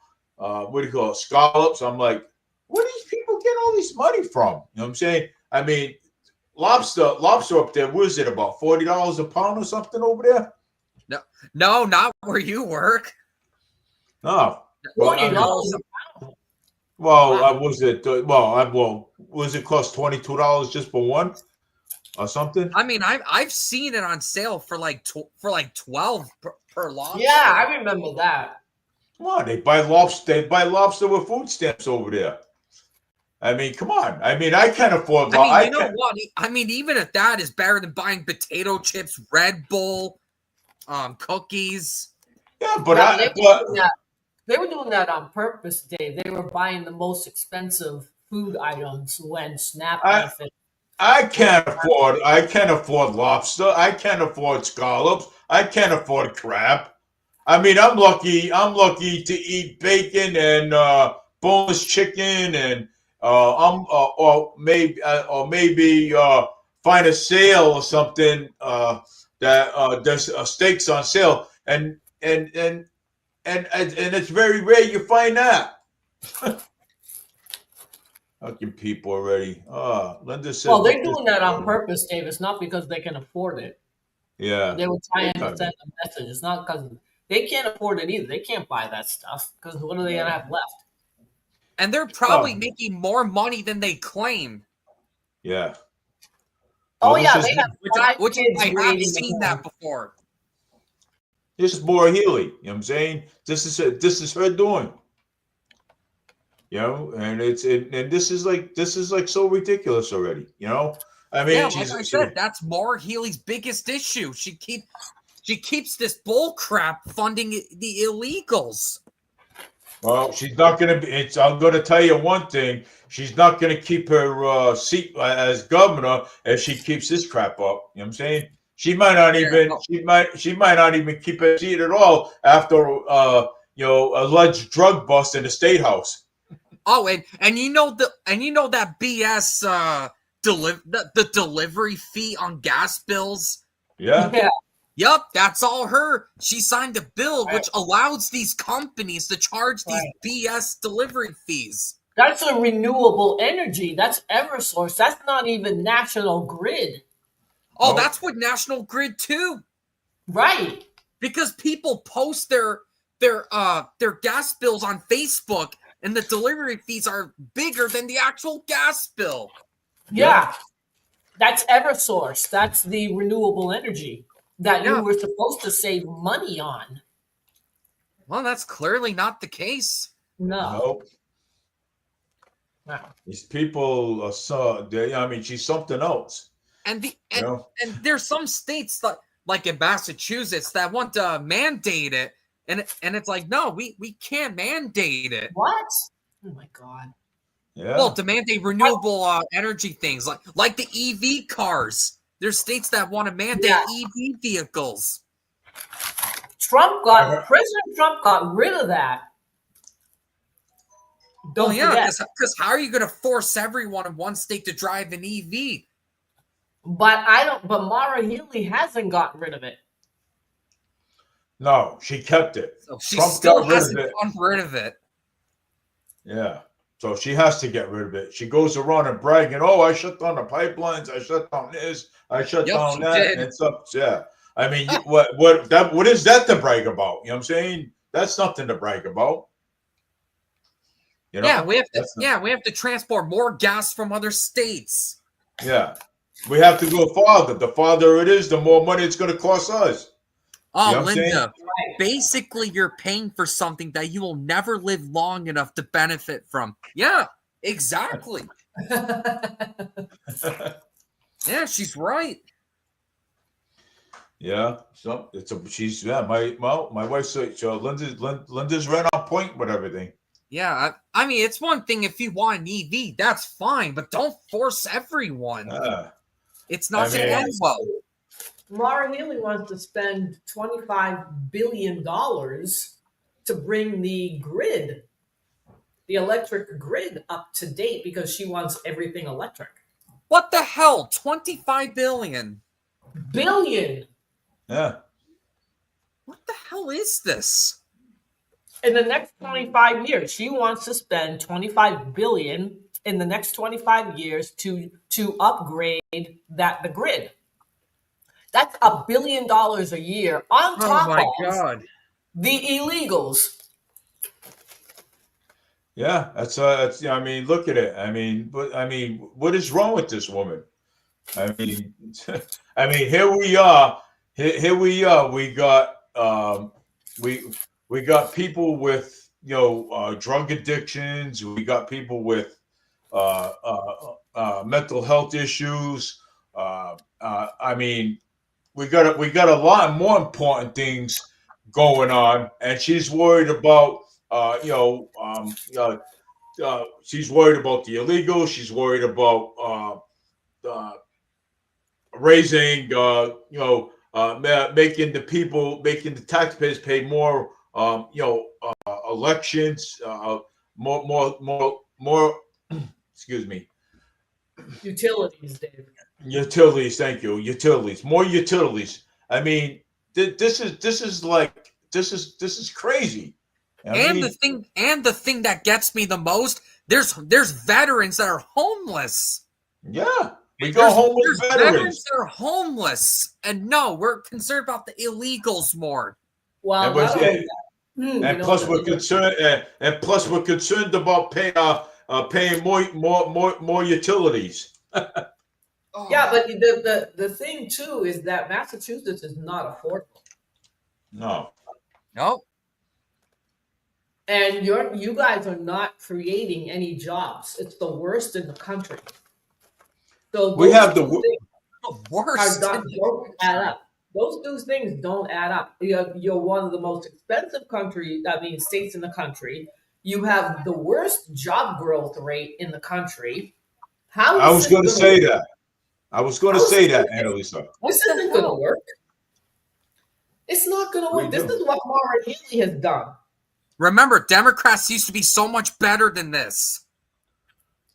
do you call it, scallops. I'm like, where do these people get all this money from? You know what I'm saying? I mean, lobster up there, what is it, about $40 a pound or something over there? No, not where you work. No. $40 a pound. Well, wow. Was it cost $22 just for one or something? I mean, I've seen it on sale for like 12 per lobster. Yeah, I remember that. Come on, they buy lobster with food stamps over there. I mean, come on. I mean, I can't afford. I mean, what? I mean, even if that is better than buying potato chips, Red Bull, cookies. Yeah, they were doing that on purpose, Dave. They were buying the most expensive food items when SNAP benefits. I can't afford lobster. I can't afford scallops. I can't afford crab. I mean, I'm lucky to eat bacon and boneless chicken, and or maybe find a sale or something that there's steaks on sale, and it's very rare you find that. Fucking people already. Linda said. Well, they're doing that on purpose, Dave. It's not because they can afford it. Yeah. They were trying to send a message. It's not because they can't afford it either. They can't buy that stuff because what are they gonna have left? And they're probably making more money than they claim. Yeah. Oh yeah, they have which I have seen that before. This is Maura Healey. You know what I'm saying? This is her doing. You know, and this is like so ridiculous already. You know, I mean, yeah, like I said, that's Maura Healey's biggest issue. She keeps this bull crap funding the illegals. Well, she's not going to be. I'm going to tell you one thing. She's not going to keep her seat as governor if she keeps this crap up. You know what I'm saying? She might not even. She might not even keep her seat at all after alleged drug bust in the state house. Oh, and you know that BS the delivery fee on gas bills. Yeah. Yep, that's all her. She signed a bill which allows these companies to charge these BS delivery fees. That's a renewable energy. That's Eversource. That's not even National Grid. Oh, that's what National Grid too. Right. Because people post their gas bills on Facebook, and the delivery fees are bigger than the actual gas bill. Yeah. That's Eversource. That's the renewable energy that you were supposed to save money on. Well, that's clearly not the case. No. These people are she's something else. And there's some states like in Massachusetts that want to mandate it, and it's like, no, we can't mandate it. What? Oh my God. Yeah. Well, to mandate renewable energy things like the EV cars. There's states that want to mandate EV vehicles. President Trump got rid of that. Because how are you going to force everyone in one state to drive an EV? But Maura Healey hasn't gotten rid of it. No, she kept it. So she still hasn't gotten rid of it. Yeah. So she has to get rid of it. She goes around and bragging, "Oh, I shut down the pipelines. I shut down this. I shut down that." did. And stuff. Yeah. I mean, what is that to brag about? You know what I'm saying? That's nothing to brag about. You know? Yeah, we have to transport more gas from other states. Yeah. We have to go farther. The farther it is, the more money it's going to cost us. Oh, you know Linda, basically you're paying for something that you will never live long enough to benefit from. Yeah, exactly. Yeah, she's right. Yeah, so my wife said Linda's right on point with everything. Yeah, I mean, it's one thing if you want an EV, that's fine, but don't force everyone. It's not going to end well. Laura Healy wants to spend $25 billion to bring the grid, the electric grid, up to date because she wants everything electric. What the hell? 25 billion. Billion. Yeah. What the hell is this? In the next 25 years, she wants to spend $25 billion in the next 25 years to upgrade the grid. That's $1 billion a year on top of the illegals. Yeah, that's I mean, look at it. I mean, what is wrong with this woman? I mean, here we are. Here we are. We got we got people with drug addictions. We got people with mental health issues. I mean, we got a lot more important things going on, and she's worried about she's worried about the illegal. She's worried about raising making the taxpayers pay more elections, more excuse me, utilities, Dave. Utilities, thank you. Utilities, more utilities. I mean, this is crazy. The thing that gets me the most, there's veterans that are homeless. Yeah, we got homeless veterans that are homeless, and no, we're concerned about the illegals more. Well, plus we're concerned about paying more utilities. Yeah, but the thing too is that Massachusetts is not affordable. No. And you guys are not creating any jobs. It's the worst in the country. So we have the worst. Don't add up. Those two things don't add up. You're one of the most expensive states in the country. You have the worst job growth rate in the country. I was going to say that. Annalisa. This isn't going to work. It's not going to work. This is what Laura Healy has done. Remember, Democrats used to be so much better than this.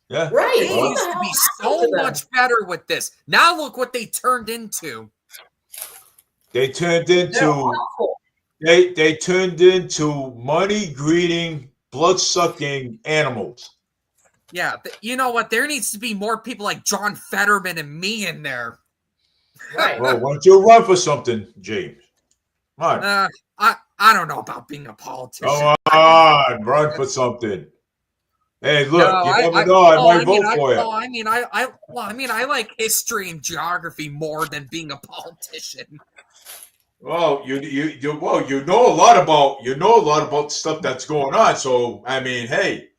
Yeah. Right. They used to be so much better with this. Now look what they turned into. They turned into money-greeding, blood-sucking animals. Yeah, you know what? There needs to be more people like John Fetterman and me in there. Right. Well, why don't you run for something, James? Come on. I don't know about being a politician. Come on, run for something. Hey, look, you never know. I might vote for you. I like history and geography more than being a politician. Well, you know a lot about stuff that's going on. So I mean, hey,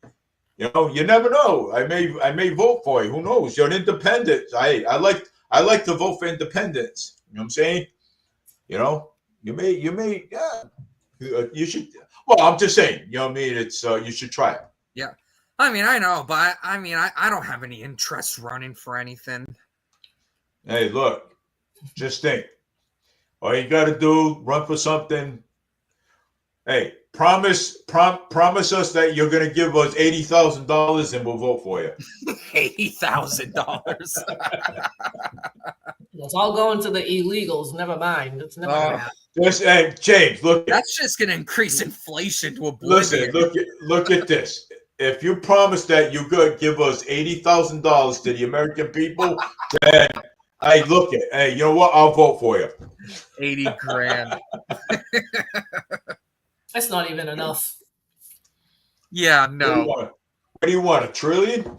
you never know. I may vote for you. Who knows? You're an independent. I like to vote for independents. You know what I'm saying? You may, yeah. You should. Well, I'm just saying. You know what I mean? It's you should try it. Yeah. I mean, I know, but I don't have any interest running for anything. Hey, look, just think. All you got to do, run for something. Hey, promise us that you're going to give us $80,000 and we'll vote for you. $80,000. It's all going to the illegals. Never mind. It's never going to happen. Hey, James, look. That's just going to increase inflation to oblivion. Listen, look at this. if you promise that you could give us $80,000 to the American people, then hey, look it. Hey, you know what? I'll vote for you. 80 grand. That's not even enough. Yeah, no. What do you want? $1 trillion?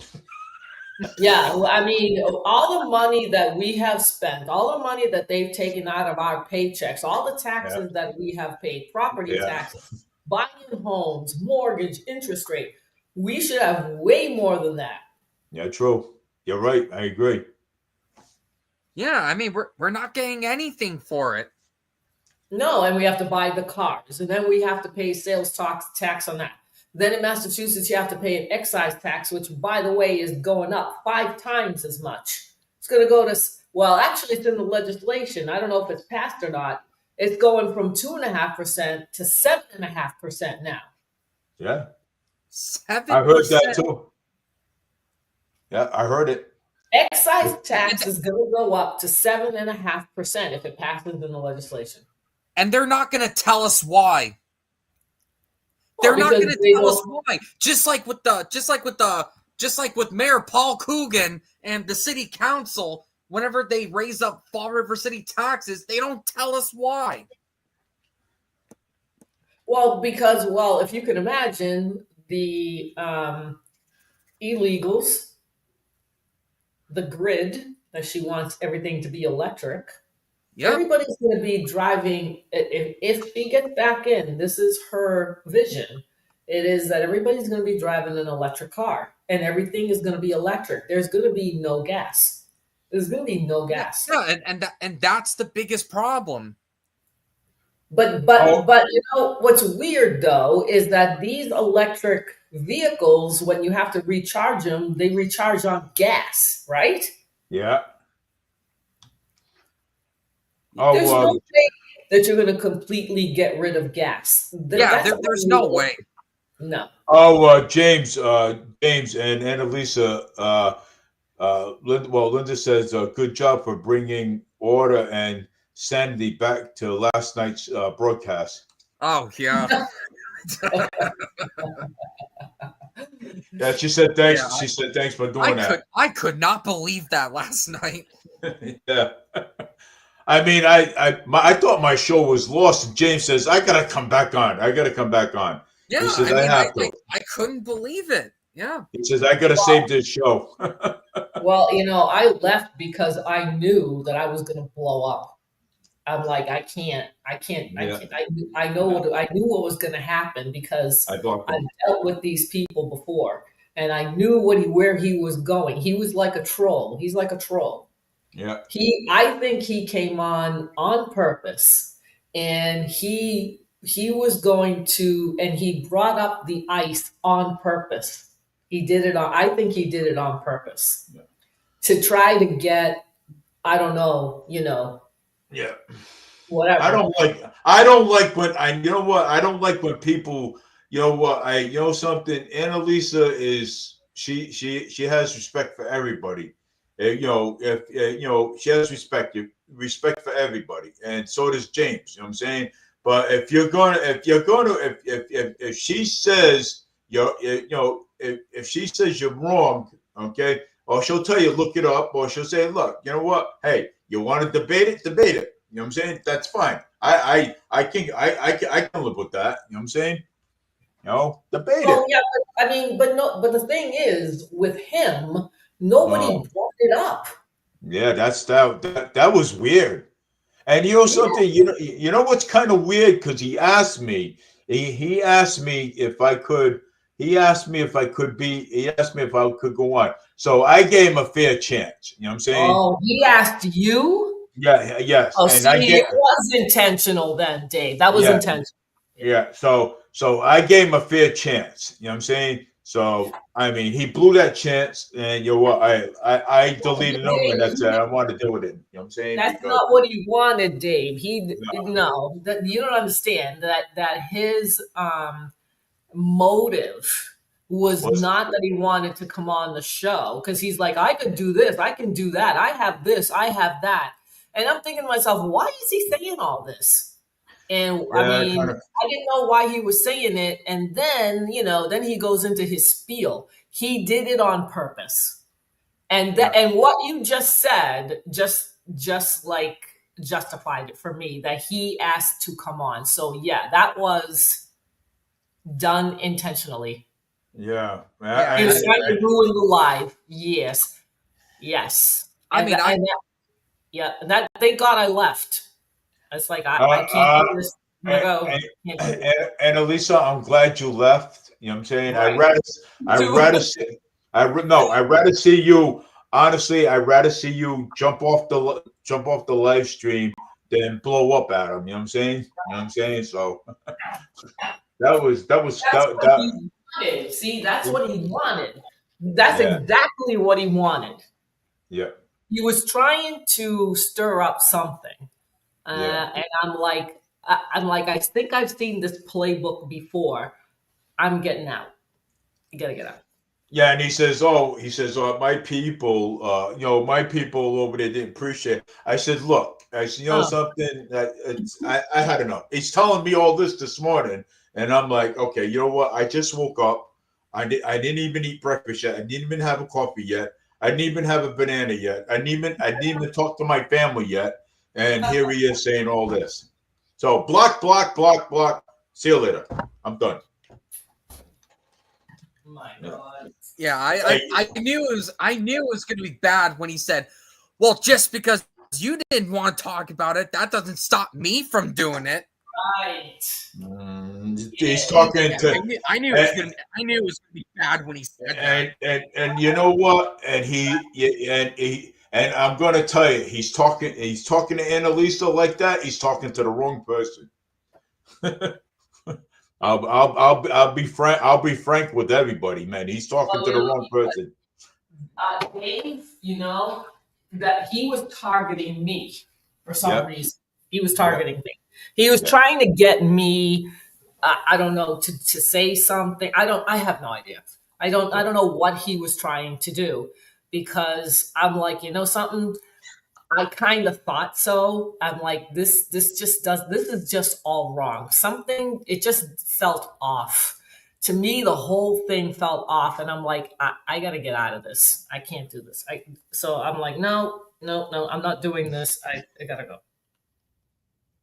Yeah, I mean, all the money that we have spent, all the money that they've taken out of our paychecks, all the taxes that we have paid, property taxes, buying homes, mortgage, interest rate, we should have way more than that. Yeah, true. You're right. I agree. Yeah, I mean, we're not getting anything for it. No, and we have to buy the cars, and then we have to pay sales tax on that. Then in Massachusetts, you have to pay an excise tax, which, by the way, is going up 5 times as much. It's going to go to, well, actually, it's in the legislation. I don't know if it's passed or not. It's going from 2.5% to 7.5% now. Yeah. 7%. I heard that too. Yeah, I heard it. Excise tax is going to go up to 7.5% if it passes in the legislation. And they're not going to tell us why. They're not going to tell us why. Just like with Mayor Paul Coogan and the city council, whenever they raise up Fall River City taxes, they don't tell us why. Well, because, if you can imagine the illegals, the grid, that she wants everything to be electric. Yep. Everybody's going to be driving. If she gets back in, this is her vision. It is that everybody's going to be driving an electric car, and everything is going to be electric. There's going to be no gas. There's going to be no gas. Yeah, and that's the biggest problem. But you know what's weird though is that these electric vehicles, when you have to recharge them, they recharge on gas, right? Yeah. There's no way that you're going to completely get rid of gas. There's no way. No. James and Annalisa, Linda says, good job for bringing order and sanity back to last night's broadcast. Oh, yeah. Yeah, she said thanks. Yeah, she said thanks for doing that. I could not believe that last night. Yeah. I mean, I thought my show was lost. And James says, I got to come back on. Yeah, he says, I couldn't believe it. Yeah. He says, I got to save this show. Well, I left because I knew that I was going to blow up. I'm like, I can't. I knew what was going to happen because I dealt with these people before, and I knew where he was going. He was like a troll. He's like a troll. Yeah. I think he came on purpose, and he was going to, and he brought up the ice on purpose. I think he did it on purpose to try to get, I don't know, yeah, whatever. I don't like when people, something. Annalisa is, she has respect for everybody. If she has respect for everybody, and so does James. You know what I'm saying? But if she says if she says you're wrong, okay, or she'll tell you look it up, or she'll say, look, you know what? Hey, you want to debate it? Debate it. You know what I'm saying? That's fine. I can live with that. You know what I'm saying? Debate it. Yeah, but the thing is, with him, nobody brought it up. Yeah, that was weird. And something, you know what's kind of weird, because he asked me if I could go on. So I gave him a fair chance. You know what I'm saying? Oh, he asked you? Yeah, yes. Oh, and it was intentional then, Dave. That was intentional. Yeah. So I gave him a fair chance. You know what I'm saying? So I mean, he blew that chance, and I deleted him, and that's it. I want to deal with it. You know what I'm saying? That's not what he wanted, Dave. You don't understand that his motive was not that he wanted to come on the show, because he's like, I could do this, I can do that, I have this, I have that. And I'm thinking to myself, why is he saying all this? And Yeah, I mean, kind of. I didn't know why he was saying it. And then, then he goes into his spiel. He did it on purpose. And and what you just said, just like justified it for me that he asked to come on. So yeah, that was done intentionally. Yeah. Yeah, He was trying to ruin the live. Yes. Thank God I left. It's like I can't do this. I'm gonna go. And Elisa, I'm glad you left. You know what I'm saying? Right. I'd rather see you. Honestly, I'd rather see you jump off the live stream than blow up at him. You know what I'm saying? You know what I'm saying? So that was That's what he wanted. See, that's what he wanted. That's exactly what he wanted. Yeah. He was trying to stir up something. And I'm like, I think I've seen this playbook before. I'm getting out. You gotta get out. Yeah, and he says, my people, my people over there didn't appreciate it. I said, look, something that I had enough. He's telling me all this morning, and I'm like, okay, you know what? I just woke up. I didn't even eat breakfast yet. I didn't even have a coffee yet. I didn't even have a banana yet. I didn't even talk to my family yet. And here he is saying all this. So block. See you later. I'm done. My God. Yeah, I knew it was going to be bad when he said, "Well, just because you didn't want to talk about it, that doesn't stop me from doing it." Right. He's talking to. I knew it was going to be bad when he said that. And you know what? And I'm going to tell you, he's talking to Annalisa like that. He's talking to the wrong person. I'll be frank. I'll be frank with everybody, man. He's talking to the wrong person. Dave, that he was targeting me for some reason. He was targeting me. He was trying to get me. I don't know to say something. I have no idea. I don't know what he was trying to do because I'm like, something. I kind of thought so. I'm like, this is just all wrong. Something, it just felt off. To me, the whole thing felt off. And I'm like, I got to get out of this. I can't do this. So I'm like, no, I'm not doing this. I got to go.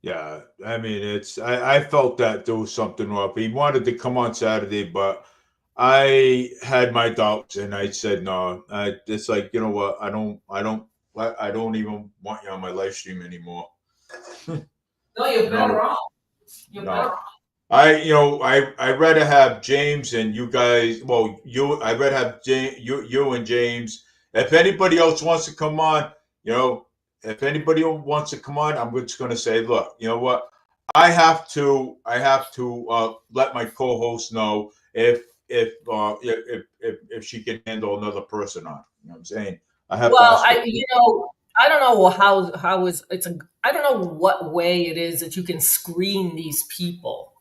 Yeah. I mean, I felt that there was something off. He wanted to come on Saturday, but I had my doubts and I said, no, it's like, you know what? I don't even want you on my live stream anymore. No, you're better off. You're better off. I'd rather have James and you guys. Well, I'd rather have you and James. If anybody else wants to come on, if anybody wants to come on, I'm just going to say, look, you know what? I have to let my co-host know if she can handle another person on. You know what I'm saying? I have to ask her. I don't know how I don't know what way it is that you can screen these people,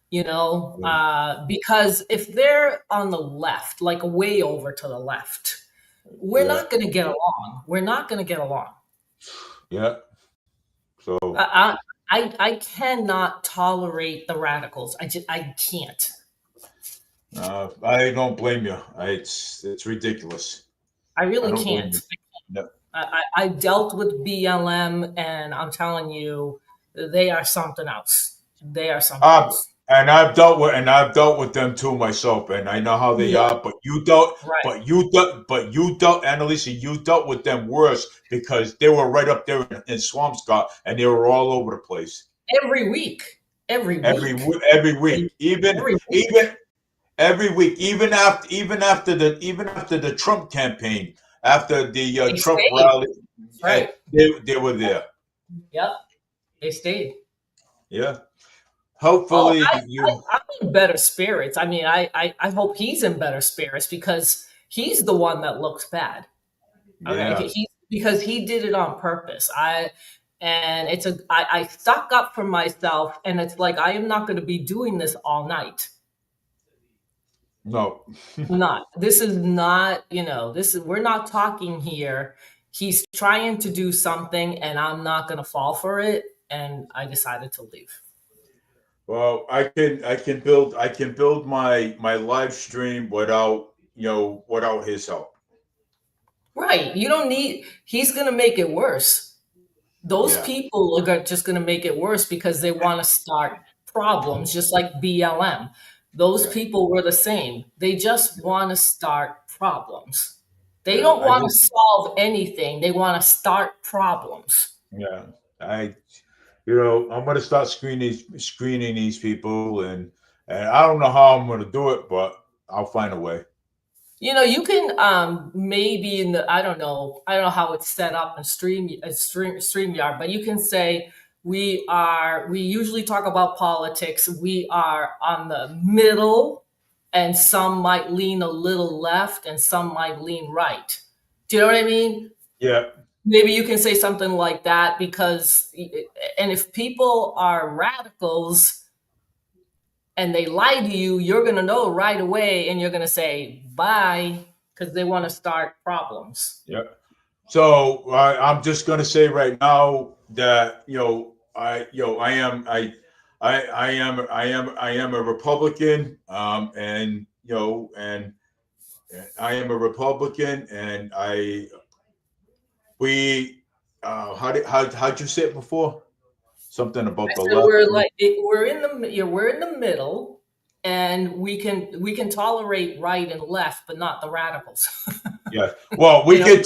because if they're on the left, like way over to the left, we're not going to get along. We're not going to get along. Yeah. So I cannot tolerate the radicals. I can't. I don't blame you. It's ridiculous. I really can't. No. I dealt with BLM, and I'm telling you, they are something else. They are something else. And I've dealt with them too myself, and I know how they are. But you dealt, Annalisa, you dealt with them worse because they were right up there in Swampscott, and they were all over the place. Every week. Even after the Trump campaign, after the Trump rally, right? They were there. Yep, they stayed. Yeah. Hopefully, I'm in better spirits. I mean, I hope he's in better spirits because he's the one that looks bad. Okay, because he did it on purpose. I stuck up for myself, and it's like I am not going to be doing this all night. No, not. This is not. We're not talking here. He's trying to do something, and I'm not going to fall for it. And I decided to leave. Well, I can build my live stream without without his help. Right. You don't need. He's going to make it worse. Those Yeah. people are just going to make it worse because they want to start problems, just like BLM. Those Yeah. people were the same. They just want to start problems. They Yeah. don't want to solve anything. They want to start problems. Yeah. I'm going to start screening these people, and I don't know how I'm going to do it, but I'll find a way. You can maybe in the I don't know how it's set up in StreamYard, but you can say we usually talk about politics. We are on the middle, and some might lean a little left and some might lean right. Do you know what I mean? Yeah. Maybe you can say something like that and if people are radicals and they lie to you, you're going to know right away and you're going to say bye because they want to start problems. Yeah. So I'm just going to say right now that I am a Republican, and I am a Republican, and how'd you say it before? Something about the left. We're in the middle, and we can tolerate right and left, but not the radicals. Yeah. Well, we can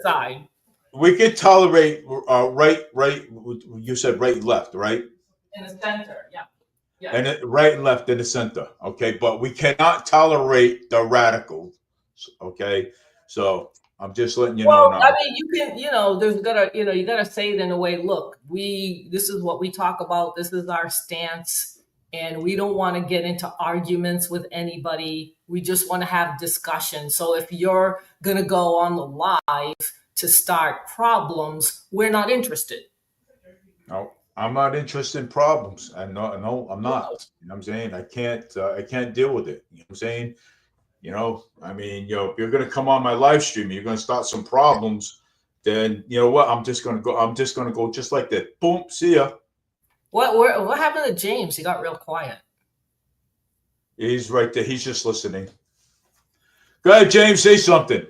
side. We can tolerate right. You said right, left, right? In the center, yeah. Yeah. And right and left in the center, okay. But we cannot tolerate the radicals, okay. So I'm just letting you know now. I mean, you can, you gotta say it in a way. Look, this is what we talk about. This is our stance, and we don't want to get into arguments with anybody. We just want to have discussion. So if you're gonna go on the live to start problems, we're not interested. No, I'm not interested in problems. No, I'm not. You know what I'm saying? I can't deal with it. You know what I'm saying? I mean, if you're gonna come on my live stream, you're gonna start some problems, then you know what? I'm just gonna go just like that. Boom, see ya. What happened to James? He got real quiet. He's right there. He's just listening. Go ahead, James, say something.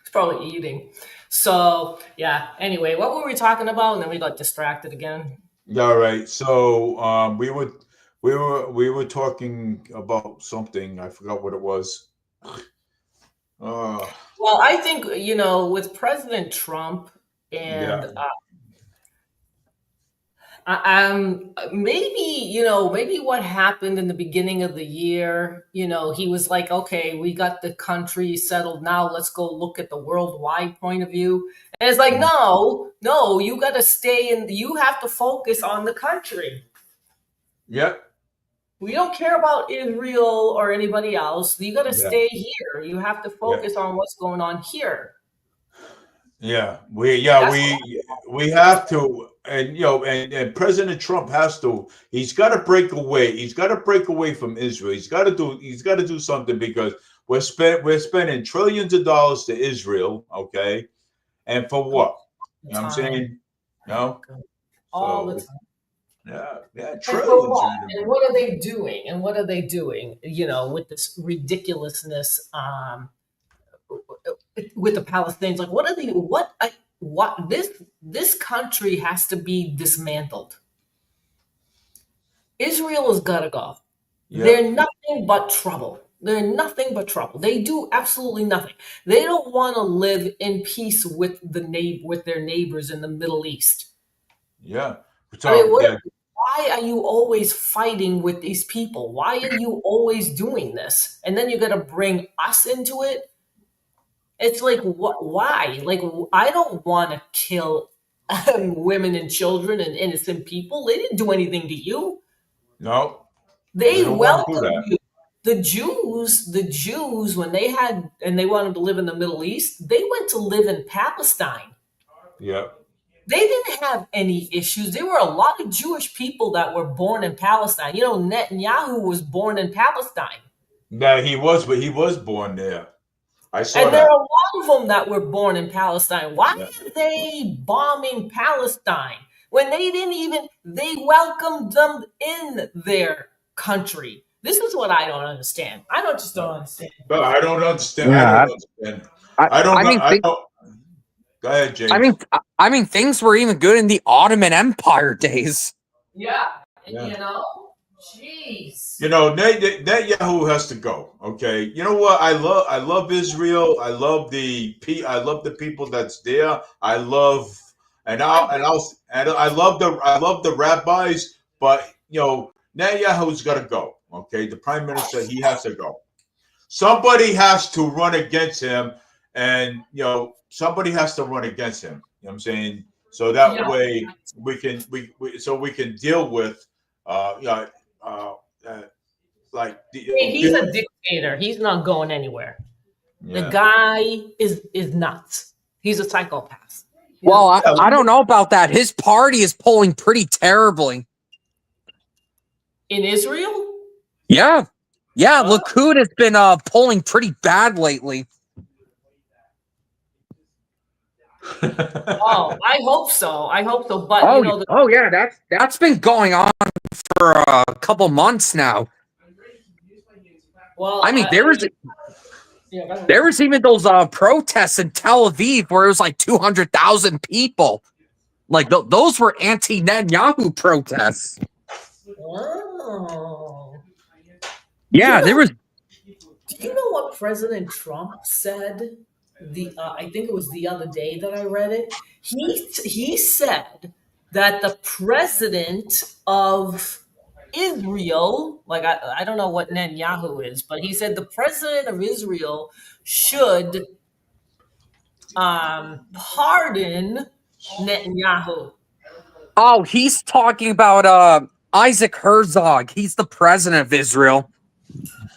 He's probably eating. So yeah. Anyway, what were we talking about? And then we got distracted again. All right. So we were talking about something. I forgot what it was. Well, I think with President Trump and maybe what happened in the beginning of the year. He was like, okay, we got the country settled. Now let's go look at the worldwide point of view. And it's like, no, you got to stay in. You have to focus on the country. Yep. We don't care about Israel or anybody else. You got to stay here. You have to focus on what's going on here. Yeah, we have to, and and President Trump has to. He's got to break away. He's got to break away from Israel. He's got to do something because we're spending trillions of dollars to Israel, okay, and for what? You know what I'm saying? No, all the time. Yeah, trillions. And what are they doing? With this ridiculousness, with the Palestinians, like what are they? What this country has to be dismantled. Israel has got to go. Yeah. They're nothing but trouble. They do absolutely nothing. They don't want to live in peace with their neighbors in the Middle East. Yeah. Why are you always fighting with these people? Why are you always doing this? And then you got to bring us into it. It's like, why? Like, I don't want to kill women and children and innocent people. They didn't do anything to you. No. They welcomed you. The Jews, when they wanted to live in the Middle East, they went to live in Palestine. Yeah. They didn't have any issues. There were a lot of Jewish people that were born in Palestine. Netanyahu was born in Palestine. No, he was born there. I saw and there are a lot of them that were born in Palestine. Why are they bombing Palestine? when they didn't even, they welcomed them in their country. This is what I don't understand. I don't understand. No, I don't understand. Yeah, I don't understand. I don't know. I don't. Go ahead, James. I mean, things were even good in the Ottoman Empire days. Yeah, Yeah. you know, jeez. You know, Netanyahu has to go. Okay. You know what? I love Israel. I love the people that's there. I love I love the rabbis. But you know, Netanyahu's got to go. Okay, the prime minister, he has to go. Somebody has to run against him, and you know, somebody has to run against him. You know what I'm saying? So that way we can deal with like he's a dictator. He's not going anywhere. Yeah. The guy is nuts. He's a psychopath. Well, I don't know about that. His party is polling pretty terribly. In Israel? Yeah. Yeah, Likud has been polling pretty bad lately. Oh, I hope so. But you know, yeah, that's been going on for a couple months now. Well, I mean, there was even those protests in Tel Aviv where it was like 200,000 people. Like those were anti-Netanyahu protests. Oh. Yeah, there was. Do you know what President Trump said? I think it was the other day that I read it. He said that the president of Israel, like I don't know what Netanyahu is, but he said the president of Israel should pardon Netanyahu. Oh, he's talking about Isaac Herzog. He's the president of Israel.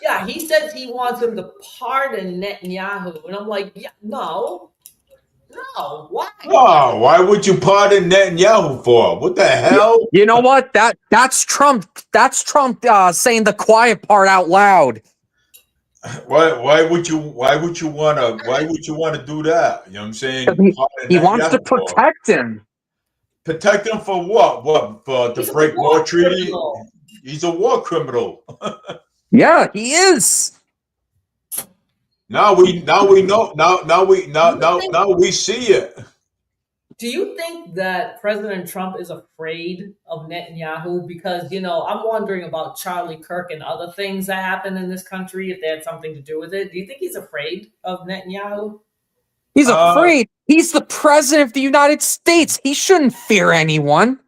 Yeah, he says he wants him to pardon Netanyahu. And I'm like, yeah, no, why? Oh, why would you pardon Netanyahu for? What the hell? You know what? That's Trump. That's Trump saying the quiet part out loud. Why would you want to do that? You know what I'm saying? He wants to protect him. Protect him for what? To break more treaty? He's a war criminal. Yeah, he is. Now we know. Now we see it. Do you think that President Trump is afraid of Netanyahu? Because, you know, I'm wondering about Charlie Kirk and other things that happened in this country, if they had something to do with it. Do you think he's afraid of Netanyahu? He's afraid. He's the president of the United States. He shouldn't fear anyone.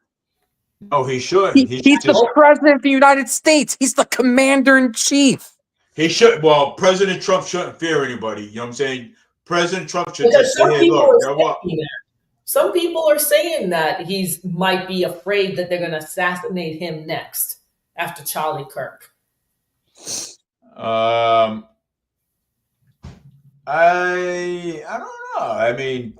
No, he shouldn't. He's the president of the United States. He's the commander-in-chief. He should. Well, President Trump shouldn't fear anybody. You know what I'm saying? President Trump should just say, "Hey, look, you know what?" Some people are saying that he might be afraid that they're going to assassinate him next after Charlie Kirk. I don't know. I mean,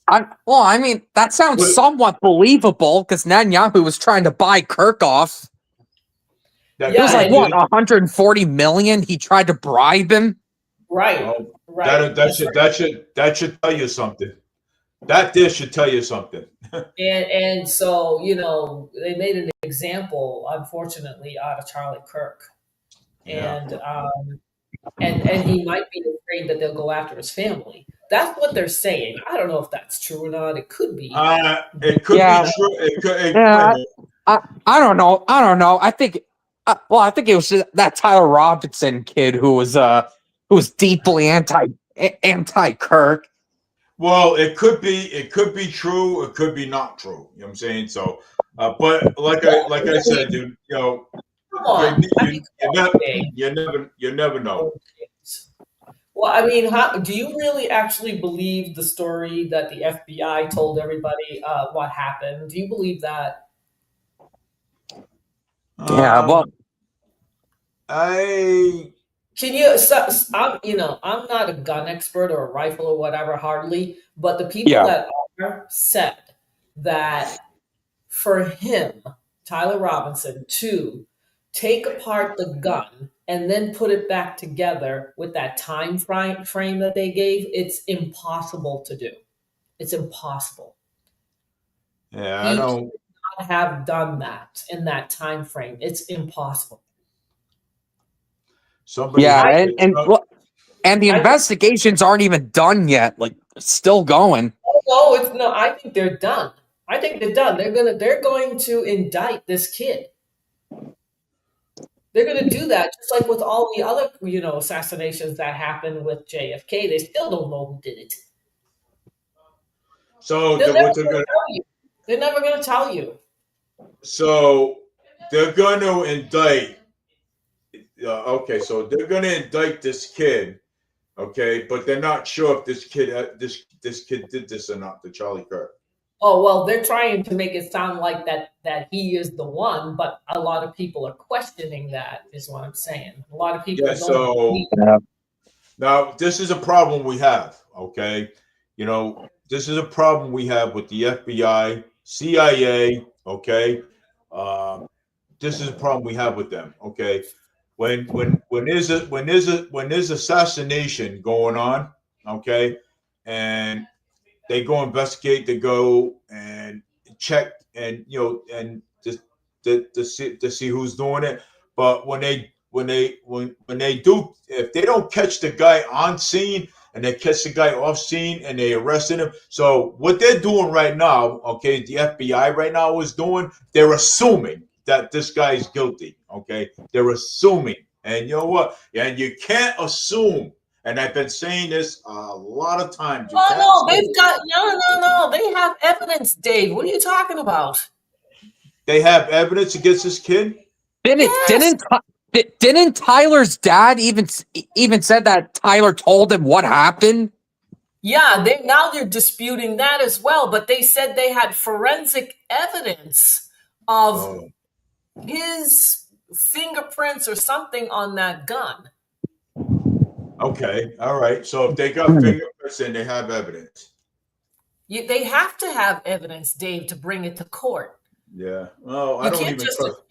I mean, that sounds somewhat believable because Netanyahu was trying to buy Kirk off. It was like, what, 140 million? He tried to bribe him? Right. Right. That should tell you something. That dish should tell you something. and so, you know, they made an example, unfortunately, out of Charlie Kirk. And and he might be afraid that they'll go after his family. That's what they're saying. I don't know if that's true or not. It could be. It could be true. It could. I don't know. I think. I think it was that Tyler Robinson kid who was deeply anti Kirk. Well, it could be true. It could be not true. You know what I'm saying? So, but like I said, dude, you know, you never know. Well, I mean, do you really actually believe the story that the FBI told everybody what happened? Do you believe that? Yeah, well, Can you? I'm not a gun expert or a rifle or whatever, hardly. But the people that are said that for him, Tyler Robinson, to take apart the gun and then put it back together with that time frame that they gave, it's impossible to do. It's impossible. Yeah, He I don't. should not have done that in that time frame. It's impossible. Somebody Yeah, has and the I investigations aren't even done yet. Like, it's still going. no, it's no. I think they're done. I think they're done. They're going to indict this kid. They're going to do that just like with all the other assassinations that happened with JFK. They still don't know who did it. So They're the, never what they're going gonna to tell you. They're never going to tell you. so they're going to indict. Okay, so they're going to indict this kid. Okay, but they're not sure if this kid this kid did this or not. The Charlie Kirk. Oh well, they're trying to make it sound like that he is the one, but a lot of people are questioning that. Is what I'm saying. A lot of people Yeah. don't. So now this is a problem we have. Okay, this is a problem we have with the FBI, CIA. Okay, this is a problem we have with them. Okay, when there's assassination going on. Okay, and they go investigate, they go and check, and and to see who's doing it. But when they do, if they don't catch the guy on scene and they catch the guy off scene and they arrested him, so what they're doing right now, okay, the FBI right now is doing, they're assuming that this guy is guilty. Okay, they're assuming, and you know what? And you can't assume. And I've been saying this a lot of times. Oh no, they've got no. They have evidence, Dave. What are you talking about? They have evidence against this kid. Didn't Tyler's dad even said that Tyler told him what happened? Yeah, they're disputing that as well. But they said they had forensic evidence of his fingerprints or something on that gun. Okay, all right. So if they got fingerprints, then they have evidence. They have to have evidence, Dave, to bring it to court. Yeah. Well, I don't even trust.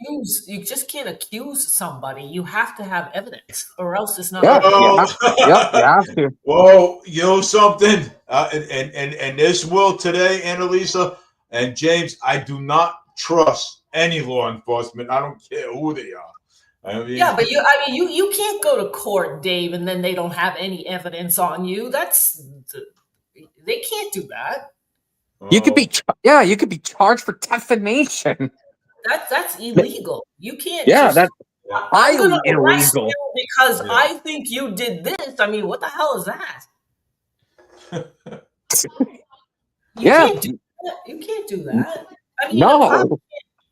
You just can't accuse somebody. You have to have evidence, or else it's not. Yeah, you have to. Well, you know something, and this will today, Annalisa and James, I do not trust any law enforcement. I don't care who they are. I mean, yeah, but you can't go to court, Dave, and then they don't have any evidence on you. They can't do that. You could be charged for defamation. That's illegal. You can't. Yeah, that's highly illegal. Because I think you did this. I mean, what the hell is that? You can't do that. I mean, no.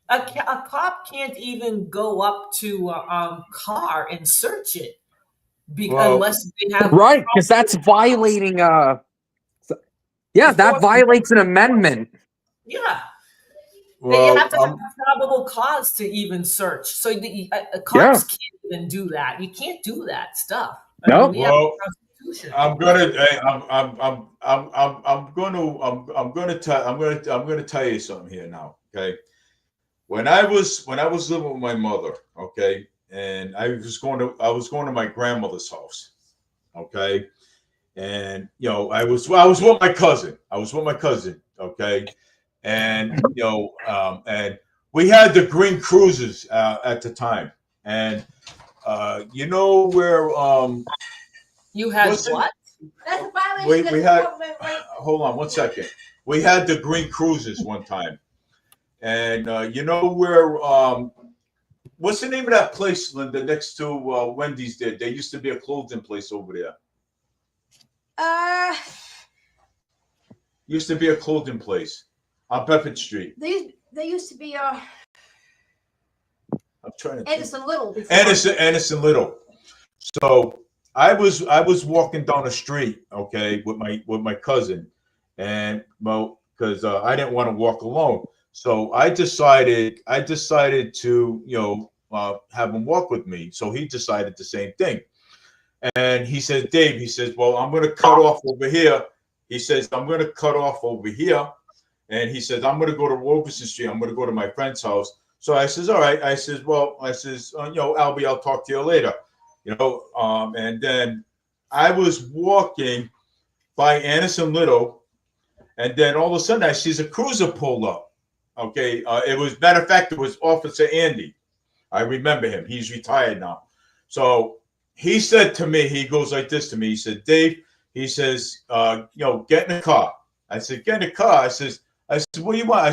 A cop can't even go up to a car and search it unless they have because that's violating. That violates an amendment. Yeah. Well, you have to have probable cause to even search. So cops can't even do that. You can't do that stuff. No. Well, I'm gonna tell you something here now. Okay. When I was living with my mother, okay, and I was going to my grandmother's house, okay, and I was with my cousin. Okay, and and we had the green cruisers at the time, and you know where you had what? We had. Hold on 1 second. We had the green cruisers one time. And you know where? What's the name of that place, Linda? Next to Wendy's, there used to be a clothing place over there. Used to be a clothing place on Bedford Street. They used to be I'm trying to. Edison Little. Edison Little. So I was walking down the street, okay, with my cousin, and because I didn't want to walk alone. So I decided to, have him walk with me. So he decided the same thing. And he said, Dave, he says, well, I'm going to cut off over here. He says, I'm going to cut off over here. And he says, I'm going to go to Robeson Street. I'm going to go to my friend's house. So I says, all right. I says, Albie, I'll talk to you later. And then I was walking by Anderson Little. And then all of a sudden I sees a cruiser pull up. Okay, it was, matter of fact, it was Officer Andy. I remember him. He's retired now. So he said to me, he goes like this to me. He said, Dave, he says, get in the car. I said, get in the car. I said, what do you want?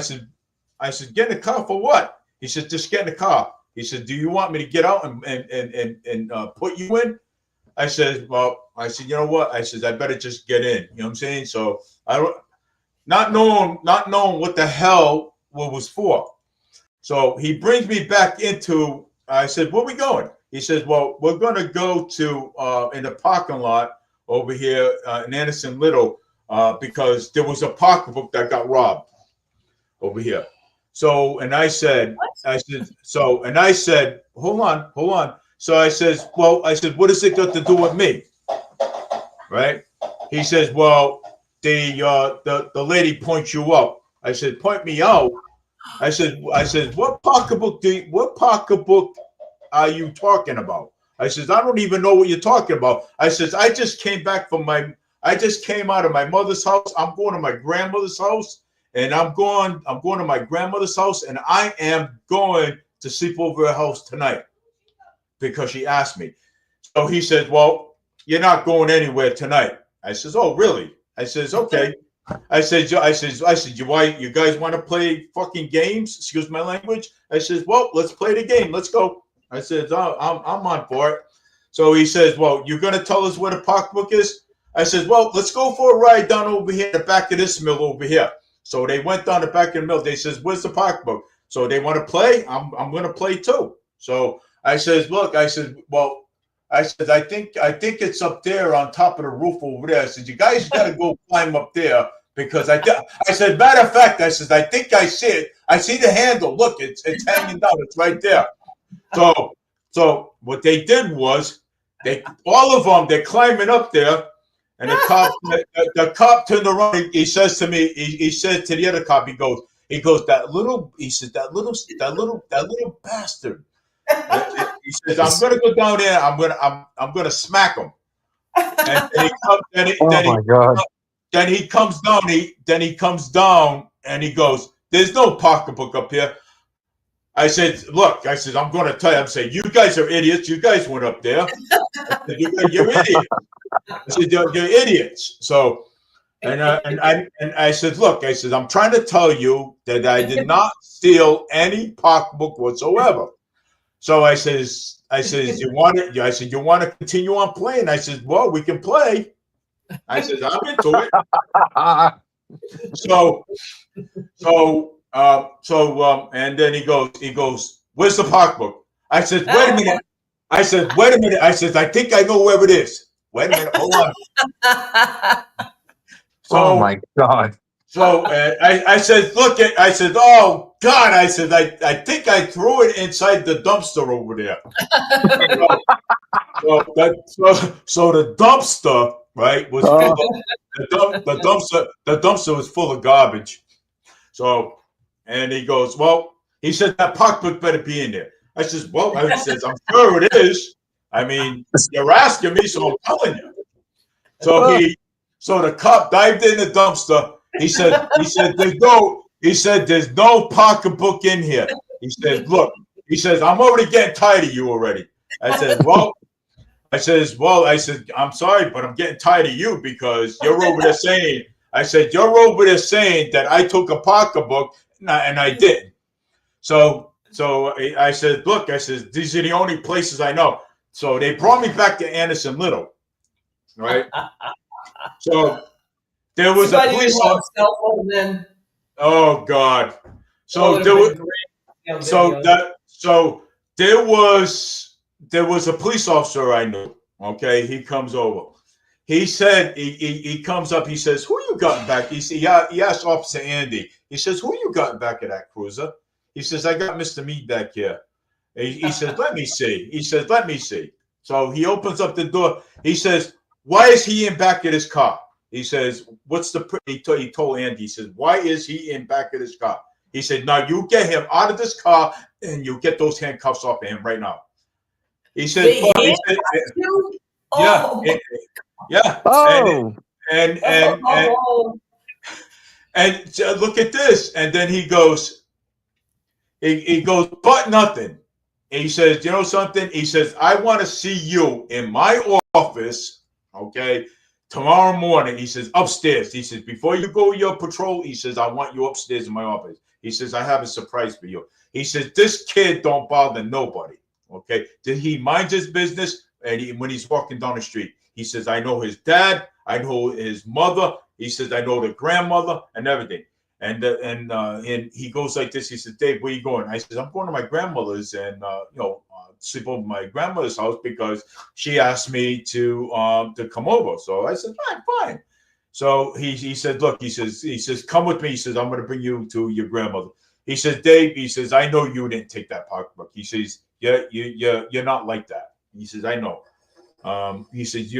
I said, get in the car for what? He said, just get in the car. He said, do you want me to get out and put you in? I said, well, I said, you know what? I said, I better just get in. You know what I'm saying? So not knowing what the hell what was for. So he brings me back into, I said, where we going? He says, well, we're going to go to in the parking lot over here in Anderson Little because there was a pocketbook that got robbed over here. So, and I said, hold on. So I says, well, what does it got to do with me? Right? He says, well, the lady points you up. I said, point me out. I said, what pocketbook are you talking about? I says, I don't even know what you're talking about. I says, I just came out of my mother's house. I'm going to my grandmother's house, and I'm going to my grandmother's house, and I am going to sleep over her house tonight because she asked me. So he says, well, you're not going anywhere tonight. I says, oh, really? I says, okay. I said, why you guys want to play fucking games? Excuse my language. I says, well, let's play the game. Let's go. I said, oh, I'm on for it. So he says, well, you're going to tell us where the pocketbook is? I says, well, let's go for a ride down over here, the back of this mill over here. So they went down the back of the mill. They says, where's the pocketbook? So they want to play. I'm going to play too. So I says, look, I said, I think it's up there on top of the roof over there. I said, you guys got to go climb up there because I said, matter of fact, I said, I think I see it. I see the handle. Look, it's hanging down. It's right there. So what they did was all of them, they're climbing up there, and the cop turned around. He says to me, he said to the other cop, he goes, that little bastard. He says, I'm gonna go down there. I'm gonna smack him. And then he comes down and he goes, there's no pocketbook up here. I said, look, I'm going to tell you. I'm saying, you guys are idiots. You guys went up there. I said, you're idiots. I said, you're idiots. So, and I said, look, I'm trying to tell you that I did not steal any pocketbook whatsoever. So I says, you want it? I said, you want to continue on playing? I said, well, we can play. I said, I'm into it. And then he goes, where's the pocketbook? I said, wait a minute. I said, I think I know where it is. Wait a minute, hold on. Oh my God. So I said, oh God, I said, I think I threw it inside the dumpster over there. So the dumpster, right, was full of, the dumpster was full of garbage. So, and he goes, well, he said that pocketbook better be in there. I says, well, I'm sure it is. I mean, you're asking me, so I'm telling you. So the cop dived in the dumpster. He said, there's no pocketbook in here. He said, look, I'm already getting tired of you already. I said, I'm sorry, but I'm getting tired of you because you're over there saying, that I took a pocketbook and I didn't. So I said, look, these are the only places I know. So they brought me back to Anderson Little, right? So there was a police officer. Oh God! So there was a police officer I knew. Okay, he comes over. He said he comes up. He says, "Who you got back?" He asked Officer Andy. He says, "Who you got back of that cruiser?" He says, "I got Mr. Mead back here." He says, "Let me see." He says, "Let me see." So he opens up the door. He says, "Why is he in back of this car?" He says, he told Andy, he says, "Why is he in back of this car?" He said, "Now you get him out of this car and you get those handcuffs off of him right now." He said, "Yeah, yeah." Oh. And look at this. And then he goes, He goes, but nothing. And he says, you know something? He says, I want to see you in my office, okay, tomorrow morning. He says, upstairs. He says, before you go your patrol, he says, I want you upstairs in my office. He says, I have a surprise for you. He says, this kid don't bother nobody, okay? Did he mind his business? And when he's walking down the street, he says, I know his dad. I know his mother. He says, I know the grandmother and everything. And he goes like this. He says, Dave, where you going? I says, I'm going to my grandmother's and sleep over my grandmother's house because she asked me to come over. So I said, fine. So he said, look, he says, come with me. He says, I'm going to bring you to your grandmother. He says, Dave, he says, I know you didn't take that pocketbook. He says, you're not like that. He says, I know. He says,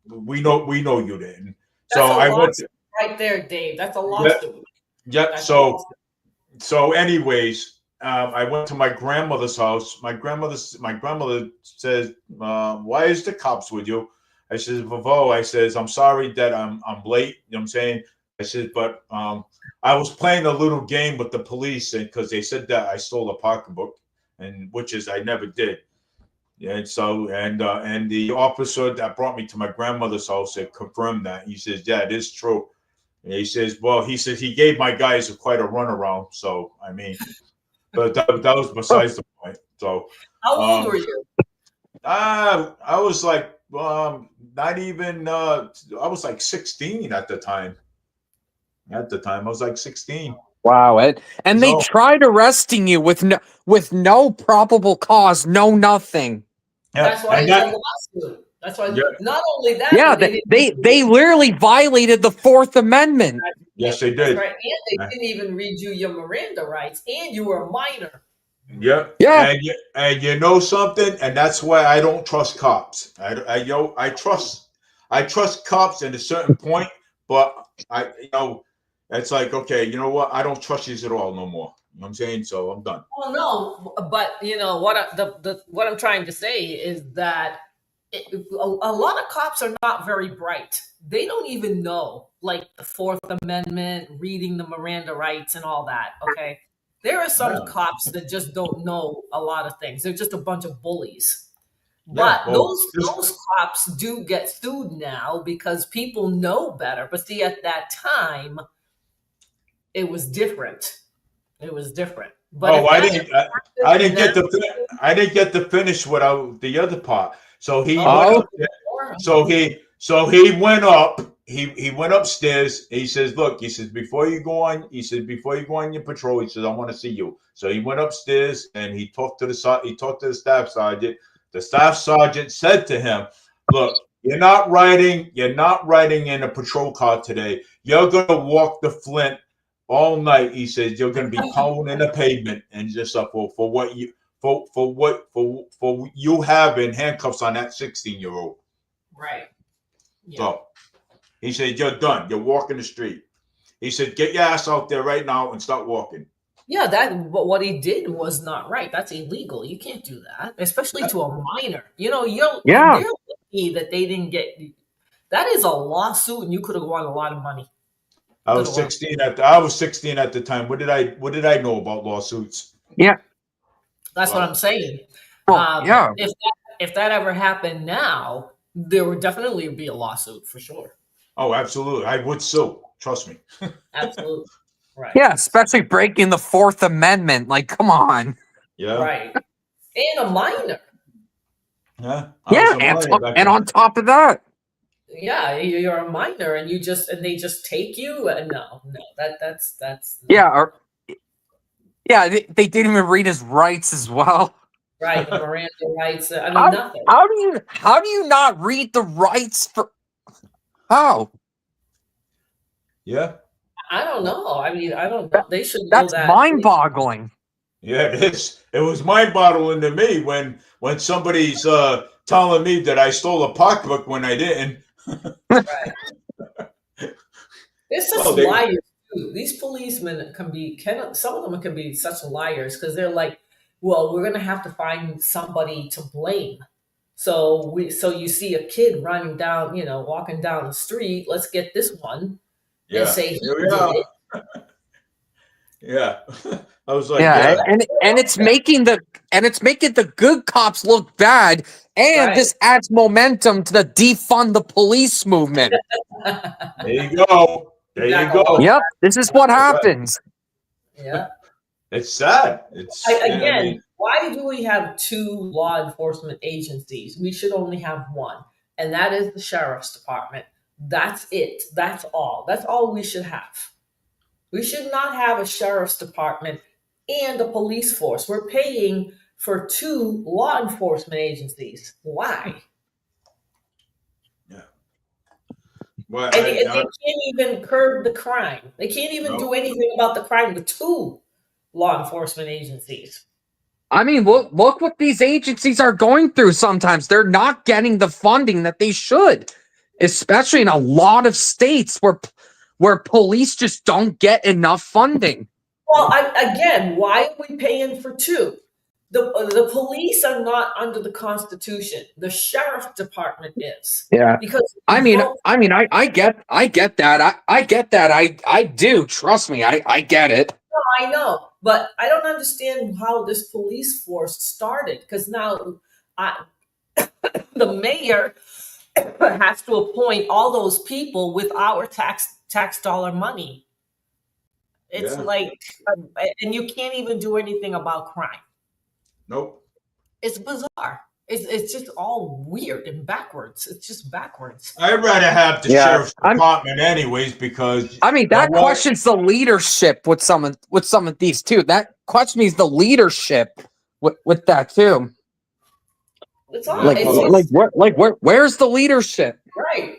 we know you didn't. So I went right there, Dave. That's a lawsuit. Yeah. So anyways, I went to my grandmother's house. My grandmother says, why is the cops with you? I says, Vavo, I says, I'm sorry that I'm late. You know what I'm saying? I said, but I was playing a little game with the police and because they said that I stole a pocketbook, and which is I never did. Yeah, and so and the officer that brought me to my grandmother's house had confirmed that. He says, yeah, it is true. And he says, well, he gave my guys quite a runaround. So, I mean, but that was besides the point. So, how old were you? I was like, not even, I was like 16 at the time. I was like 16. Wow. And they tried arresting you with no probable cause, no nothing. Yeah. That's why it's a lawsuit. That's why not only that. Yeah, they literally violated the Fourth Amendment. Yes, they did. That's right. And they didn't even read you your Miranda rights, and you were a minor. Yeah. And you know something, and that's why I don't trust cops. I trust cops at a certain point, but it's like, okay, you know what? I don't trust these at all no more. You know what I'm saying? So I'm done. Well, no, but what I'm trying to say is that a lot of cops are not very bright. They don't even know, like, the Fourth Amendment, reading the Miranda rights and all that, okay? There are some cops that just don't know a lot of things. They're just a bunch of bullies. But those cops do get sued now because people know better. But see, at that time, it was different. It was different. But I didn't get to finish the other part. So he went up. He went upstairs. He says, "Look," he says, before you go on your patrol, he says, I want to see you." So he went upstairs and he talked to the staff sergeant. The staff sergeant said to him, "Look, you're not riding in a patrol car today. You're gonna walk the Flint all night." He says, "You're going to be pounding the pavement and just for what you have in handcuffs on that 16-year-old." Right. Yeah. So he said, "You're done. You're walking the street." He said, "Get your ass out there right now and start walking." Yeah, but what he did was not right. That's illegal. You can't do that, especially to a minor. You're lucky that they didn't get. That is a lawsuit, and you could have won a lot of money. I was 16 at the time. What did I know about lawsuits? Yeah, that's what I'm saying. If that ever happened now, there would definitely be a lawsuit for sure. Oh, absolutely. I would sue. Trust me. Absolutely. Right. Yeah, especially breaking the Fourth Amendment. Like, come on. Yeah. Right. And a minor. Yeah. And on top of that. Yeah, you're a minor, and they just take you. No, that's they didn't even read his rights as well. Right, the Miranda rights. I mean, nothing. How do you not read the rights for? How? Yeah. I don't know. I mean, I don't know. They should know that. That's mind-boggling. Yeah, it is. It was mind-boggling to me when somebody's telling me that I stole a pocketbook when I didn't. Right. They're such liars too. These policemen some of them can be such liars because they're like, well, we're gonna have to find somebody to blame. So you see a kid running down, walking down the street. Let's get this one and say he did it. Yeah. I was like, Yeah, yeah. and it's making the good cops look bad, and this adds momentum to the defund the police movement. There you go. There you go. Yep, this is what happens. Yeah. It's sad. Again, why do we have two law enforcement agencies? We should only have one, and that is the sheriff's department. That's it. That's all. That's all we should have. We should not have a sheriff's department and a police force. We're paying for two law enforcement agencies. Why? Yeah. Well, And they can't even curb the crime. They can't even do anything about the crime with two law enforcement agencies. I mean, look what these agencies are going through sometimes. They're not getting the funding that they should, especially in a lot of states where police just don't get enough funding. Well, again, why are we paying for two? The police are not under the Constitution. The sheriff department is. Yeah. Because I get that. I get that. I do. Trust me. I get it. No, I know, but I don't understand how this police force started. Because now, the mayor has to appoint all those people with our tax dollar money. It's like, and you can't even do anything about crime. Nope. It's bizarre. It's just all weird and backwards. It's just backwards. I'd rather have the sheriff's department anyways, because I mean that questions the leadership with some of these too. That questions the leadership with that too. It's all where's the leadership? Right.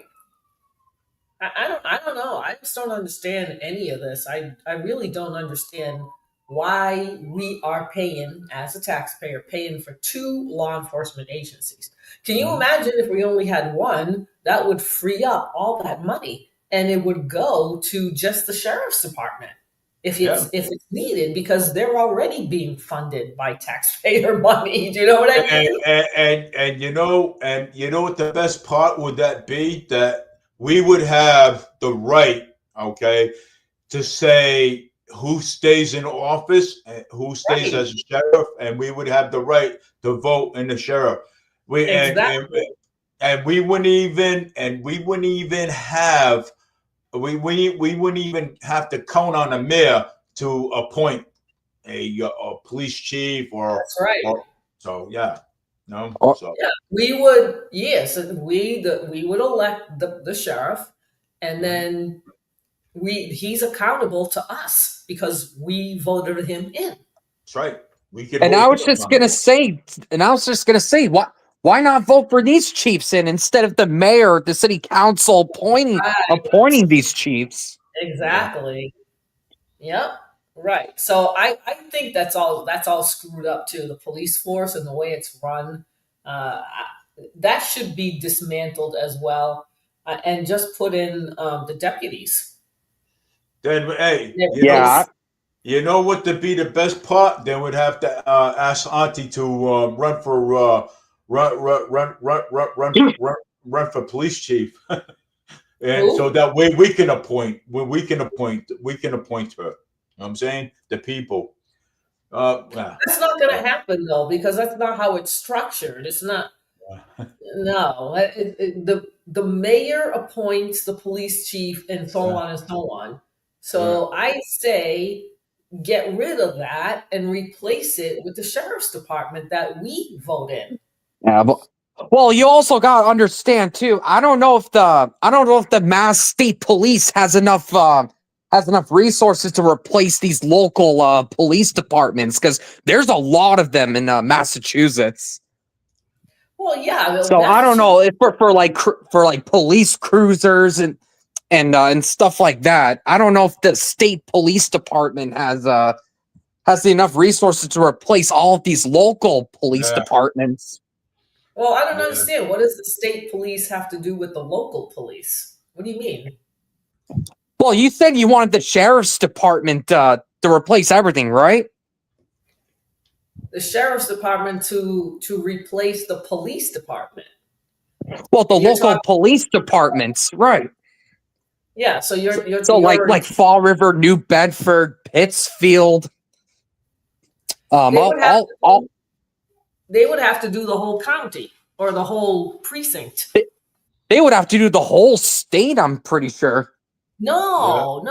I don't know. I just don't understand any of this. I really don't understand why we are paying, as a taxpayer, paying for two law enforcement agencies. Can you imagine if we only had one? That would free up all that money, and it would go to just the sheriff's department if it's needed, because they're already being funded by taxpayer money. Do you know what I mean? And you know what the best part would that be? That we would have the right, to say who stays in office and who stays as a sheriff, and we would have the right to vote in the sheriff. And we wouldn't even have to count on the mayor to appoint a police chief or. That's right. We would we would elect the sheriff, and then he's accountable to us because we voted him in. That's right. I was just gonna say, why not vote for these chiefs in instead of the mayor, the city council appointing these chiefs? Exactly. Yep. Right. So I think that's all screwed up too. The police force and the way it's run, that should be dismantled as well, and just put in the deputies. Then, hey, you know what to be the best part? Then we'd have to ask Auntie to run for police chief, and so that way we can appoint her. You know what I'm saying? The people. That's not going to happen though, because that's not how it's structured. It's not. No, the mayor appoints the police chief, and so on and so on. So I say get rid of that and replace it with the sheriff's department that we vote in. Yeah, well, you also got to understand too. I don't know if the Mass State Police has enough resources to replace these local police departments, because there's a lot of them in Massachusetts. Well, yeah. So I don't know if for like police cruisers and stuff like that. I don't know if the state police department has enough resources to replace all of these local police departments. Well, I don't understand. What does the state police have to do with the local police? What do you mean? Well, you said you wanted the sheriff's department to replace everything, right? The sheriff's department to replace the police department. Well, the local police departments, right? Yeah, so you're like Fall River, New Bedford, Pittsfield. They would have to do the whole county or the whole precinct. They would have to do the whole state, I'm pretty sure. No.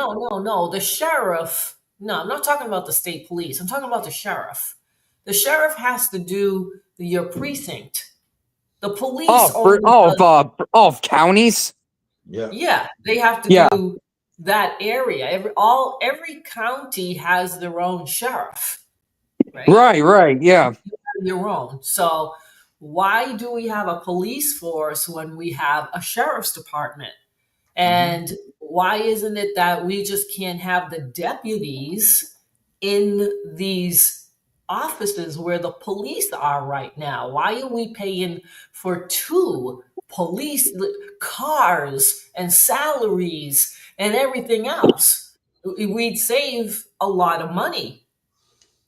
The sheriff. No, I'm not talking about the state police. I'm talking about the sheriff. The sheriff has to do your precinct. The police of counties. Yeah, they have to do that area. Every county has their own sheriff. Right, yeah. You have your own. So why do we have a police force when we have a sheriff's department? And why isn't it that we just can't have the deputies in these offices where the police are right now? Why are we paying for 2 police cars and salaries and everything else? We'd save a lot of money.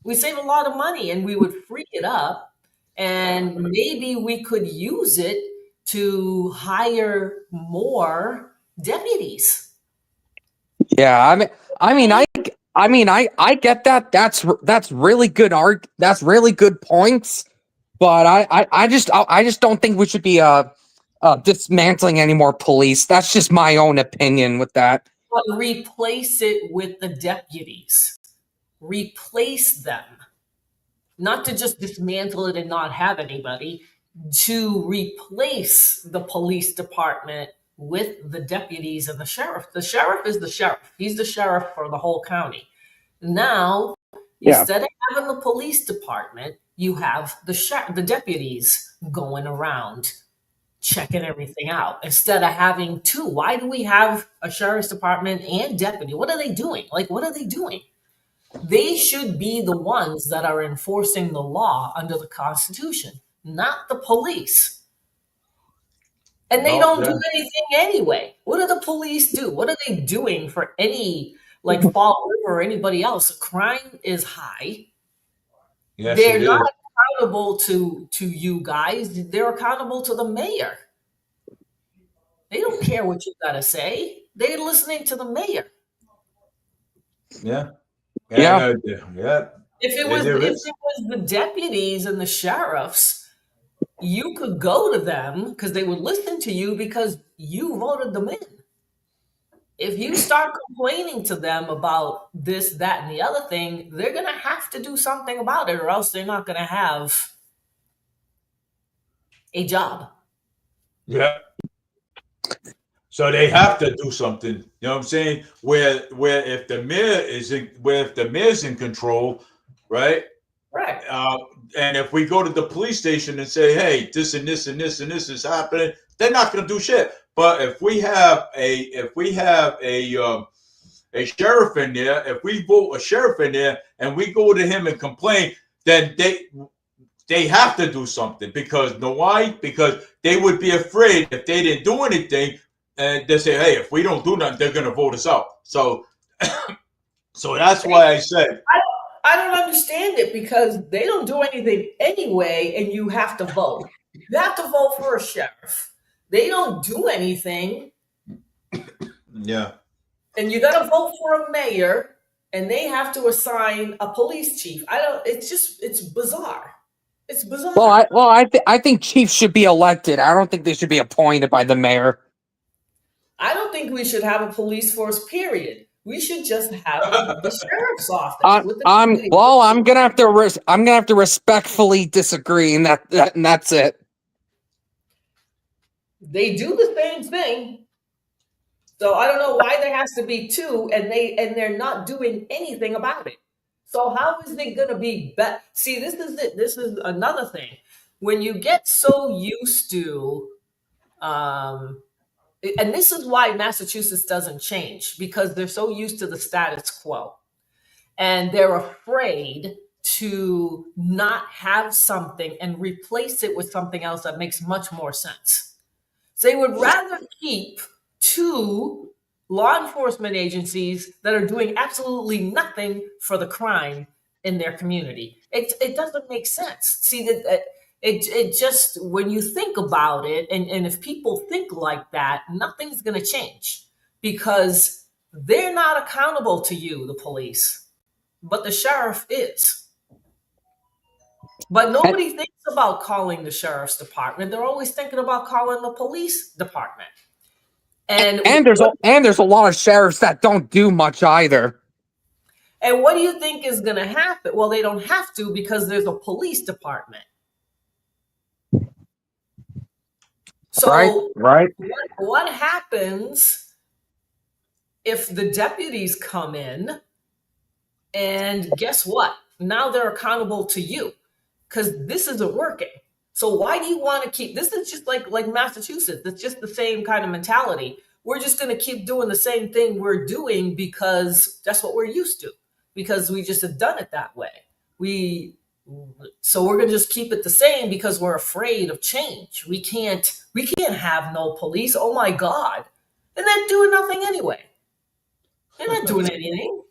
We save a lot of money and we would free it up, and maybe we could use it to hire more deputies. Yeah, I get that. That's really good that's really good points. But I just don't think we should be dismantling any more police. That's just my own opinion with that. But replace it with the deputies. Replace them. Not to just dismantle it and not have anybody, to replace the police department with the deputies and the sheriff. The sheriff is the sheriff. He's the sheriff for the whole county. Now, instead of having the police department, you have the deputies going around checking everything out instead of having 2. Why do we have a sheriff's department and deputy? What are they doing? What are they doing? They should be the ones that are enforcing the law under the Constitution, not the police. And they don't do anything anyway. What do the police do? What are they doing for any, Fall River or anybody else? Crime is high. Yes, they're not accountable to you guys. They're accountable to the mayor. They don't care what you got to say. They're listening to the mayor. Yeah. If it was the deputies and the sheriffs, you could go to them because they would listen to you because you voted them in. If you start complaining to them about this, that, and the other thing, they're going to have to do something about it, or else they're not going to have a job. Yeah. So they have to do something. You know what I'm saying? Where if the mayor's in control, right? Right. And if we go to the police station and say, hey, this and this and this and this is happening, they're not going to do shit. But if we have a sheriff in there, if we vote a sheriff in there and we go to him and complain, then they have to do something. Because why? Because they would be afraid if they didn't do anything, and they say, hey, if we don't do nothing, they're going to vote us out. So that's why I said. I don't understand it, because they don't do anything anyway, and you have to vote. You have to vote for a sheriff. They don't do anything. Yeah. And you got to vote for a mayor, and they have to assign a police chief. It's bizarre. It's bizarre. I think chiefs should be elected. I don't think they should be appointed by the mayor. I don't think we should have a police force, period. We should just have the sheriff's office. I'm gonna have to respectfully disagree, and that's it. They do the same thing, so I don't know why there has to be 2, and they're not doing anything about it. So how is it gonna be better? See, this is it. This is another thing. When you get so used to, and this is why Massachusetts doesn't change, because they're so used to the status quo. And they're afraid to not have something and replace it with something else that makes much more sense. So they would rather keep 2 law enforcement agencies that are doing absolutely nothing for the crime in their community. It doesn't make sense. See, that it just, when you think about it, and if people think like that, nothing's going to change. because they're not accountable to you, the police, but the sheriff is. But nobody thinks about calling the sheriff's department. They're always thinking about calling the police department. And there's a lot of sheriffs that don't do much either. And what do you think is going to happen? Well, they don't have to because there's a police department. So right. What happens if the deputies come in and guess what? Now they're accountable to you because this isn't working. So why do you want to keep, this is just like Massachusetts. It's just the same kind of mentality. We're just going to keep doing the same thing we're doing because that's what we're used to, because we just have done it that way. So we're going to just keep it the same because we're afraid of change. We can't have no police. Oh my God. And they're doing nothing anyway. They're not doing anything.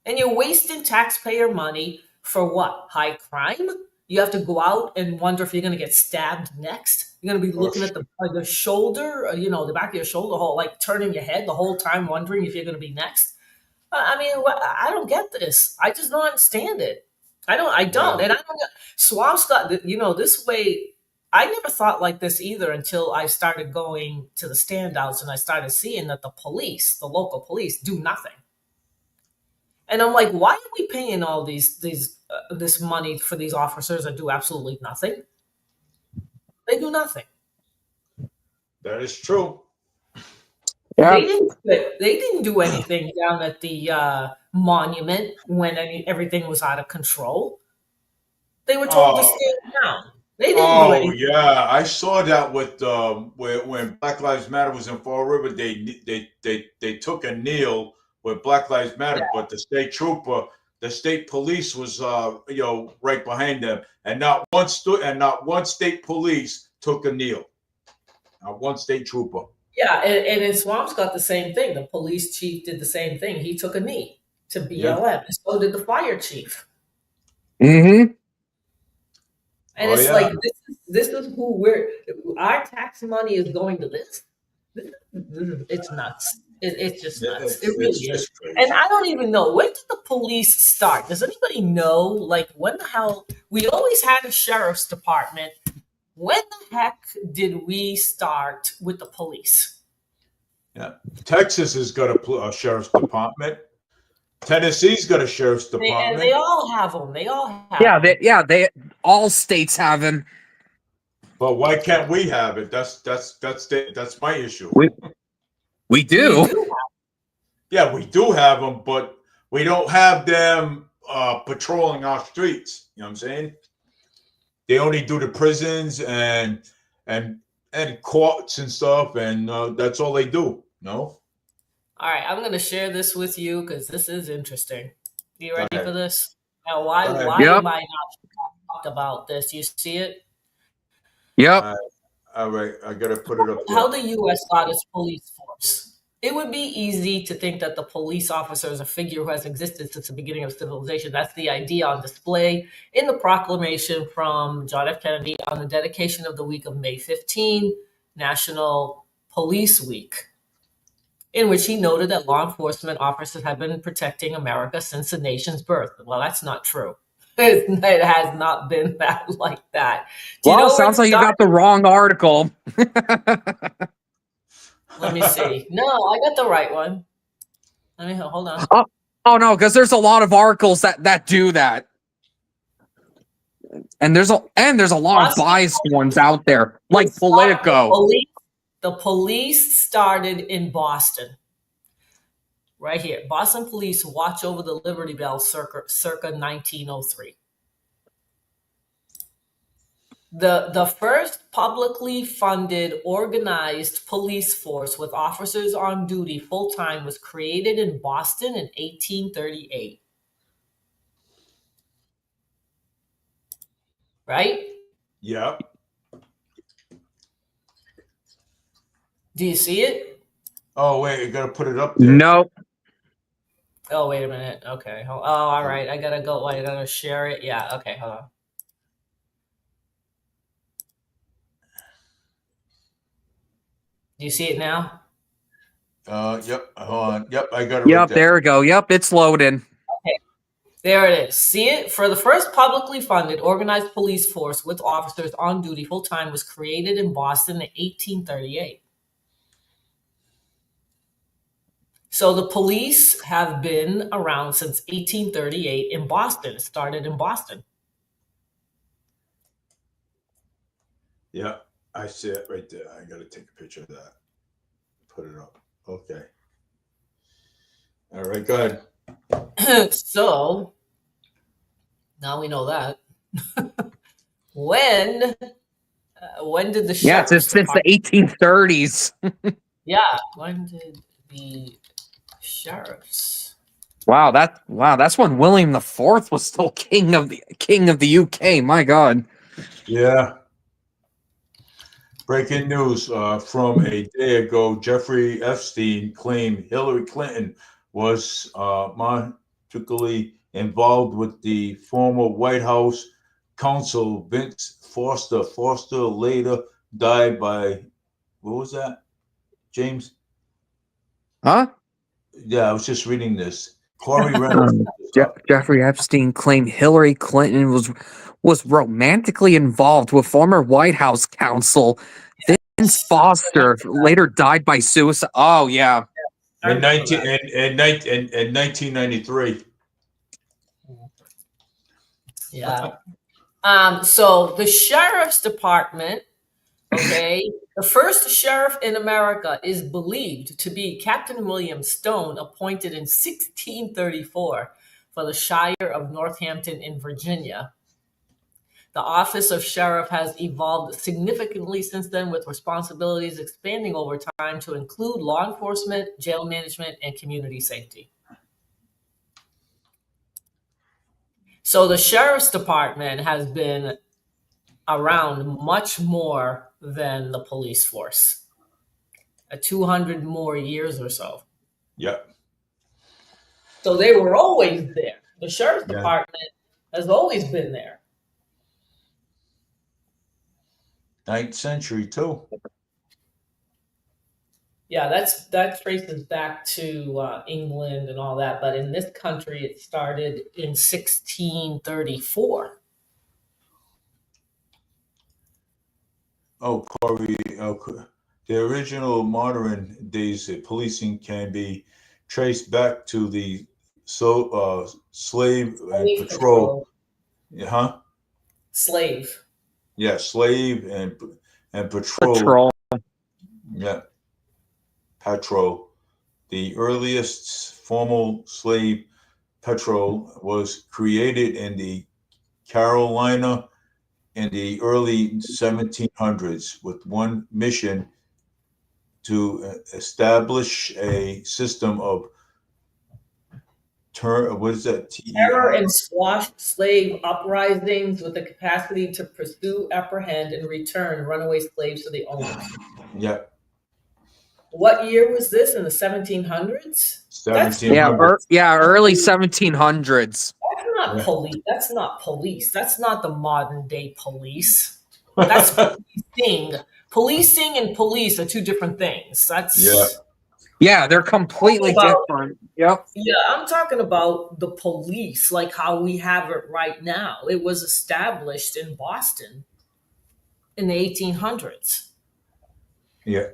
And you're wasting taxpayer money for what? High crime? You have to go out and wonder if you're going to get stabbed next. You're going to be looking at the shoulder, the back of your shoulder, like turning your head the whole time, wondering if you're going to be next. I mean, I don't get this. I just don't understand it. I don't. Yeah. And I don't get Swampscott, this way. I never thought like this either until I started going to the standouts and I started seeing that the local police, do nothing. And I'm like, why are we paying all this money for these officers that do absolutely nothing? They do nothing. That is true. Yeah. They didn't do anything down at the monument when everything was out of control. They were told to stay down. They didn't do anything. Yeah, I saw that with when Black Lives Matter was in Fall River. They took a kneel with Black Lives Matter, but the state police was right behind them, and not one state police took a kneel. Not one state trooper. Yeah, and in Swampscott the same thing. The police chief did the same thing. He took a knee to BLM, and so did the fire chief. Mm-hmm. And it's like this is who our tax money is going to this. It's nuts. It's just nuts. It really is. And I don't even know, when did the police start? Does anybody know? Like, when the hell? We always had a sheriff's department. When the heck did we start with the police? Yeah, Texas has got a sheriff's department. Tennessee's got a sheriff's department. They all have them. They all have. They all states have them. But why can't we have it? That's my issue. We do. Yeah, we do have them, but we don't have them patrolling our streets. You know what I'm saying? They only do the prisons and courts and stuff, and that's all they do. No. All right, I'm going to share this with you because this is interesting. You ready for this? Now, why am I not talked about this? You see it? Yep. All right, I got to put it up there. How the U.S. got its police force. It would be easy to think that the police officer is a figure who has existed since the beginning of civilization. That's the idea on display in the proclamation from John F. Kennedy on the dedication of the week of May 15, National Police Week, in which he noted that law enforcement officers have been protecting America since the nation's birth. Well, that's not true. It has not been that like that. Sounds like you got the wrong article. Let me see. No, I got the right one. Let me hold on. Oh no, because there's a lot of articles that do that, and there's a lot of biased ones out there, like Politico. The police started in Boston. Right here. Boston police watch over the Liberty Bell circa 1903. The first publicly funded, organized police force with officers on duty full-time was created in Boston in 1838. Right? Yeah. Do you see it? Oh, wait, you got to put it up there. Nope. Oh, wait a minute. Okay. Oh, all right. I got to go. I got to share it. Yeah. Okay. Hold on. Do you see it now? Yep. Hold on. Yep, I got it. Yep, right there we go. Yep, it's loading. Okay, there it is. See it? For the first publicly funded organized police force with officers on duty full time was created in Boston in 1838. So the police have been around since 1838 in Boston. It started in Boston. Yeah, I see it right there. I got to take a picture of that. Put it up. Okay. All right, go ahead. So now we know that. When did the Yeah, sheriff's since the 1830s. Yeah, when did the sheriffs? Wow, that's when William IV was still king of the UK. My God. Yeah. Breaking news from a day ago: Jeffrey Epstein claimed Hillary Clinton was romantically involved with the former White House counsel Vince Foster. Foster later died by, what was that, James? Huh? Yeah, I was just reading this. Corey Reynolds. Jeffrey Epstein claimed Hillary Clinton was romantically involved with former White House counsel Vince Foster, later died by suicide. Oh yeah, in 1993. Yeah. So the sheriff's department, okay, the first sheriff in America is believed to be Captain William Stone, appointed in 1634 for the Shire of Northampton in Virginia. The office of sheriff has evolved significantly since then, with responsibilities expanding over time to include law enforcement, jail management, and community safety. So the sheriff's department has been around much more than the police force. 200 more years or so. Yep. So they were always there. The sheriff's department has always been there. 9th century too. Yeah, that traces back to England and all that, but in this country it started in 1634. Oh, Corey, the original modern days of policing can be traced back to the slave and patrol. Huh? Slave. Yeah, slave and patrol. Yeah, patrol. The earliest formal slave patrol was created in the Carolina in the early 1700s with one mission: to establish a system of terror and squash slave uprisings with the capacity to pursue, apprehend, and return runaway slaves to the owners. Yeah. What year was this? In the 1700s? 1700s. Early 1700s. That's not police. That's not police. That's not the modern day police. That's policing. Policing and police are two different things. Yeah, they're completely different. Yep. Yeah, I'm talking about the police, like how we have it right now. It was established in Boston in the 1800s. Yeah.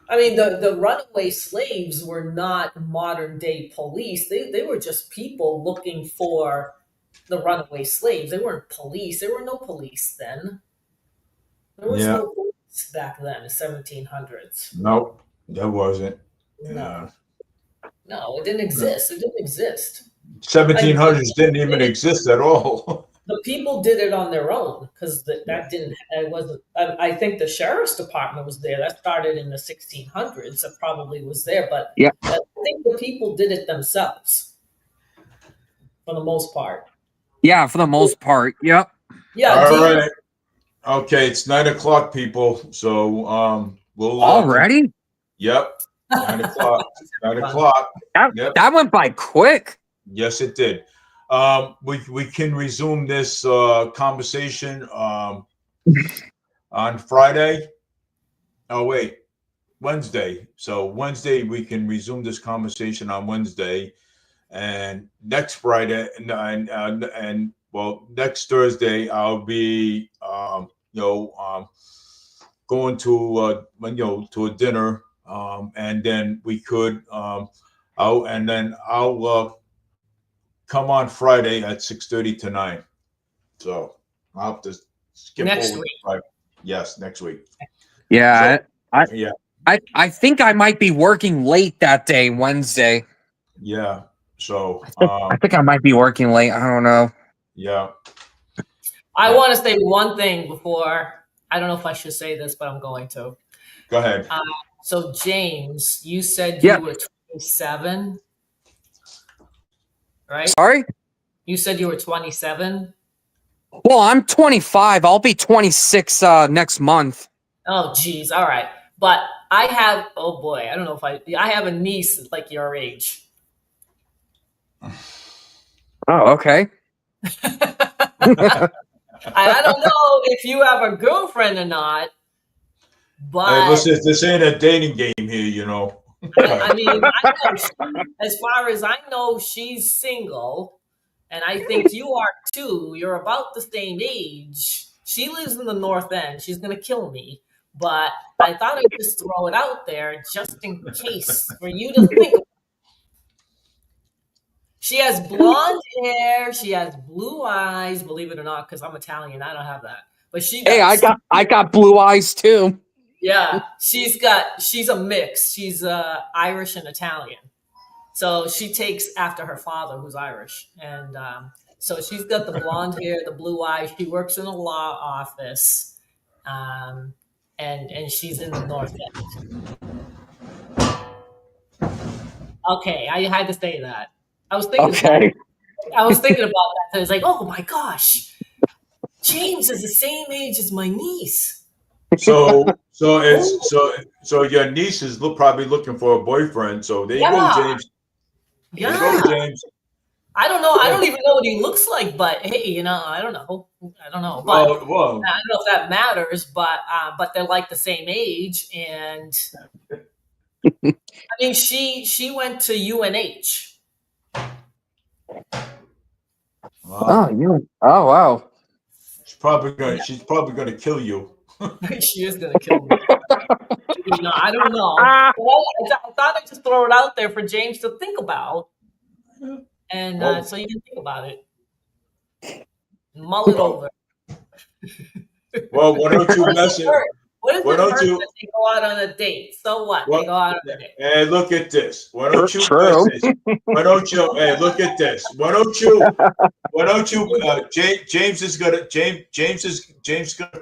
I mean, the runaway slaves were not modern day police. They were just people looking for the runaway slaves. They weren't police. There were no police then. There was no police back then in the 1700s. Nope, there wasn't. No. No, it didn't exist. It didn't exist. 1700s didn't even exist at all. The people did it on their own because that didn't. It wasn't. I think the sheriff's department was there. That started in the 1600s. It probably was there, but I think the people did it themselves for the most part. Yeah, for the most part. Yep. Yeah. All right. Okay, it's 9 o'clock, people. So we'll already. Yep. 9 o'clock. 9 o'clock. That went by quick. Yes, it did. We can resume this conversation on Friday. Oh wait, Wednesday. So Wednesday we can resume this conversation on Wednesday, and next Friday and well, next Thursday I'll be going to to a dinner, and then we could I'll come on Friday at 6:30 to 9. So I'll have to skip Next over week. Friday. Yes, next week. Yeah, Yeah. I think I might be working late that day, Wednesday. Yeah. So I think I might be working late. I don't know. yeah. I want to say one thing before. I don't know if I should say this, but I'm going to. Go ahead. So James, you said Yeah. you were 27, right? Sorry? You said you were 27. Well, I'm 25. I'll be 26 next month. Oh, geez. All right. But I have, oh boy, I don't know if I have a niece like your age. Oh, okay. I don't know if you have a girlfriend or not, but Hey, listen, this ain't a dating game here, you know. I mean, I know as far as I know, she's single, and I think you are too. You're about the same age. She lives in the North End. She's gonna kill me, but I thought I'd just throw it out there just in case for you to think. She has blonde hair. She has blue eyes. Believe it or not, because I'm Italian, I don't have that. But she does. Hey, I got blue eyes too. Yeah, she's a mix. She's Irish and Italian. So she takes after her father, who's Irish. And so she's got the blonde hair, the blue eyes. She works in a law office. And she's in the North End. Okay, I had to say that. I was thinking about that. I was like, oh my gosh, James is the same age as my niece. So your niece is probably looking for a boyfriend. So there you go, James. There you go, James. I don't know. I don't even know what he looks like, but hey, I don't know. I don't know. But I don't know if that matters. But they're like the same age, and I mean, she went to UNH. Wow. Oh, wow. She's probably gonna kill you. She is gonna kill me. I don't know. I thought I'd just throw it out there for James to think about, and so you can think about it, mull it over. Well, why don't you message? What if they go out on a date? So what? They go out on a date. Hey, look at this. Why don't you message? Why don't you? Hey, look at this. Why don't you? James has got a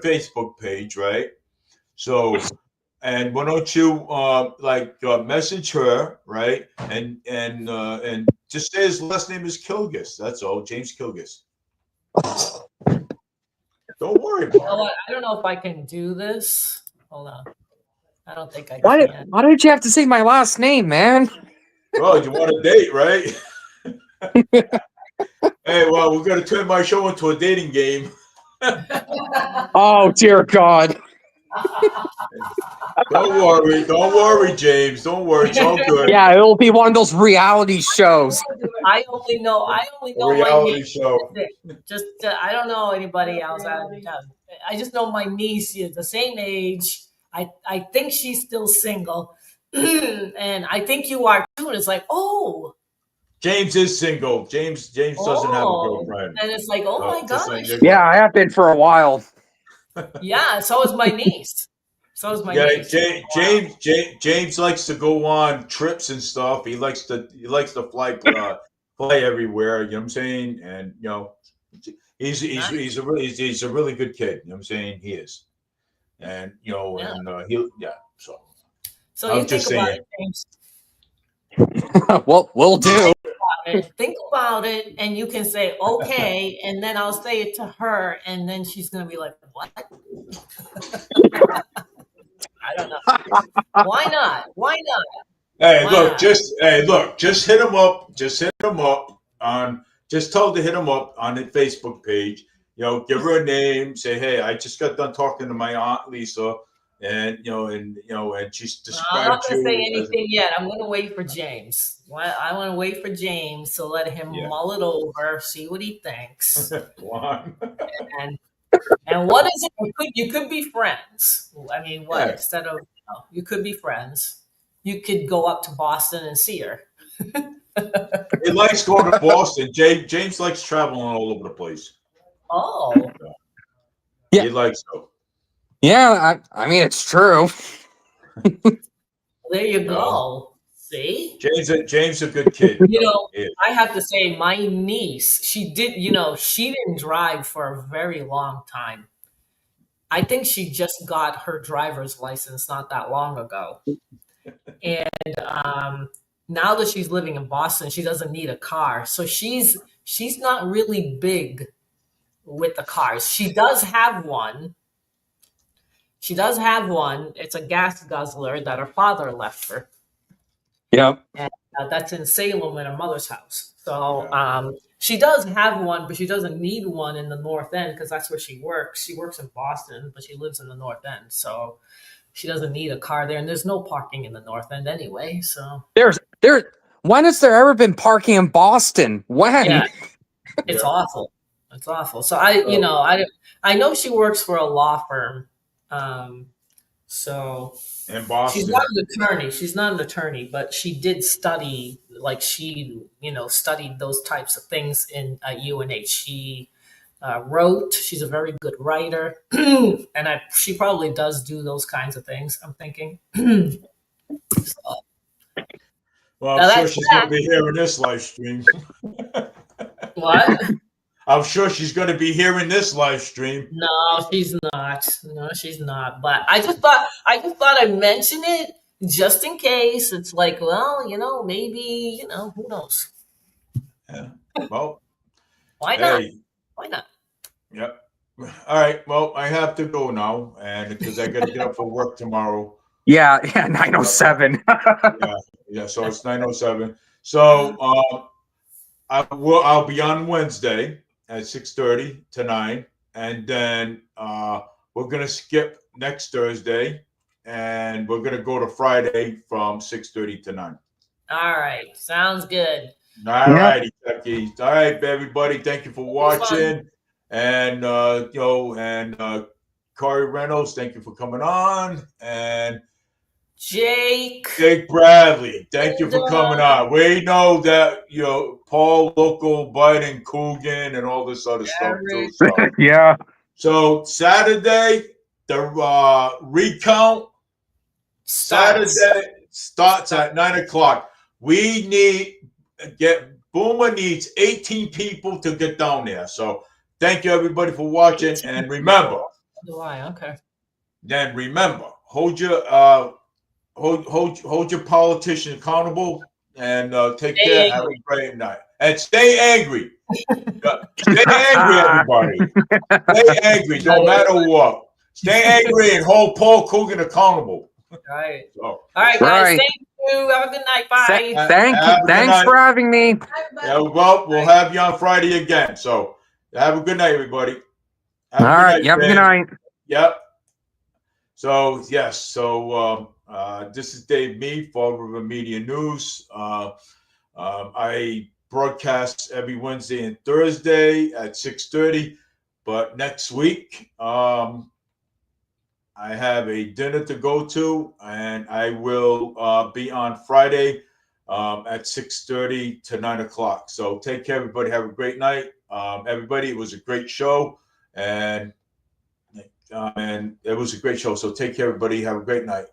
Facebook page, right? So, and why don't you message her, right? And just say his last name is Kilgus. That's all, James Kilgus. Don't worry about it. I don't know if I can do this. Hold on. I don't think I can. Why did you have to say my last name, man? Well, you want a date, right? Hey, well, we're going to turn my show into a dating game. Oh, dear God. Don't worry, James. Don't worry, it's all good. Yeah, it'll be one of those reality shows. I only know reality my niece. show. Just I don't know anybody else. I just know my niece is the same age. I think she's still single, and I think you are too. And it's like, oh, James is single. James doesn't have a girlfriend. And it's like, oh my gosh. Yeah, I have been for a while. Yeah, so is my niece. Niece. James likes to go on trips and stuff. He likes to fly everywhere. You know what I'm saying? And he's a really good kid. You know what I'm saying? He is. And So you think about it, James. Well, we'll do. Think about it, and you can say okay, and then I'll say it to her, and then she's gonna be like, "What?" I don't know. Why not? Hey, look, just hit him up. Just hit him up on. Just tell her to hit him up on the Facebook page. Give her a name. Say, hey, I just got done talking to my aunt Lisa, and and she's I'm not described going to say you as anything yet. I'm going to wait for James. I want to wait for James to let him mull it over, see what he thinks. And what is it? You could be friends. I mean, what instead of you could be friends. You could go up to Boston and see her. He likes going to Boston. James likes traveling all over the place. Oh, yeah, he likes to. Yeah, I mean it's true. There you go. See, James a good kid. I have to say, my niece, she didn't drive for a very long time. I think she just got her driver's license not that long ago. And now that she's living in Boston, she doesn't need a car. So she's not really big with the cars. She does have one. It's a gas guzzler that her father left her. Yep. And that's in Salem at her mother's house. So she does have one, but she doesn't need one in the North End because that's where she works. She works in Boston, but she lives in the North End. So she doesn't need a car there. And there's no parking in the North End anyway. So when has there ever been parking in Boston? When? Yeah, it's awful. It's awful. So I know she works for a law firm. So in Boston. She's not an attorney, but she did study, like she, studied those types of things at UNH. She wrote. She's a very good writer, and she probably does do those kinds of things. I'm thinking. Well, I'm sure she's going to be hearing this live stream. What? I'm sure she's going to be hearing this live stream. No, she's not. No, she's not. But I just thought I'd mention it just in case. It's like, well, maybe, who knows? Yeah. Well, why not? Why not? Yep. All right. Well, I have to go now, and because I got to get up for work tomorrow. Yeah, 9:07. Yeah. So it's 9:07. So I'll be on Wednesday at 6:30 to 9, and then we're gonna skip next Thursday, and we're gonna go to Friday from 6:30 to 9. All right, sounds good. All righty, Chucky. All right, everybody. Thank you for watching, and Corey Reynolds, thank you for coming on, and Jake Bradley, thank you for coming on. We know that Paul, Local, Biden, Coogan, and all this other stuff too. So. Yeah. So Saturday, the recount starts at 9:00. Boomer needs 18 people to get down there. So thank you everybody for watching, and remember. Okay. Then remember, hold your politician accountable, and take care. Have a great night, and stay angry. Stay angry, everybody. Stay angry, no matter what. Stay angry and hold Paul Coogan accountable. All right. So, all right, guys. Thank you. Have a good night. Bye. Thanks for having me. Yeah, well, we'll have you on Friday again. So have a good night, everybody. All right. Have a good night. Yep. So yes. So this is Dave Mead, Fall River Media News. I broadcast every Wednesday and Thursday at 6:30. But next week, I have a dinner to go to, and I will be on Friday at 6:30 to 9:00. So take care, everybody. Have a great night, everybody. It was a great show, and it was a great show. So take care, everybody. Have a great night.